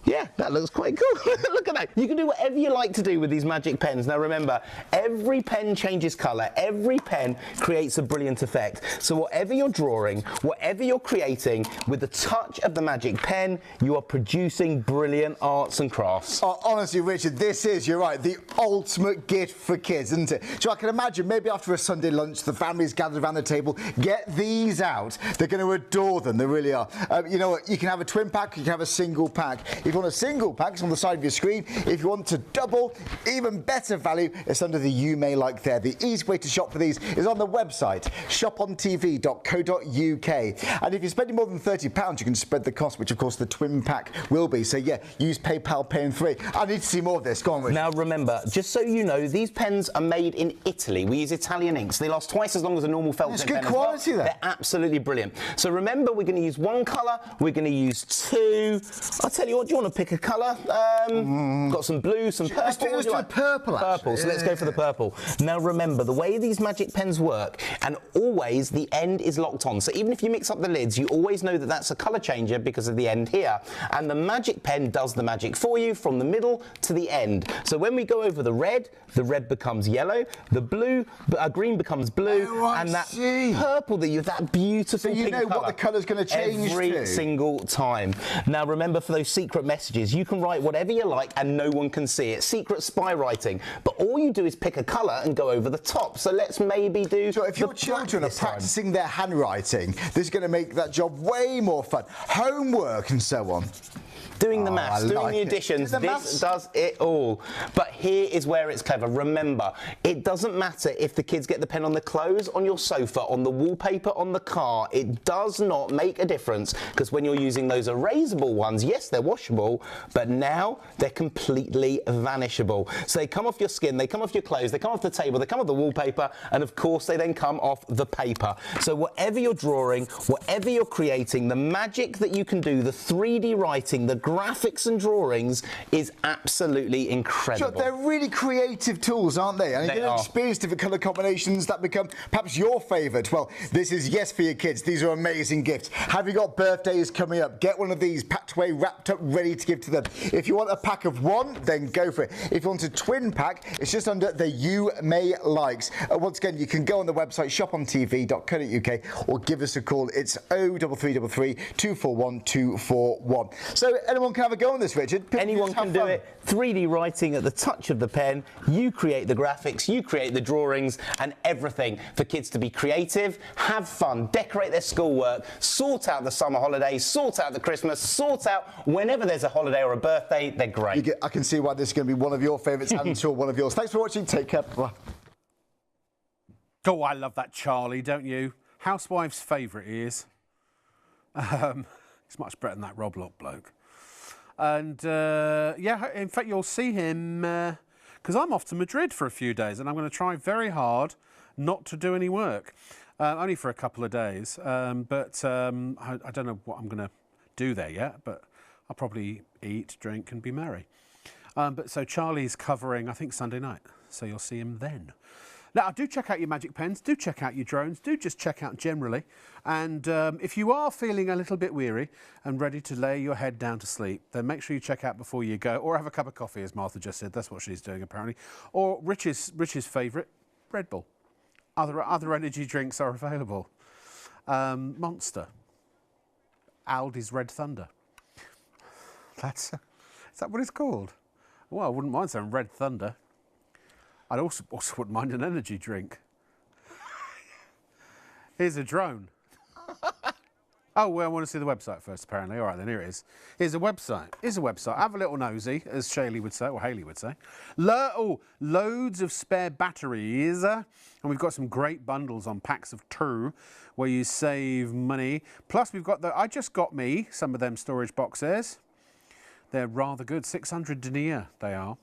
yeah, that looks quite cool. Look at that. You can do whatever you like to do with these magic pens. Now remember, every pen changes colour. Every pen creates a brilliant effect. So whatever you're drawing, whatever you're creating, with the touch of the magic pen, you are producing brilliant arts and crafts. Oh, honestly, Richard, this is, you're right, the ultimate gift for kids, isn't it? So I can imagine maybe after a Sunday lunch, the family's gathered around the table, get these out. They're going to adore them, they really are. You know what, you can have a twin pack, you can have a single pack. If you want a single pack, it's on the side of your screen. If you want to double, even better value, it's under the You May Like there. The easy way to shop for these is on the website, shopontv.co.uk. And if you're spending more than £30, you can spread the cost, which of course the twin pack will be. So yeah, use PayPal Pay in 3. I need to see more of this. Go on, Richard. Now remember, just so you know, these pens are made in Italy. We use Italian inks. They last twice as long as a normal felt tip pen. It's good quality there. They're absolutely brilliant. So remember, we're going to use one colour, we're going to use two. I'll tell you what, do you want to pick a colour? Got some blue, some purple. Let's do like? purple, actually. Purple, so let's go for the purple. Now remember, the way these magic pens work, and always the end is locked on. So even if you mix up the lids, you always know that that's a colour changer because of the end here. And the magic pen does the magic for you from the middle to the end. So when we go over the red becomes yellow, the blue, green becomes blue, and that purple, that beautiful so you pink know colour, what the colour's going to change every single time. Now remember, for those secret messages, you can write whatever you like and no one can see it. Secret spy writing. But all you do is pick a colour and go over the top. So let's maybe do. So if your children are practising their handwriting, this is going to make that job way more fun. Homework and so on. Doing the maths, doing the additions, this does it all. But here is where it's clever. Remember, it doesn't matter if the kids get the pen on the clothes, on your sofa, on the wallpaper, on the car. It does not make a difference, because when you're using those erasable ones, yes, they're washable, but now they're completely vanishable. So they come off your skin, they come off your clothes, they come off the table, they come off the wallpaper, and of course they then come off the paper. So whatever you're drawing, whatever you're creating, the magic that you can do, the 3D writing, the graphics and drawings is absolutely incredible. Sure, they're really creative tools, aren't they? And you're going to experience different colour combinations that become perhaps your favourite. Well, this is yes for your kids. These are amazing gifts. Have you got birthdays coming up? Get one of these packed away, wrapped up, ready to give to them. If you want a pack of one, then go for it. If you want a twin pack, it's just under the You May Likes. Once again, you can go on the website shopontv.co.uk or give us a call. It's 03333 241 241. So anyone can have a go on this, Richard. Anyone can do it. 3D writing at the touch of the pen. You create the graphics, you create the drawings, and everything for kids to be creative, have fun, decorate their schoolwork, sort out the summer holidays, sort out the Christmas, sort out whenever there's a holiday or a birthday. They're great. I can see why this is going to be one of your favourites and sure one of yours. Thanks for watching. Take care. Bye. Oh, I love that Charlie, don't you? Housewife's favourite he is. He's much better than that Rob Lock bloke. And, yeah, in fact, you'll see him, because I'm off to Madrid for a few days, and I'm going to try very hard not to do any work, only for a couple of days. I don't know what I'm going to do there yet, but I'll probably eat, drink, and be merry. So Charlie's covering, I think, Sunday night, so you'll see him then. Now, do check out your magic pens, do check out your drones, do just check out generally. And if you are feeling a little bit weary and ready to lay your head down to sleep, then make sure you check out before you go, or have a cup of coffee, as Martha just said. That's what she's doing, apparently. Or Rich's favourite, Red Bull. Other energy drinks are available. Monster. Aldi's Red Thunder. Is that what it's called? Well, I wouldn't mind saying Red Thunder. I also wouldn't mind an energy drink. Here's a drone. Oh, well, I want to see the website first, apparently. All right, then, here it is. Here's a website. Have a little nosy, as Shaylee would say, or Hayley would say. Loads of spare batteries. And we've got some great bundles on packs of 2 where you save money. Plus, we've got I just got me some of them storage boxes. They're rather good. 600 denier they are.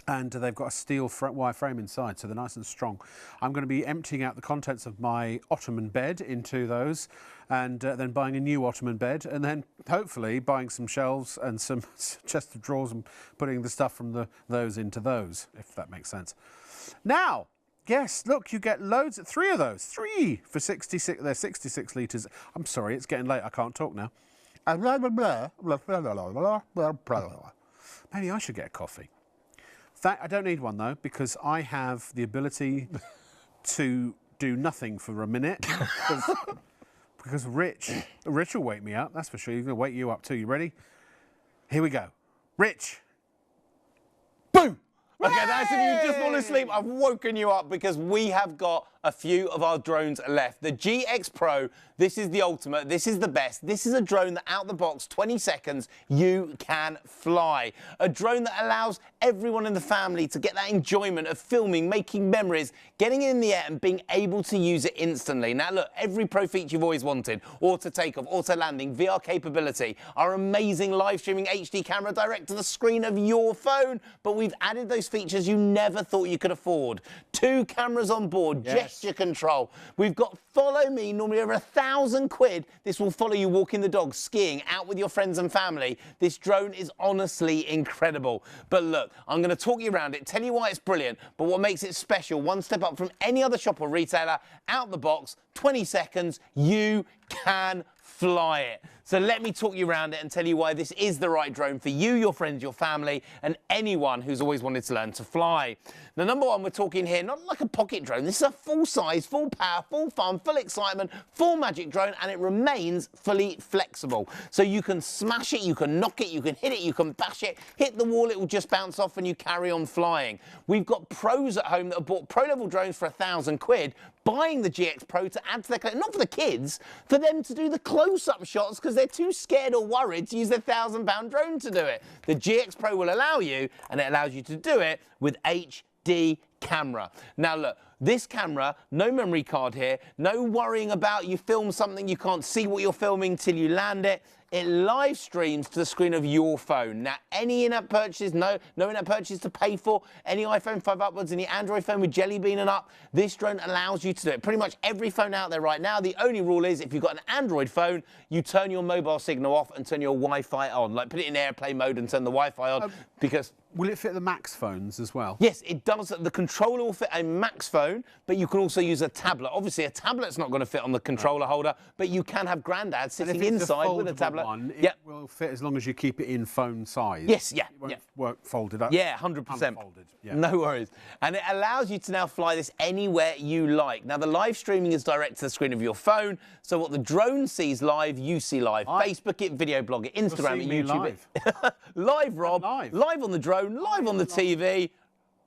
And they've got a steel wire frame inside, so they're nice and strong. I'm going to be emptying out the contents of my ottoman bed into those, and then buying a new ottoman bed, and then hopefully buying some shelves and some chest of drawers and putting the stuff from those into those, if that makes sense. Now, yes, look, you get loads, 3 of those, 3 for 66. They're 66 litres. I'm sorry, it's getting late. I can't talk now. Maybe I should get a coffee. I don't need one, though, because I have the ability to do nothing for a minute. Because Rich will wake me up, that's for sure. He's going to wake you up, too. You ready? Here we go. Rich. Boom! Okay, that's if you just want to sleep. I've woken you up because we have got a few of our drones left. The GX Pro, this is the ultimate, this is the best. This is a drone that out the box, 20 seconds, you can fly. A drone that allows everyone in the family to get that enjoyment of filming, making memories, getting in the air and being able to use it instantly. Now look, every pro feature you've always wanted, auto takeoff, auto landing, VR capability, our amazing live streaming HD camera direct to the screen of your phone, but we've added those features you never thought you could afford. 2 cameras on board, gesture control. We've got Follow Me, normally over £1,000. This will follow you walking the dog, skiing, out with your friends and family. This drone is honestly incredible. But look, I'm going to talk you around it, tell you why it's brilliant, but what makes it special, one step up from any other shop or retailer, out the box, 20 seconds, you can fly it. So let me talk you around it and tell you why this is the right drone for you, your friends, your family, and anyone who's always wanted to learn to fly. Now, number one, we're talking here not like a pocket drone. This is a full-size, full power, full fun, full excitement, full magic drone, and it remains fully flexible. So you can smash it, you can knock it, you can hit it, you can bash it, hit the wall, it will just bounce off and you carry on flying. We've got pros at home that have bought pro-level drones for £1,000, buying the GX Pro to add to their collection, not for the kids, for them to do the close-up shots because they're too scared or worried to use their £1,000 drone to do it. The GX Pro will allow you, and it allows you to do it with HD camera. Now look, this camera, no memory card here, no worrying about you film something, you can't see what you're filming till you land it. it live streams to the screen of your phone. Now, any in-app purchases, no in-app purchase to pay for, any iPhone 5 upwards, any Android phone with Jelly Bean and up, this drone allows you to do it. Pretty much every phone out there right now, the only rule is if you've got an Android phone, you turn your mobile signal off and turn your Wi-Fi on. Like put it in airplane mode and turn the Wi-Fi on because... Will it fit the Max phones as well? Yes, it does. The controller will fit a Max phone, but you can also use a tablet. Obviously, a tablet's not going to fit on the controller holder, but you can have Grandad sitting inside with a tablet. It will fit as long as you keep it in phone size. Yes, yeah. It won't work folded up. Yeah, 100%. Yeah. No worries. And it allows you to now fly this anywhere you like. Now, the live streaming is direct to the screen of your phone, so what the drone sees live, you see live. Facebook it, video blog it, Instagram it, YouTube it. Live, Rob. Live on the drone. Live on the TV,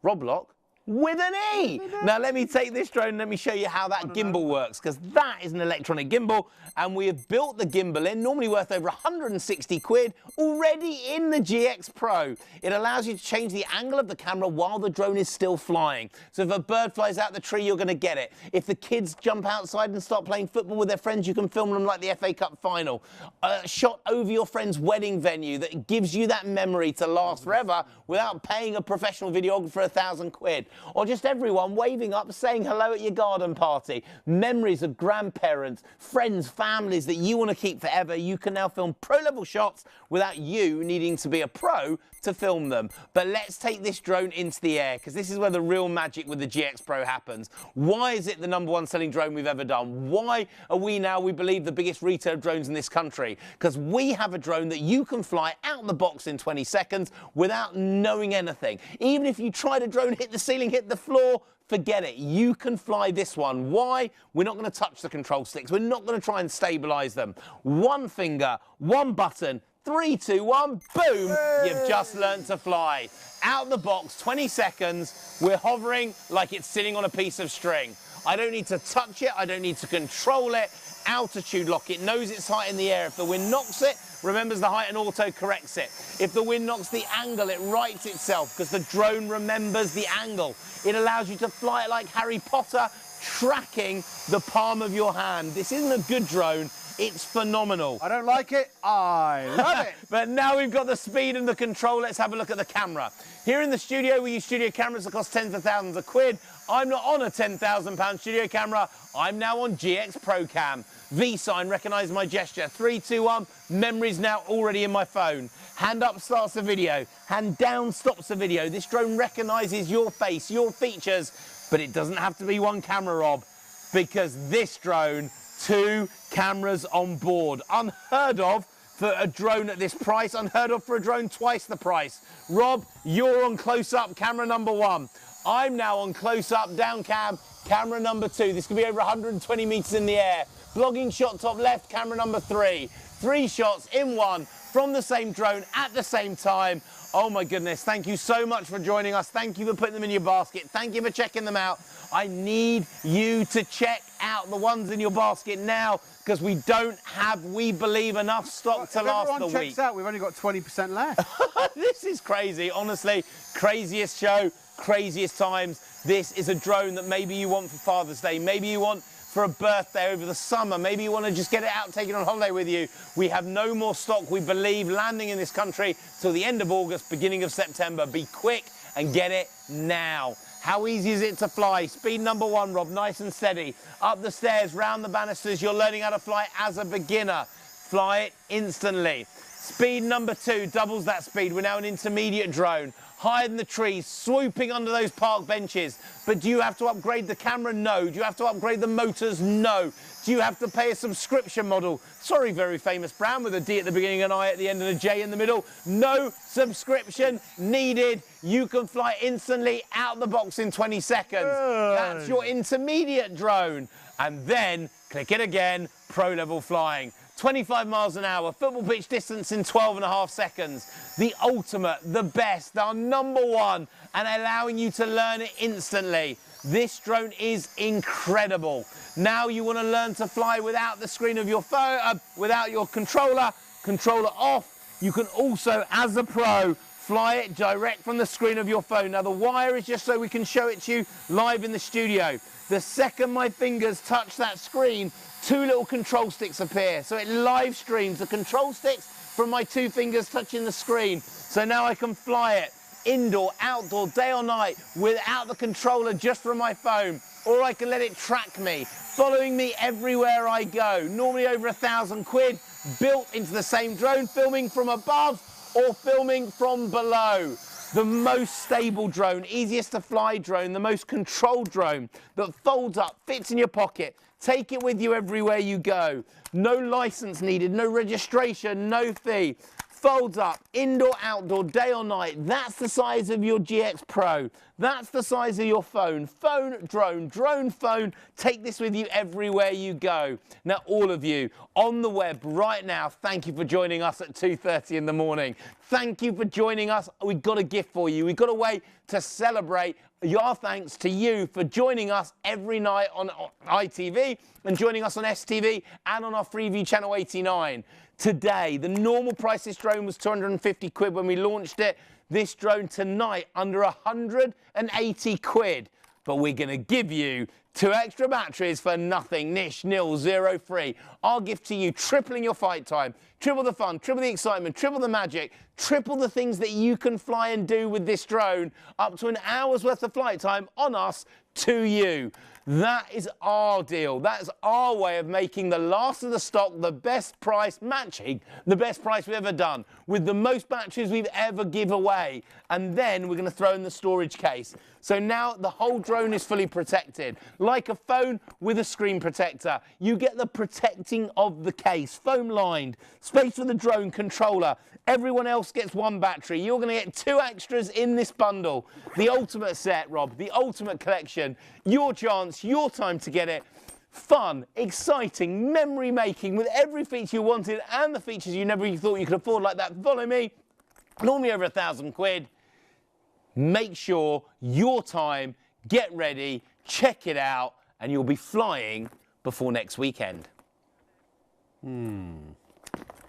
Rob Lock with an E. Now let me take this drone and let me show you how that gimbal works, because that is an electronic gimbal and we have built the gimbal in, normally worth over 160 quid, already in the GX Pro. It allows you to change the angle of the camera while the drone is still flying. So if a bird flies out the tree, you're going to get it. If the kids jump outside and start playing football with their friends, you can film them like the FA Cup final. A shot over your friend's wedding venue that gives you that memory to last forever without paying a professional videographer 1,000 quid. Or just everyone waving up, saying hello at your garden party. Memories of grandparents, friends, families that you want to keep forever. You can now film pro-level shots without you needing to be a pro to film them. But let's take this drone into the air, because this is where the real magic with the GX Pro happens. Why is it the #1 selling drone we've ever done? Why are we now, we believe, the biggest retail drones in this country? Because we have a drone that you can fly out the box in 20 seconds without knowing anything. Even if you try to drone, hit the ceiling, hit the floor, forget it. You can fly this one. Why? We're not going to touch the control sticks. We're not going to try and stabilize them. One finger, one button, 3, 2, 1, boom, you've just learned to fly. Out the box, 20 seconds, we're hovering like it's sitting on a piece of string. I don't need to touch it, I don't need to control it. Altitude lock, it knows its height in the air. If the wind knocks it, remembers the height and auto corrects it. If the wind knocks the angle, it rights itself because the drone remembers the angle. It allows you to fly it like Harry Potter, tracking the palm of your hand. This isn't a good drone. It's phenomenal. I don't like it. I love it. But now we've got the speed and the control. Let's have a look at the camera. Here in the studio, we use studio cameras that cost tens of thousands of quid. I'm not on a £10,000 studio camera. I'm now on GX Pro Cam. V-sign, recognise my gesture. 3, 2, 1. Memory's now already in my phone. Hand up starts the video. Hand down stops the video. This drone recognises your face, your features, but it doesn't have to be one camera, Rob, because this drone, 2 cameras on board. Unheard of for a drone at this price, unheard of for a drone twice the price. Rob, you're on close-up, camera #1. I'm now on close-up, down cam, camera #2. This could be over 120 metres in the air. Vlogging shot top left, camera #3. 3 shots in one from the same drone at the same time. Oh my goodness, thank you so much for joining us. Thank you for putting them in your basket. Thank you for checking them out. I need you to check out the ones in your basket now, because we don't have, we believe, enough stock to last the week. Everyone checks out, we've only got 20% left. This is crazy, honestly. Craziest show, craziest times. This is a drone that maybe you want for Father's Day, maybe you want for a birthday over the summer, maybe you want to just get it out, take it on holiday with you. We have no more stock, we believe, landing in this country till the end of August, beginning of September. Be quick and get it now. How easy is it to fly? Speed #1, Rob, nice and steady. Up the stairs, round the banisters, you're learning how to fly as a beginner. Fly it instantly. Speed #2, doubles that speed. We're now an intermediate drone. Higher than the trees, swooping under those park benches. But do you have to upgrade the camera? No. Do you have to upgrade the motors? No. Do you have to pay a subscription model? Sorry, very famous brand with a D at the beginning and I at the end and a J in the middle. No subscription needed. You can fly instantly out the box in 20 seconds. That's your intermediate drone. And then, click it again, pro level flying. 25 miles an hour, football pitch distance in 12.5 seconds. The ultimate, the best, our #1, and allowing you to learn it instantly. This drone is incredible. Now you want to learn to fly without the screen of your phone, without your controller off. You can also, as a pro, fly it direct from the screen of your phone. Now the wire is just so we can show it to you live in the studio. The second my fingers touch that screen, 2 little control sticks appear. So it live streams the control sticks from my 2 fingers touching the screen. So now I can fly it indoor, outdoor, day or night without the controller, just from my phone. Or I can let it track me, following me everywhere I go. Normally over £1,000 built into the same drone, filming from above or filming from below. The most stable drone, easiest to fly drone, the most controlled drone that folds up, fits in your pocket. Take it with you everywhere you go. No license needed, no registration, no fee. Folds up, indoor, outdoor, day or night. That's the size of your GX Pro. That's the size of your phone. Phone, drone, drone, phone. Take this with you everywhere you go. Now, all of you on the web right now, thank you for joining us at 2:30 in the morning. Thank you for joining us. We've got a gift for you. We've got a way to celebrate your thanks to you for joining us every night on ITV and joining us on STV and on our Freeview Channel 89. Today, the normal price of this drone was £250 when we launched it. This drone tonight under £180. But we're going to give you 2 extra batteries for nothing, nish, nil, zero, free. Our gift to you, tripling your flight time, triple the fun, triple the excitement, triple the magic, triple the things that you can fly and do with this drone, up to an hour's worth of flight time on us to you. That is our deal. That's our way of making the last of the stock the best price, matching the best price we've ever done, with the most batteries we've ever give away. And then we're going to throw in the storage case. So now the whole drone is fully protected. Like a phone with a screen protector. You get the protecting of the case, foam lined, space for the drone controller. Everyone else gets 1 battery. You're going to get 2 extras in this bundle. The ultimate set, Rob, the ultimate collection. Your chance, your time to get it. Fun, exciting, memory making with every feature you wanted and the features you never even thought you could afford, like that. Follow me. Normally over £1,000. Make sure your time, get ready, check it out, and you'll be flying before next weekend.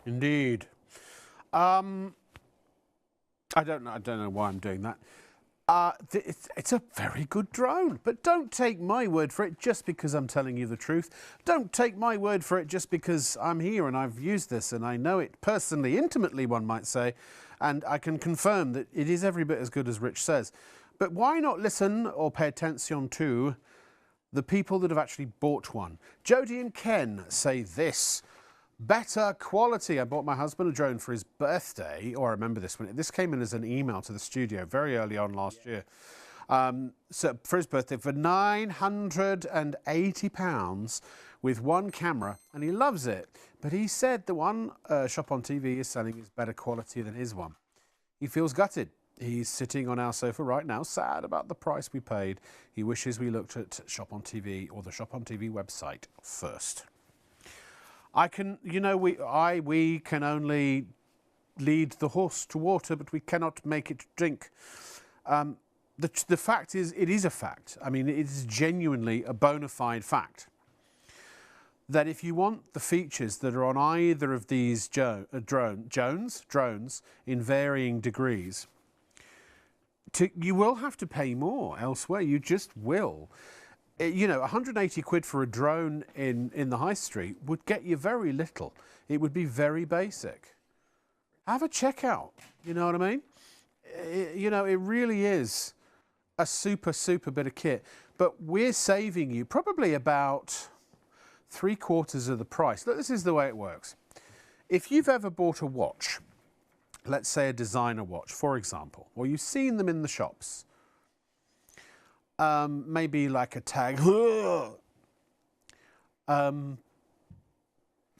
Indeed. I don't know why I'm doing that. It's a very good drone, but don't take my word for it just because I'm telling you the truth. Don't take my word for it just because I'm here and I've used this and I know it personally, intimately, one might say, and I can confirm that it is every bit as good as Rich says. But why not listen or pay attention to the people that have actually bought one? Jodie and Ken say this. Better quality. I bought my husband a drone for his birthday, or I remember this one. This came in as an email to the studio very early on last year. So for his birthday, for £980 with 1 camera, and he loves it. But he said the one Shop on TV is selling is better quality than his one. He feels gutted. He's sitting on our sofa right now, sad about the price we paid. He wishes we looked at Shop on TV or the Shop on TV website first. I can, you know, we can only lead the horse to water, but we cannot make it drink. The fact is, it is a fact. I mean, it is genuinely a bona fide fact that if you want the features that are on either of these drones in varying degrees, you will have to pay more elsewhere. You just will. You know, £180 for a drone in the high street would get you very little. It would be very basic. Have a checkout, you know what I mean? You know, it really is a super, super bit of kit. But we're saving you probably about 3/4 of the price. Look, this is the way it works. If you've ever bought a watch, let's say a designer watch, for example, or you've seen them in the shops, maybe like a tag.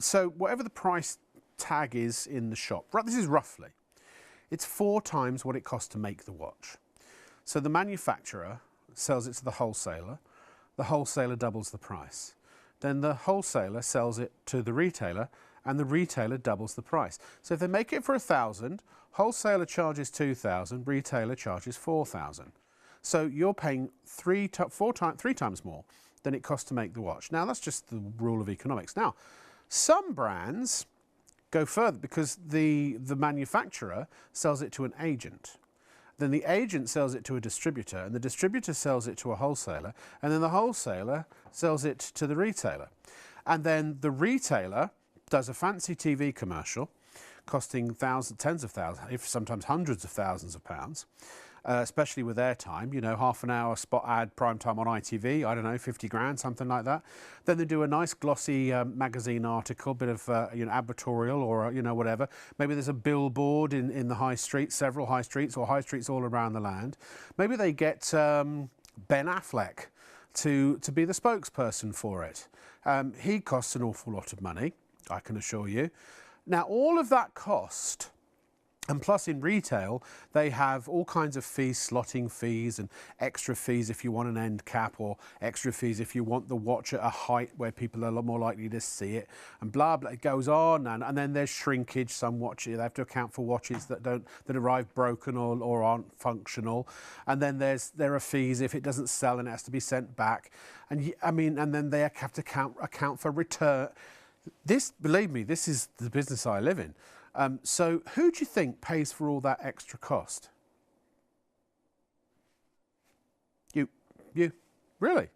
So whatever the price tag is in the shop, right, this is roughly, it's 4 times what it costs to make the watch. So the manufacturer sells it to the wholesaler doubles the price. Then the wholesaler sells it to the retailer, and the retailer doubles the price. So if they make it for £1,000, wholesaler charges £2,000, retailer charges £4,000. So you're paying 3 times more than it costs to make the watch. Now, that's just the rule of economics. Now, some brands go further because the manufacturer sells it to an agent. Then the agent sells it to a distributor, and the distributor sells it to a wholesaler, and then the wholesaler sells it to the retailer. And then the retailer does a fancy TV commercial costing thousands, tens of thousands, if sometimes hundreds of thousands of pounds, especially with airtime, you know, half an hour spot ad prime time on ITV, I don't know, 50 grand, something like that. Then they do a nice glossy magazine article, bit of, you know, advertorial or, you know, whatever. Maybe there's a billboard in the high streets, several high streets or high streets all around the land. Maybe they get Ben Affleck to be the spokesperson for it. He costs an awful lot of money, I can assure you. Now, all of that cost, and plus in retail, they have all kinds of fees, slotting fees and extra fees if you want an end cap, or extra fees if you want the watch at a height where people are a lot more likely to see it, and blah, blah, it goes on. And then there's shrinkage. Some watches, they have to account for watches that arrive broken or aren't functional. And then there are fees if it doesn't sell and it has to be sent back. And I mean, and then they have to account for return. This, believe me, this is the business I live in. So who do you think pays for all that extra cost? You, really?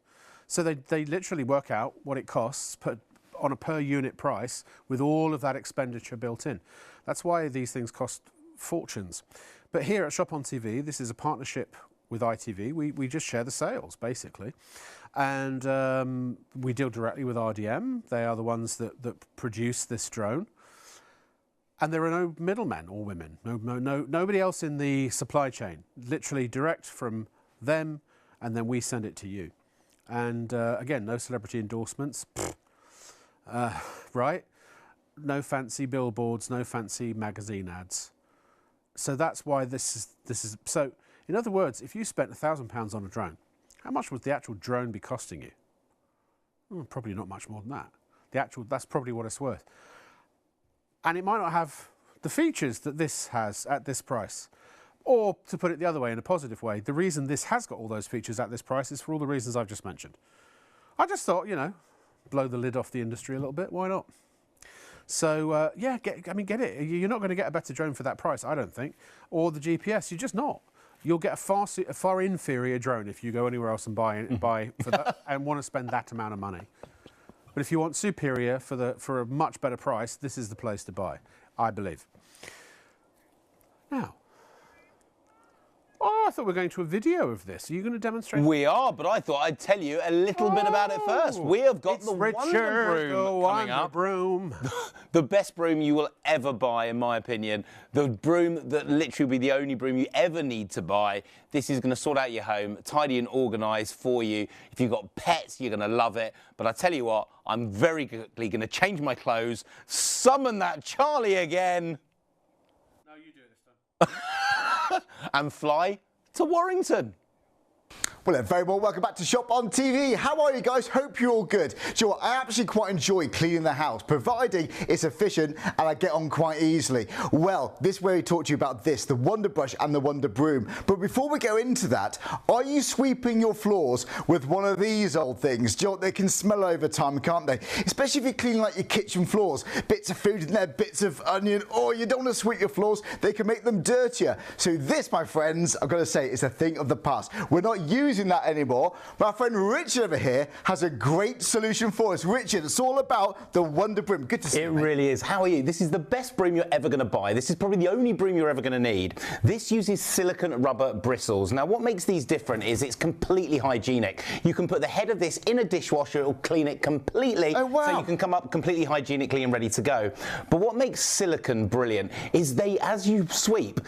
So they literally work out what it costs on a per unit price with all of that expenditure built in. That's why these things cost fortunes. But here at Shop on TV, this is a partnership with ITV. We just share the sales, basically. And we deal directly with RDM. They are the ones that produce this drone. And there are no middlemen or women, nobody else in the supply chain. Literally direct from them, and then we send it to you. And again, no celebrity endorsements, right? No fancy billboards, no fancy magazine ads. So that's why this is. So in other words, if you spent £1,000 on a drone, how much would the actual drone be costing you? Probably not much more than that. That's probably what it's worth. And it might not have the features that this has at this price. Or, to put it the other way, in a positive way, the reason this has got all those features at this price is for all the reasons I've just mentioned. I just thought, you know, blow the lid off the industry a little bit, why not? So, yeah, get it. You're not going to get a better drone for that price, I don't think. Or the GPS, you're just not. You'll get a far inferior drone if you go anywhere else and buy for that and want to spend that amount of money. But if you want superior for a much better price, this is the place to buy, I believe. Now, I thought we were going to a video of this. Are you going to demonstrate? We are, but I thought I'd tell you a little bit about it first. We have got the Wonder Broom coming up. Broom. The best broom you will ever buy, in my opinion. The broom that literally will be the only broom you ever need to buy. This is going to sort out your home, tidy and organise for you. If you've got pets, you're going to love it. But I tell you what, I'm very quickly going to change my clothes, summon that Charlie again. No, you do it this time. And fly to Warrington. Well, very well, welcome back to Shop on TV. How are you guys? Hope you're all good. Do you know what? I actually quite enjoy cleaning the house, providing it's efficient and I get on quite easily. Well, this is where we talk to you about this, the Wonder Brush and the Wonder Broom. But before we go into that, are you sweeping your floors with one of these old things? Do you know what? They can smell over time, can't they? Especially if you're cleaning like your kitchen floors. Bits of food in there, bits of onion. Oh, you don't want to sweep your floors. They can make them dirtier. So this, my friends, I've got to say, is a thing of the past. We're not using that anymore. But our friend Richard over here has a great solution for us. Richard, it's all about the Wonder Broom. Good to see you. It really is. How are you? This is the best broom you're ever going to buy. This is probably the only broom you're ever going to need. This uses silicone rubber bristles. Now, what makes these different is it's completely hygienic. You can put the head of this in a dishwasher. It'll clean it completely. Oh, wow. So you can come up completely hygienically and ready to go. But what makes silicone brilliant is they, as you sweep,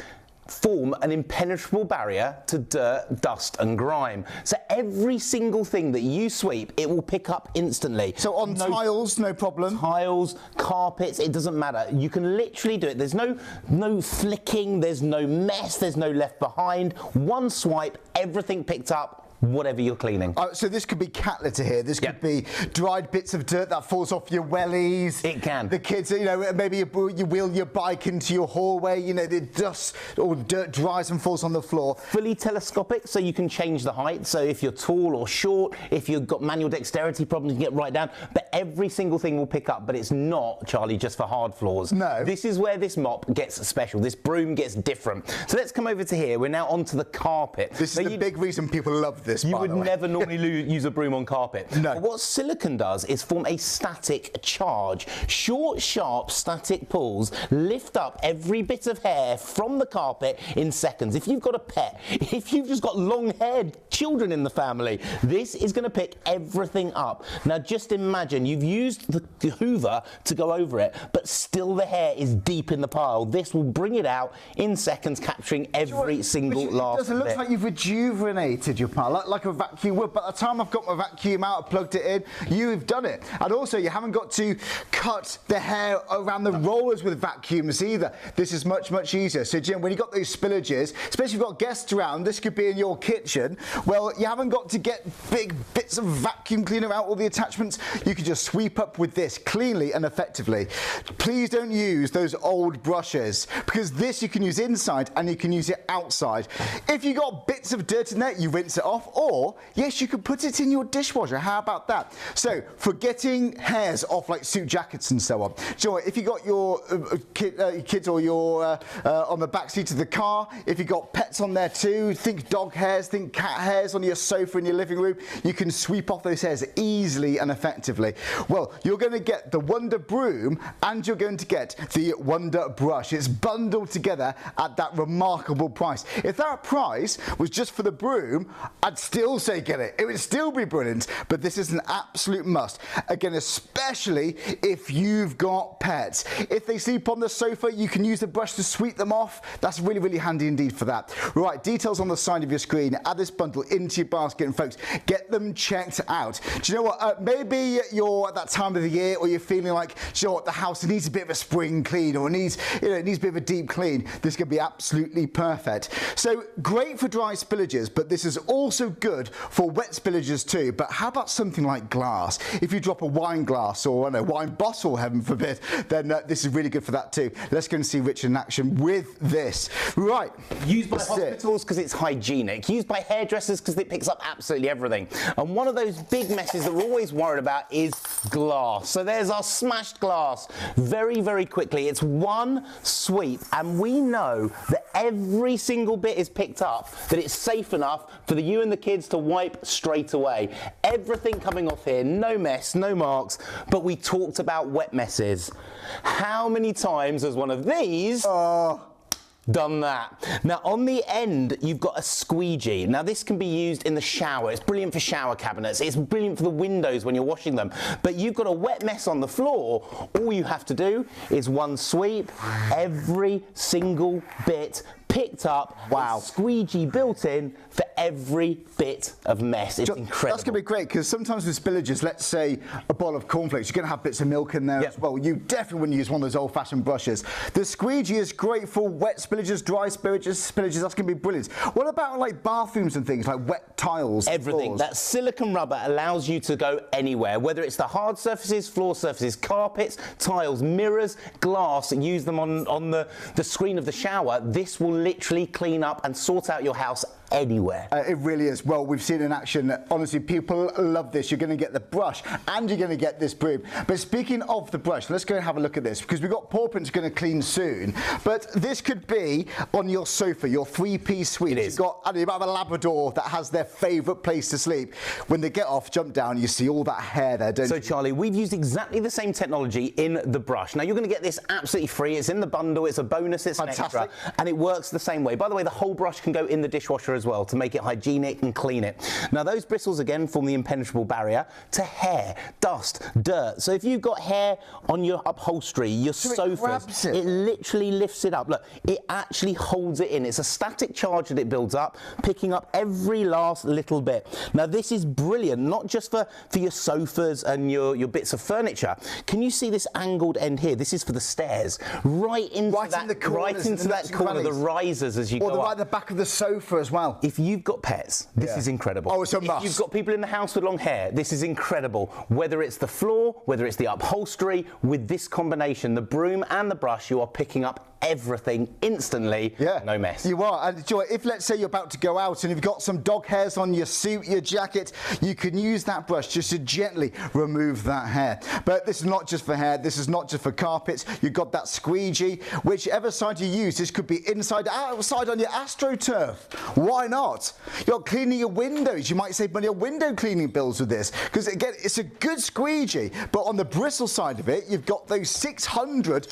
form an impenetrable barrier to dirt, dust and grime. So every single thing that you sweep, it will pick up instantly. So on tiles, no problem? Tiles, carpets, it doesn't matter. You can literally do it. There's no flicking, there's no mess, there's no left behind. One swipe, everything picked up, whatever you're cleaning. So this could be cat litter here. This could be dried bits of dirt that falls off your wellies. It can. The kids, you know, maybe you wheel your bike into your hallway, you know, the dust or dirt dries and falls on the floor. Fully telescopic, so you can change the height. So if you're tall or short, if you've got manual dexterity problems, you can get right down. But every single thing will pick up. But it's not, Charlie, just for hard floors. No. This is where this mop gets special. This broom gets different. So let's come over to here. We're now onto the carpet. This is the big reason people love love this, You by would the way. never normally use a broom on carpet. No. But what silicone does is form a static charge. Short, sharp, static pulls lift up every bit of hair from the carpet in seconds. If you've got a pet, if you've just got long-haired children in the family, this is going to pick everything up. Now, just imagine you've used the Hoover to go over it, but still the hair is deep in the pile. This will bring it out in seconds, capturing every single last bit. It looks like you've rejuvenated your pile, like a vacuum would. By the time I've got my vacuum out, plugged it in, you've done it. And also, you haven't got to cut the hair around the rollers with vacuums either. This is much, much easier. So, Jim, when you've got those spillages, especially if you've got guests around, this could be in your kitchen, well, you haven't got to get big bits of vacuum cleaner out all the attachments. You can just sweep up with this cleanly and effectively. Please don't use those old brushes, because this you can use inside and you can use it outside. If you got bits of dirt in there, you rinse it off, or yes, you could put it in your dishwasher. How about that? So for getting hairs off like suit jackets and so on, do you know what, if you got your kids or your on the back seat of the car, if you got pets on there too, think dog hairs, think cat hairs on your sofa in your living room, you can sweep off those hairs easily and effectively. Well, you're going to get the Wonder Broom and you're going to get the Wonder Brush. It's bundled together at that remarkable price. If that price was just for the broom, I'd still say get it. It would still be brilliant, but this is an absolute must. Again, especially if you've got pets. If they sleep on the sofa, you can use the brush to sweep them off. That's really, really handy indeed for that. Right, details on the side of your screen. Add this bundle into your basket, and folks, get them checked out. Do you know what? Maybe you're at that time of the year, or you're feeling like, do you know what, the house needs a bit of a spring clean, or it needs a bit of a deep clean. This could be absolutely perfect. So great for dry spillages, but this is also good for wet spillages too. But how about something like glass? If you drop a wine glass or a wine bottle, heaven forbid, then this is really good for that too. Let's go and see Richard in action with this. Right. Used by hospitals because it's hygienic. Used by hairdressers because it picks up absolutely everything. And one of those big messes that we're always worried about is glass. So there's our smashed glass. Very, very quickly, it's one sweep, and we know that every single bit is picked up, that it's safe enough for you and the kids to wipe straight away. Everything coming off here, no mess, no marks, but we talked about wet messes. How many times has one of these done that? Now on the end you've got a squeegee. Now this can be used in the shower. It's brilliant for shower cabinets. It's brilliant for the windows when you're washing them. But you've got a wet mess on the floor. All you have to do is one sweep. Every single bit picked up. Wow. Squeegee built in for every bit of mess. It's incredible. That's going to be great, because sometimes with spillages, let's say a bowl of cornflakes, you're going to have bits of milk in there as well. You definitely wouldn't use one of those old-fashioned brushes. The squeegee is great for wet spillages, dry spillages. That's going to be brilliant. What about like bathrooms and things, like wet tiles? Everything. Floors? That silicone rubber allows you to go anywhere, whether it's the hard surfaces, floor surfaces, carpets, tiles, mirrors, glass, and use them on the screen of the shower. This will literally clean up and sort out your house anywhere. It really is. Well, we've seen in action. Honestly, people love this. You're going to get the brush and you're going to get this broom. But speaking of the brush, let's go and have a look at this, because we've got paw prints going to clean soon. But this could be on your sofa, your three-piece suite. You've got about a Labrador that has their favourite place to sleep. When they get off, jump down, you see all that hair there, don't you? So, Charlie, we've used exactly the same technology in the brush. Now, you're going to get this absolutely free. It's in the bundle. It's a bonus. It's Fantastic. an extra. And it works the same way. By the way, the whole brush can go in the dishwasher as well to make it hygienic and clean it. Now, those bristles, again, form the impenetrable barrier to hair, dust, dirt. So if you've got hair on your upholstery, your sofas, it literally lifts it up. Look, it actually holds it in. It's a static charge that it builds up, picking up every last little bit. Now, this is brilliant, not just for your sofas and your bits of furniture. Can you see this angled end here? This is for the stairs. Right into that corner, the risers as you go up. Or right at the back of the sofa as well. If you've got pets, this is incredible. Oh, it's a must. If you've got people in the house with long hair, this is incredible. Whether it's the floor, whether it's the upholstery, with this combination, the broom and the brush, you are picking up everything instantly, no mess. You are. And if, let's say, you're about to go out and you've got some dog hairs on your suit, your jacket, you can use that brush just to gently remove that hair. But this is not just for hair, this is not just for carpets. You've got that squeegee. Whichever side you use, this could be inside outside on your AstroTurf. Why not? You're cleaning your windows. You might save money on window cleaning bills with this, because again, it's a good squeegee, but on the bristle side of it, you've got those 600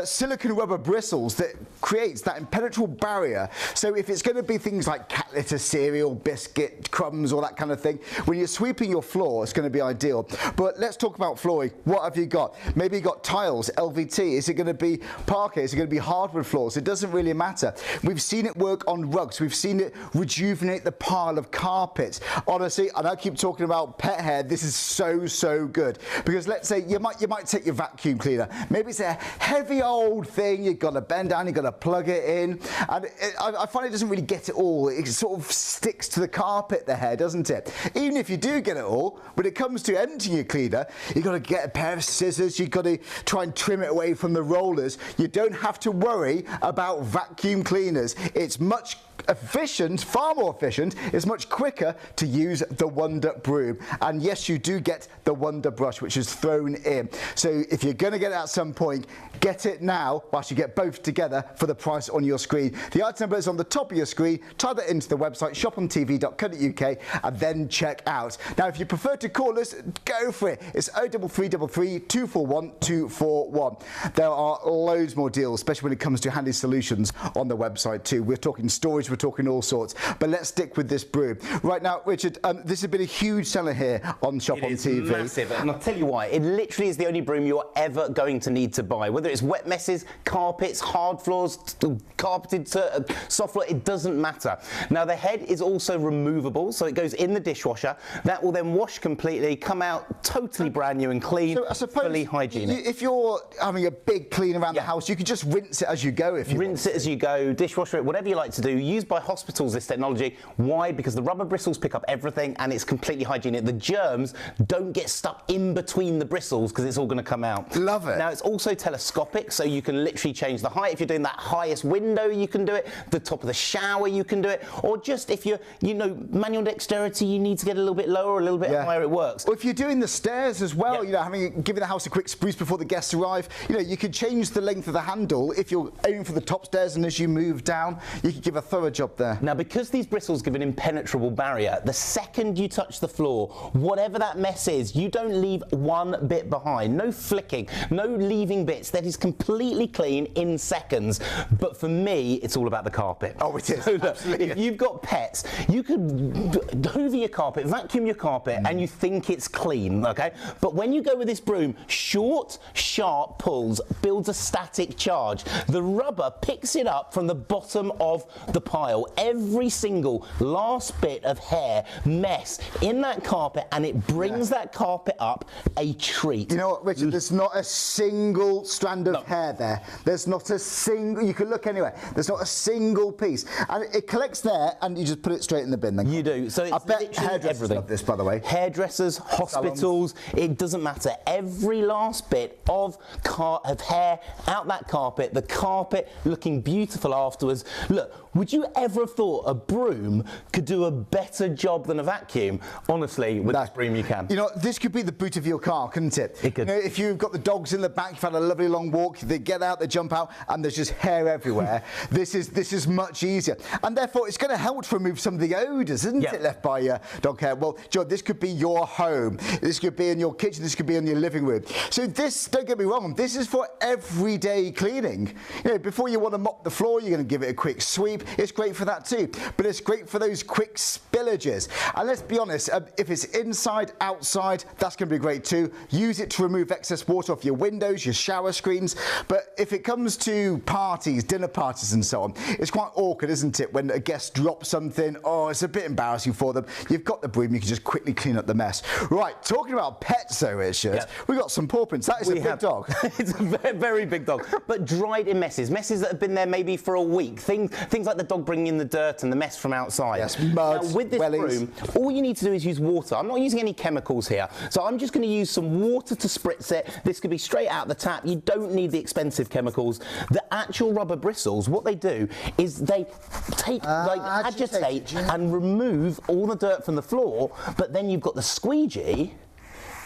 silicone rubber bristles that creates that impenetrable barrier. So if it's going to be things like cat litter, cereal, biscuit, crumbs, all that kind of thing, when you're sweeping your floor, it's going to be ideal. But let's talk about flooring. What have you got? Maybe you got tiles, LVT. Is it going to be parquet? Is it going to be hardwood floors? It doesn't really matter. We've seen it work on rugs. We've seen it rejuvenate the pile of carpets. Honestly, and I keep talking about pet hair, this is so good. Because let's say you might take your vacuum cleaner. Maybe it's a heavy old thing. You've got to bend down, you've got to plug it in. And I find it doesn't really get it all. It sort of sticks to the carpet, the hair, doesn't it? Even if you do get it all, when it comes to emptying your cleaner, you've got to get a pair of scissors. You've got to try and trim it away from the rollers. You don't have to worry about vacuum cleaners. It's much efficient, far more efficient. It's much quicker to use the Wonder Broom. And yes, you do get the Wonder Brush, which is thrown in. So if you're going to get it at some point, get it now whilst you get both together for the price on your screen. The item number is on the top of your screen. Type that into the website shopontv.co.uk and then check out. Now, if you prefer to call us, go for it. It's 03333 241 241. There are loads more deals, especially when it comes to handy solutions on the website too. We're talking storage, we're talking all sorts. But let's stick with this broom. Right now, Richard, this has been a huge seller here on Shop on TV. It is massive, and I'll tell you why. It literally is the only broom you're ever going to need to buy. Whether it's wet messes, carpets, hard floors, carpeted soft floor, it doesn't matter. Now, the head is also removable, so it goes in the dishwasher. That will then wash completely, come out totally brand new and clean, so I suppose fully hygienic. If you're having a big clean around the house, you could just rinse it as you go if you rinse it as you go, dishwasher it, whatever you like to do. Used by hospitals, this technology. Why? Because the rubber bristles pick up everything and it's completely hygienic. The germs don't get stuck in between the bristles because it's all going to come out. Love it. Now, it's also telescopic, so you can literally change the height. If you're doing that highest window, you can do it. The top of the shower, you can do it. Or just if you're, manual dexterity, you need to get a little bit lower or a little bit higher, it works. Or if you're doing the stairs as well, giving the house a quick spruce before the guests arrive, you could change the length of the handle. If you're aiming for the top stairs and as you move down, you could give a thorough job there. Now, because these bristles give an impenetrable barrier, the second you touch the floor, whatever that mess is, you don't leave one bit behind. No flicking, no leaving bits. That is completely clean in seconds. But for me, it's all about the carpet. Oh, it is. So look, if you've got pets, you could hoover your carpet, vacuum your carpet, and you think it's clean, okay? But when you go with this broom, short, sharp pulls builds a static charge. The rubber picks it up from the bottom of the pile. Every single last bit of hair, mess in that carpet, and it brings that carpet up a treat. You know what, Richard? There's not a single strand of hair there. There's not a single. You can look anywhere. There's not a single piece, and it collects there, and you just put it straight in the bin. Then you do. So it's I bet hairdressers everything. love this, by the way. Hairdressers, hospitals. It doesn't matter. Every last bit of hair out that carpet. The carpet looking beautiful afterwards. Look. Would you ever have thought a broom could do a better job than a vacuum? Honestly, with this broom you can. This could be the boot of your car, couldn't it? It could. If you've got the dogs in the back, you've had a lovely long walk, they get out, they jump out, and there's just hair everywhere. This is much easier. And therefore, it's going to help to remove some of the odours, isn't it, left by your dog hair? Well, Joe, this could be your home. This could be in your kitchen. This could be in your living room. So this, don't get me wrong, this is for everyday cleaning. Before you want to mop the floor, you're going to give it a quick sweep. It's great for that too, but it's great for those quick spillages. And let's be honest, if it's inside, outside, that's going to be great too. Use it to remove excess water off your windows, your shower screens. But if it comes to parties, dinner parties and so on, it's quite awkward, isn't it, when a guest drops something? Oh, it's a bit embarrassing for them. You've got the broom, you can just quickly clean up the mess. Right, talking about pets though, Richard, we've got some paw prints. That is a big dog. It's a very, very big dog, but dried in messes that have been there maybe for a week. Things like the dog bringing in the dirt and the mess from outside. Yes, mud, now, with this broom, all you need to do is use water. I'm not using any chemicals here, so I'm just going to use some water to spritz it. This could be straight out the tap. You don't need the expensive chemicals. The actual rubber bristles, what they do is they take, agitate and remove all the dirt from the floor, but then you've got the squeegee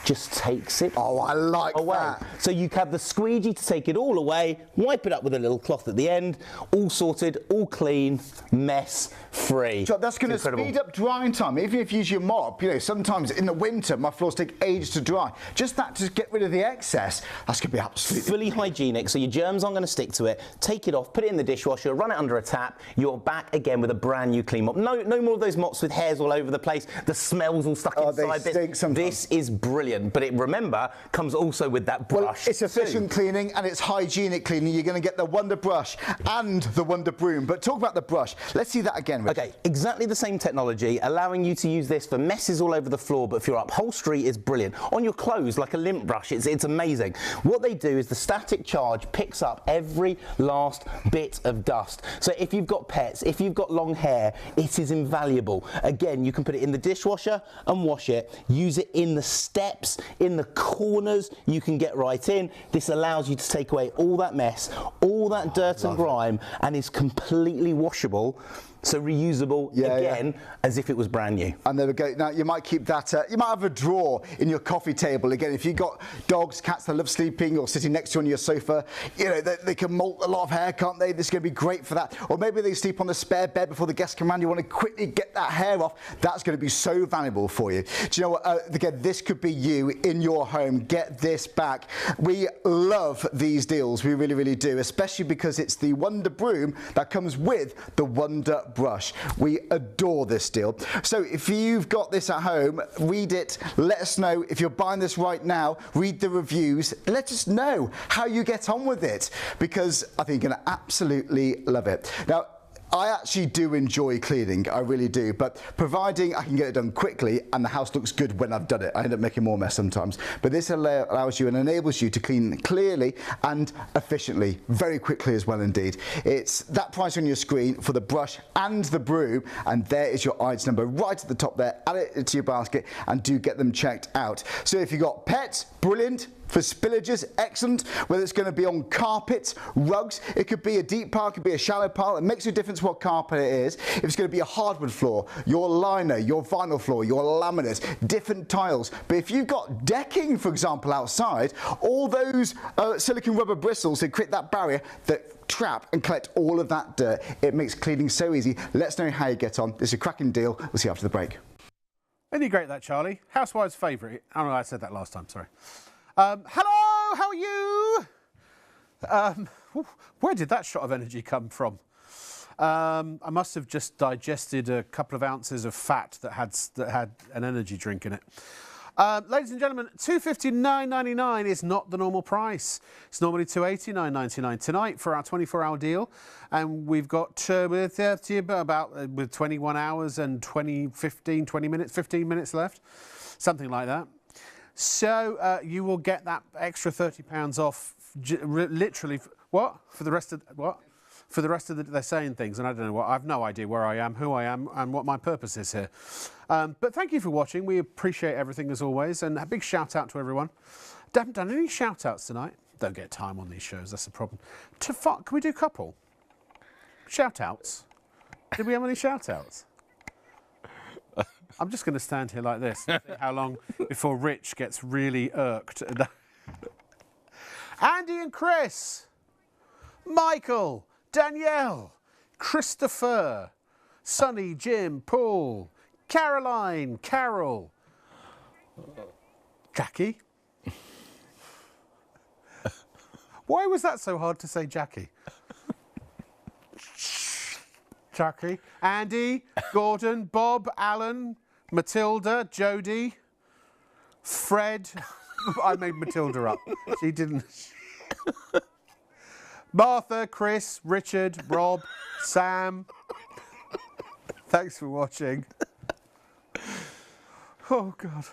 just takes it Oh, I like away. that. So you have the squeegee to take it all away, wipe it up with a little cloth at the end, all sorted, all clean, mess free. So that's going to speed up drying time. Even if you use your mop, you know, sometimes in the winter my floors take ages to dry. Just that to get rid of the excess, that's going to be absolutely fully hygienic, so your germs aren't going to stick to it. Take it off, put it in the dishwasher, run it under a tap. You're back again with a brand new clean mop. No more of those mops with hairs all over the place. The smells all stuck inside. They stink sometimes. This is brilliant, but it, remember, comes also with that brush. Well, it's efficient cleaning and it's hygienic cleaning. You're going to get the Wonder Brush and the Wonder Broom. But talk about the brush. Let's see that again, Rich. Okay, exactly the same technology, allowing you to use this for messes all over the floor, but for your upholstery is brilliant. On your clothes, like a lint brush, it's amazing. What they do is the static charge picks up every last bit of dust. So if you've got pets, if you've got long hair, it is invaluable. Again, you can put it in the dishwasher and wash it. Use it in the steps, in the corners, you can get right in. This allows you to take away all that mess, all that dirt and grime, and is completely washable. So reusable again, as if it was brand new. And there we go. Now you might keep that. You might have a drawer in your coffee table. Again, if you've got dogs, cats that love sleeping or sitting next to you on your sofa, you know they can molt a lot of hair, can't they? This is going to be great for that. Or maybe they sleep on the spare bed before the guests come around. You want to quickly get that hair off. That's going to be so valuable for you. Do you know what? Again, this could be you in your home. Get this back. We love these deals. We really, really do. Especially because it's the Wonder Broom that comes with the Wonder Brush. We adore this deal. So if you've got this at home, read it, let us know. If you're buying this right now, read the reviews, let us know how you get on with it, because I think you're going to absolutely love it. Now, I actually do enjoy cleaning, I really do, but providing I can get it done quickly and the house looks good when I've done it. I end up making more mess sometimes. But this allows you and enables you to clean clearly and efficiently, very quickly as well indeed. It's that price on your screen for the brush and the broom, and there is your ITV number right at the top there. Add it to your basket and do get them checked out. So if you've got pets, brilliant. For spillages, excellent. Whether it's going to be on carpets, rugs, it could be a deep pile, it could be a shallow pile. It makes a difference what carpet it is. If it's going to be a hardwood floor, your liner, your vinyl floor, your laminates, different tiles. But if you've got decking, for example, outside, all those silicone rubber bristles that create that barrier that trap and collect all of that dirt, it makes cleaning so easy. Let us know how you get on. This is a cracking deal. We'll see you after the break. Isn't he great, that Charlie? Housewife's favourite. Oh, no, I said that last time, sorry. Hello, how are you? Where did that shot of energy come from? I must have just digested a couple of ounces of fat that had an energy drink in it. Ladies and gentlemen, $259.99 is not the normal price. It's normally $289.99 tonight for our 24-hour deal, and we've got with 21 hours and 15 minutes left, something like that. So you will get that extra £30 off, literally. What for the rest of what? For the rest of the, they're saying things, and I don't know what. I've no idea where I am, who I am, and what my purpose is here. But thank you for watching. We appreciate everything as always, and a big shout out to everyone. Haven't done any shout outs tonight. Don't get time on these shows. That's the problem. Can we do a couple shout outs? Did we have any shout outs? I'm just going to stand here like this and see how long before Rich gets really irked. Andy and Chris, Michael, Danielle, Christopher, Sonny, Jim, Paul, Caroline, Carol, Jackie. Why was that so hard to say, Jackie? Jackie, Andy, Gordon, Bob, Alan, Matilda, Jodie, Fred. I made Matilda up. She didn't. Martha, Chris, Richard, Rob, Sam. Thanks for watching. Oh, God.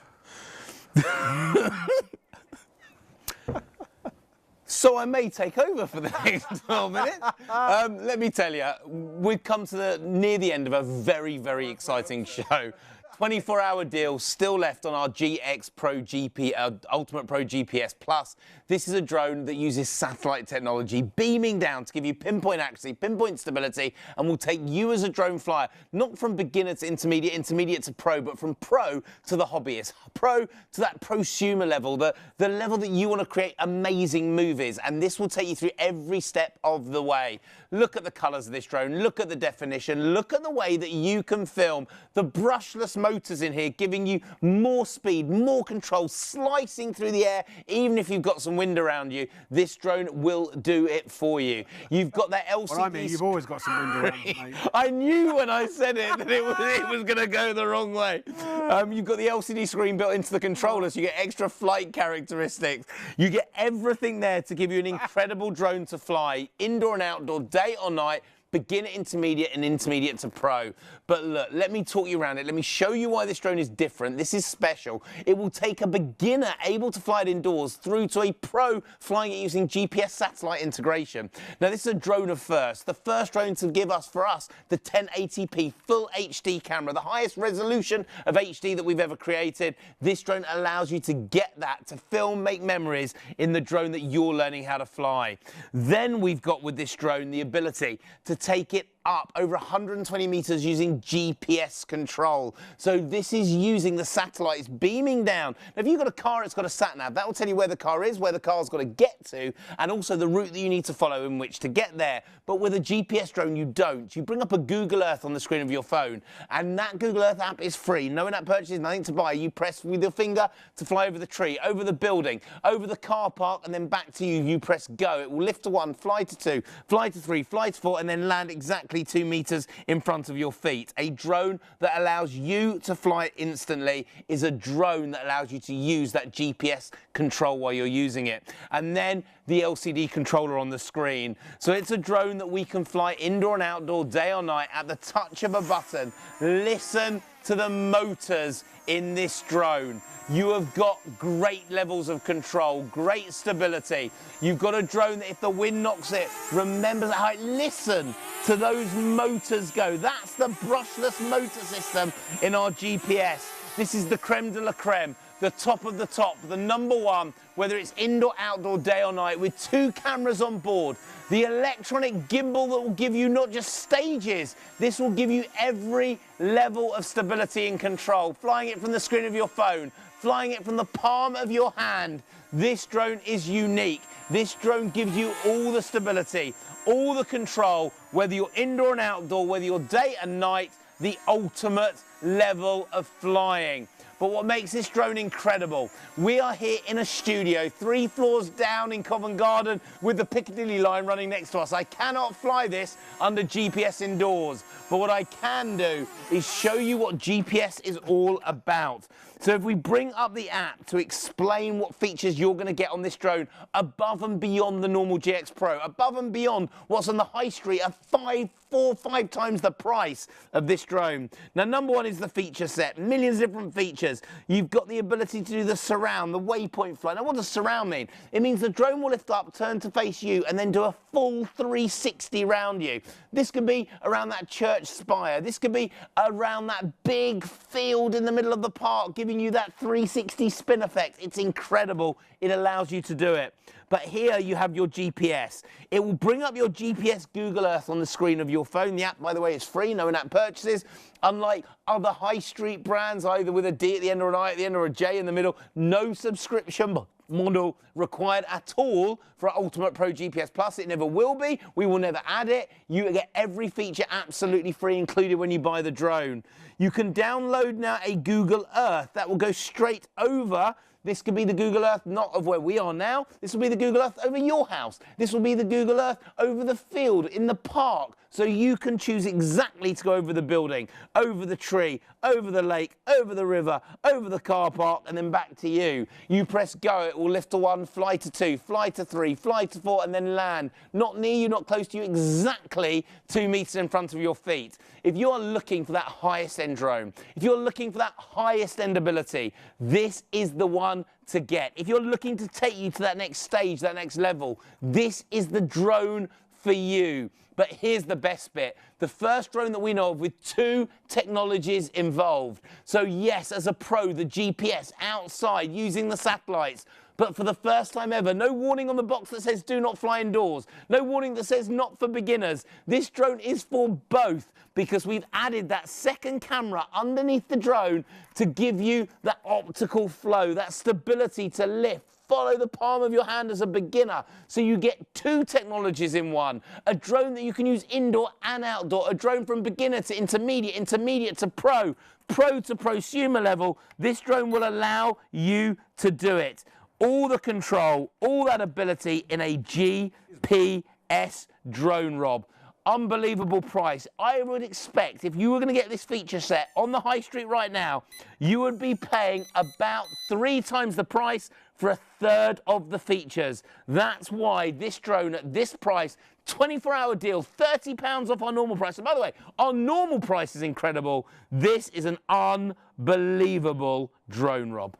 So I may take over for the next 12 minutes. Let me tell you, we've come to near the end of a very, very exciting show. 24-hour deal still left on our GX Pro GP, Ultimate Pro GPS Plus. This is a drone that uses satellite technology beaming down to give you pinpoint accuracy, pinpoint stability, and will take you as a drone flyer, not from beginner to intermediate, intermediate to pro, but from pro to the hobbyist, pro to that prosumer level, the level that you want to create amazing movies. And this will take you through every step of the way. Look at the colours of this drone, look at the definition, look at the way that you can film. The brushless motors in here giving you more speed, more control, slicing through the air, even if you've got some wind around you. This drone will do it for you. You've got that LCD... Well, I mean, you've always got some wind around you, mate. I knew when I said it that it was going to go the wrong way. You've got the LCD screen built into the controller, so you get extra flight characteristics. You get everything there to give you an incredible drone to fly, indoor and outdoor, day or night, beginner, intermediate, and intermediate to pro. But look, let me talk you around it. Let me show you why this drone is different. This is special. It will take a beginner able to fly it indoors through to a pro flying it using GPS satellite integration. Now, this is a drone of first. The first drone to give us, for us, the 1080p full HD camera, the highest resolution of HD that we've ever created. This drone allows you to get that, to film, make memories in the drone that you're learning how to fly. Then we've got with this drone the ability to take it up over 120 meters using GPS control. So this is using the satellites beaming down. Now, if you've got a car, it's got a sat nav. That will tell you where the car is, where the car's got to get to, and also the route that you need to follow in which to get there. But with a GPS drone, you don't. You bring up a Google Earth on the screen of your phone, and that Google Earth app is free. No in-app purchases, nothing to buy. You press with your finger to fly over the tree, over the building, over the car park, and then back to you. You press go. It will lift to 1, fly to 2, fly to 3, fly to 4, and then land exactly 2 meters in front of your feet. A drone that allows you to fly instantly is a drone that allows you to use that GPS control while you're using it. And then the LCD controller on the screen. So it's a drone that we can fly indoor and outdoor, day or night, at the touch of a button. Listen to the motors in this drone. You have got great levels of control, great stability. You've got a drone that if the wind knocks it, remembers how it listen to those motors go. That's the brushless motor system in our GPS. This is the creme de la creme, the top of the top, the #1, whether it's indoor, outdoor, day or night, with 2 cameras on board. The electronic gimbal that will give you not just stages, this will give you every level of stability and control. Flying it from the screen of your phone, flying it from the palm of your hand. This drone is unique. This drone gives you all the stability, all the control, whether you're indoor and outdoor, whether you're day and night, the ultimate level of flying. But what makes this drone incredible, we are here in a studio 3 floors down in Covent Garden with the Piccadilly line running next to us. I cannot fly this under GPS indoors, but what I can do is show you what GPS is all about. So if we bring up the app to explain what features you're going to get on this drone above and beyond the normal GX Pro, above and beyond what's on the high street at 4 or 5 times the price of this drone. Now, #1 is the feature set, millions of different features. You've got the ability to do the surround, the waypoint flight. Now, what does surround mean? It means the drone will lift up, turn to face you, and then do a full 360 round you. This could be around that church spire. This could be around that big field in the middle of the park, giving you that 360 spin effect. It's incredible. It allows you to do it. But here you have your GPS. It will bring up your GPS Google Earth on the screen of your phone. The app, by the way, is free, no in-app purchases. Unlike other high street brands, either with a D at the end or an I at the end or a J in the middle, no subscription model required at all for Ultimate Pro GPS Plus. It never will be. We will never add it. You get every feature absolutely free, included when you buy the drone. You can download now a Google Earth that will go straight over. This could be the Google Earth not of where we are now. This will be the Google Earth over your house. This will be the Google Earth over the field, in the park. So you can choose exactly to go over the building, over the tree, over the lake, over the river, over the car park, and then back to you. You press go, it will lift to 1, fly to 2, fly to 3, fly to 4, and then land. Not near you, not close to you, exactly 2 meters in front of your feet. If you are looking for that highest end drone, if you're looking for that highest end ability, this is the one to get. If you're looking to take you to that next stage, that next level, this is the drone for you. But here's the best bit. The first drone that we know of with 2 technologies involved. So yes, as a pro, the GPS outside using the satellites. But for the first time ever, no warning on the box that says do not fly indoors. No warning that says not for beginners. This drone is for both because we've added that second camera underneath the drone to give you that optical flow, that stability to lift. Follow the palm of your hand as a beginner. So you get 2 technologies in one. A drone that you can use indoor and outdoor. A drone from beginner to intermediate, intermediate to pro, pro to prosumer level. This drone will allow you to do it. All the control, all that ability in a GPS drone, Rob. Unbelievable price. I would expect if you were going to get this feature set on the high street right now, you would be paying about 3 times the price for 1/3 of the features. That's why this drone at this price, 24-hour deal, £30 off our normal price. And by the way, our normal price is incredible. This is an unbelievable drone, Rob.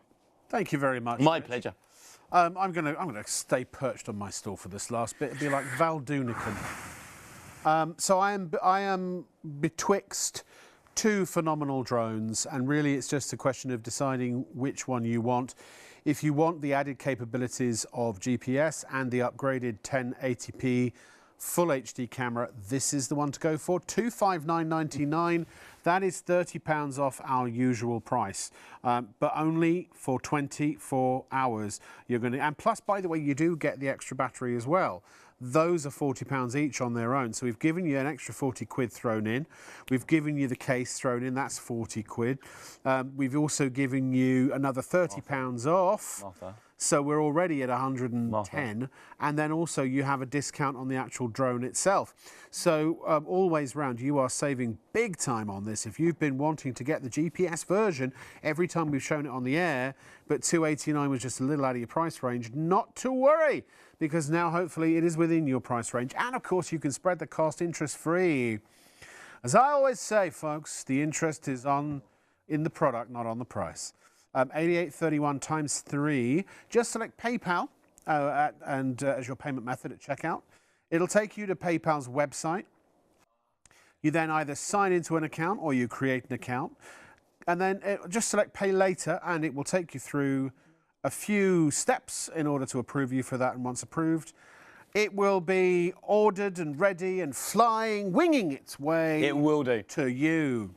Thank you very much. My pleasure. I'm gonna stay perched on my stool for this last bit. It'd be like Val Doonican. So I am betwixt 2 phenomenal drones, and really it's just a question of deciding which one you want. If you want the added capabilities of GPS and the upgraded 1080p full HD camera, this is the one to go for. $259.99. That is £30 off our usual price, but only for 24 hours. You're going to, and plus, by the way, you do get the extra battery as well. Those are £40 each on their own. So we've given you an extra 40 quid thrown in. We've given you the case thrown in. That's 40 quid. We've also given you another £30 off. Martha. So we're already at 110. Martha. And then also you have a discount on the actual drone itself. So always round, you are saving big time on this. If you've been wanting to get the GPS version every time we've shown it on the air, but $289 was just a little out of your price range, not to worry, because now hopefully it is within your price range. And of course you can spread the cost interest-free. As I always say, folks, the interest is in the product, not on the price. 88.31 times 3. Just select PayPal as your payment method at checkout. It'll take you to PayPal's website. You then either sign into an account or you create an account. And then just select Pay Later, and it will take you through a few steps in order to approve you for that. And once approved, it will be ordered and ready and flying, winging its way. It will do. To you.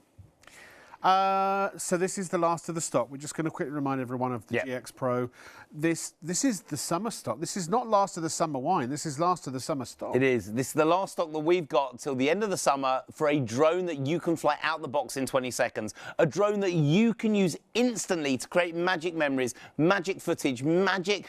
So this is the last of the stock. We're just going to quickly remind everyone of the GX Pro. This is the summer stock. This is not last of the summer wine. This is last of the summer stock. It is. This is the last stock that we've got till the end of the summer for a drone that you can fly out the box in 20 seconds. A drone that you can use instantly to create magic memories, magic footage, magic...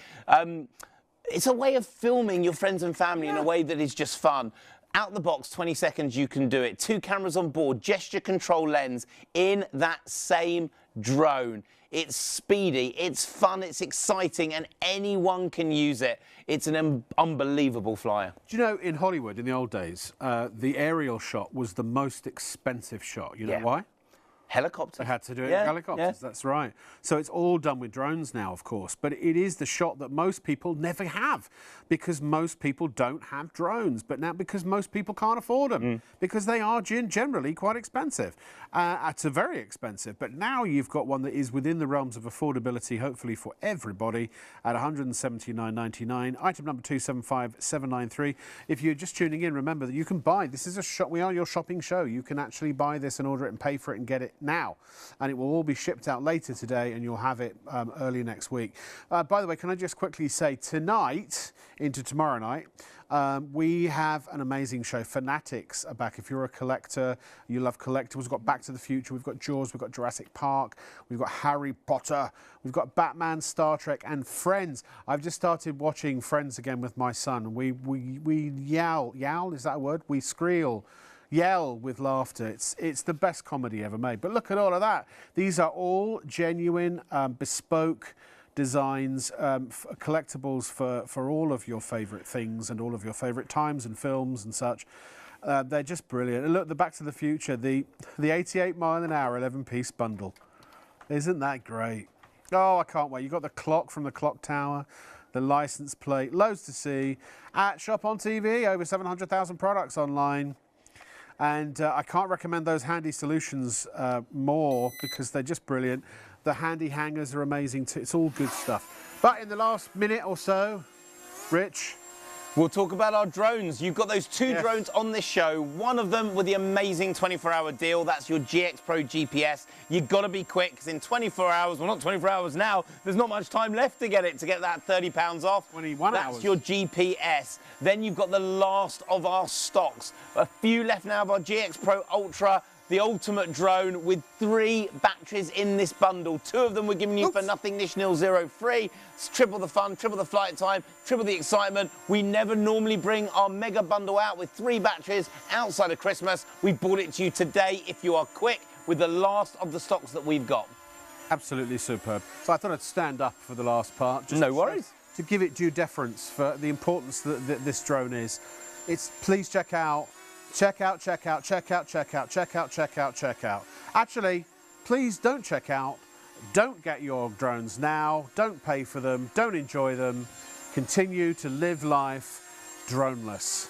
it's a way of filming your friends and family in a way that is just fun. Out the box, 20 seconds, you can do it. 2 cameras on board, gesture control lens in that same drone. It's speedy, it's fun, it's exciting, and anyone can use it. It's an unbelievable flyer. Do you know, in Hollywood, in the old days, the aerial shot was the most expensive shot. You know why? Helicopters. They had to do it in helicopters, that's right. So it's all done with drones now, of course, but it is the shot that most people never have because most people don't have drones, but now because most people can't afford them because they are generally quite expensive. It's very expensive, but now you've got one that is within the realms of affordability, hopefully for everybody, at $179.99. Item number 275793. If you're just tuning in, remember that you can buy. This is a shop. We are your shopping show. You can actually buy this and order it and pay for it and get it now, and it will all be shipped out later today, and you'll have it early next week. By the way, can I just quickly say, tonight into tomorrow night, we have an amazing show. Fanatics are back. If you're a collector, you love collectibles, we've got Back to the Future, we've got Jaws, we've got Jurassic Park, we've got Harry Potter, we've got Batman, Star Trek, and Friends. I've just started watching Friends again with my son. We yell, is that a word? We yell with laughter. It's the best comedy ever made. But look at all of that. These are all genuine, bespoke designs, collectibles for all of your favourite things and all of your favourite times and films and such. They're just brilliant. And look, the Back to the Future, the 88 mile an hour 11-piece bundle. Isn't that great? Oh, I can't wait. You've got the clock from the clock tower. the license plate, loads to see. At Shop on TV, over 700,000 products online. And I can't recommend those handy solutions more because they're just brilliant. The handy hangers are amazing too. It's all good stuff. But in the last minute or so, Rich, we'll talk about our drones. You've got those two drones on this show. One of them with the amazing 24-hour deal. That's your GX Pro GPS. You've got to be quick because in 24 hours, well, not 24 hours now, there's not much time left to get it, to get that £30 off. 21 hours. That's your GPS. Then you've got the last of our stocks. A few left now of our GX Pro Ultra, the ultimate drone with 3 batteries in this bundle. 2 of them we're giving you for nothing, nish, nil, zero, free. It's triple the fun, triple the flight time, triple the excitement. We never normally bring our mega bundle out with 3 batteries outside of Christmas. We brought it to you today if you are quick with the last of the stocks that we've got. Absolutely superb. So I thought I'd stand up for the last part. Just no worries. To give it due deference for the importance that this drone is. Please check out. Actually, please don't check out. Don't get your drones now. Don't pay for them. Don't enjoy them. Continue to live life droneless.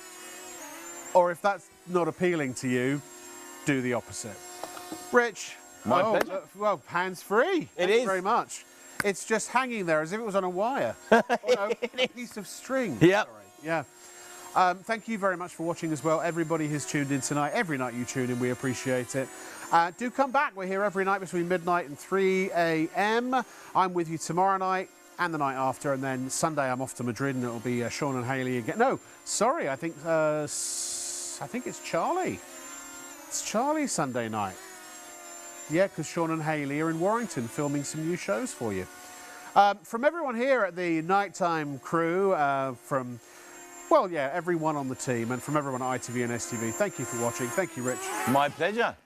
Or if that's not appealing to you, do the opposite. Rich. My pleasure. Well, hands-free. Thank you is. very much. It's just hanging there as if it was on a wire. A piece of string. Yep. Sorry. Yeah. Thank you very much for watching as well. Everybody who's tuned in tonight. Every night you tune in, we appreciate it. Do come back. We're here every night between midnight and 3 a.m. I'm with you tomorrow night and the night after, and then Sunday I'm off to Madrid, and it'll be Sean and Hayley again. No, sorry, I think it's Charlie. It's Charlie Sunday night. Yeah, because Sean and Hayley are in Warrington filming some new shows for you. From everyone here at the nighttime crew, from, well, yeah, everyone on the team, and from everyone at ITV and STV, thank you for watching. Thank you, Rich. My pleasure.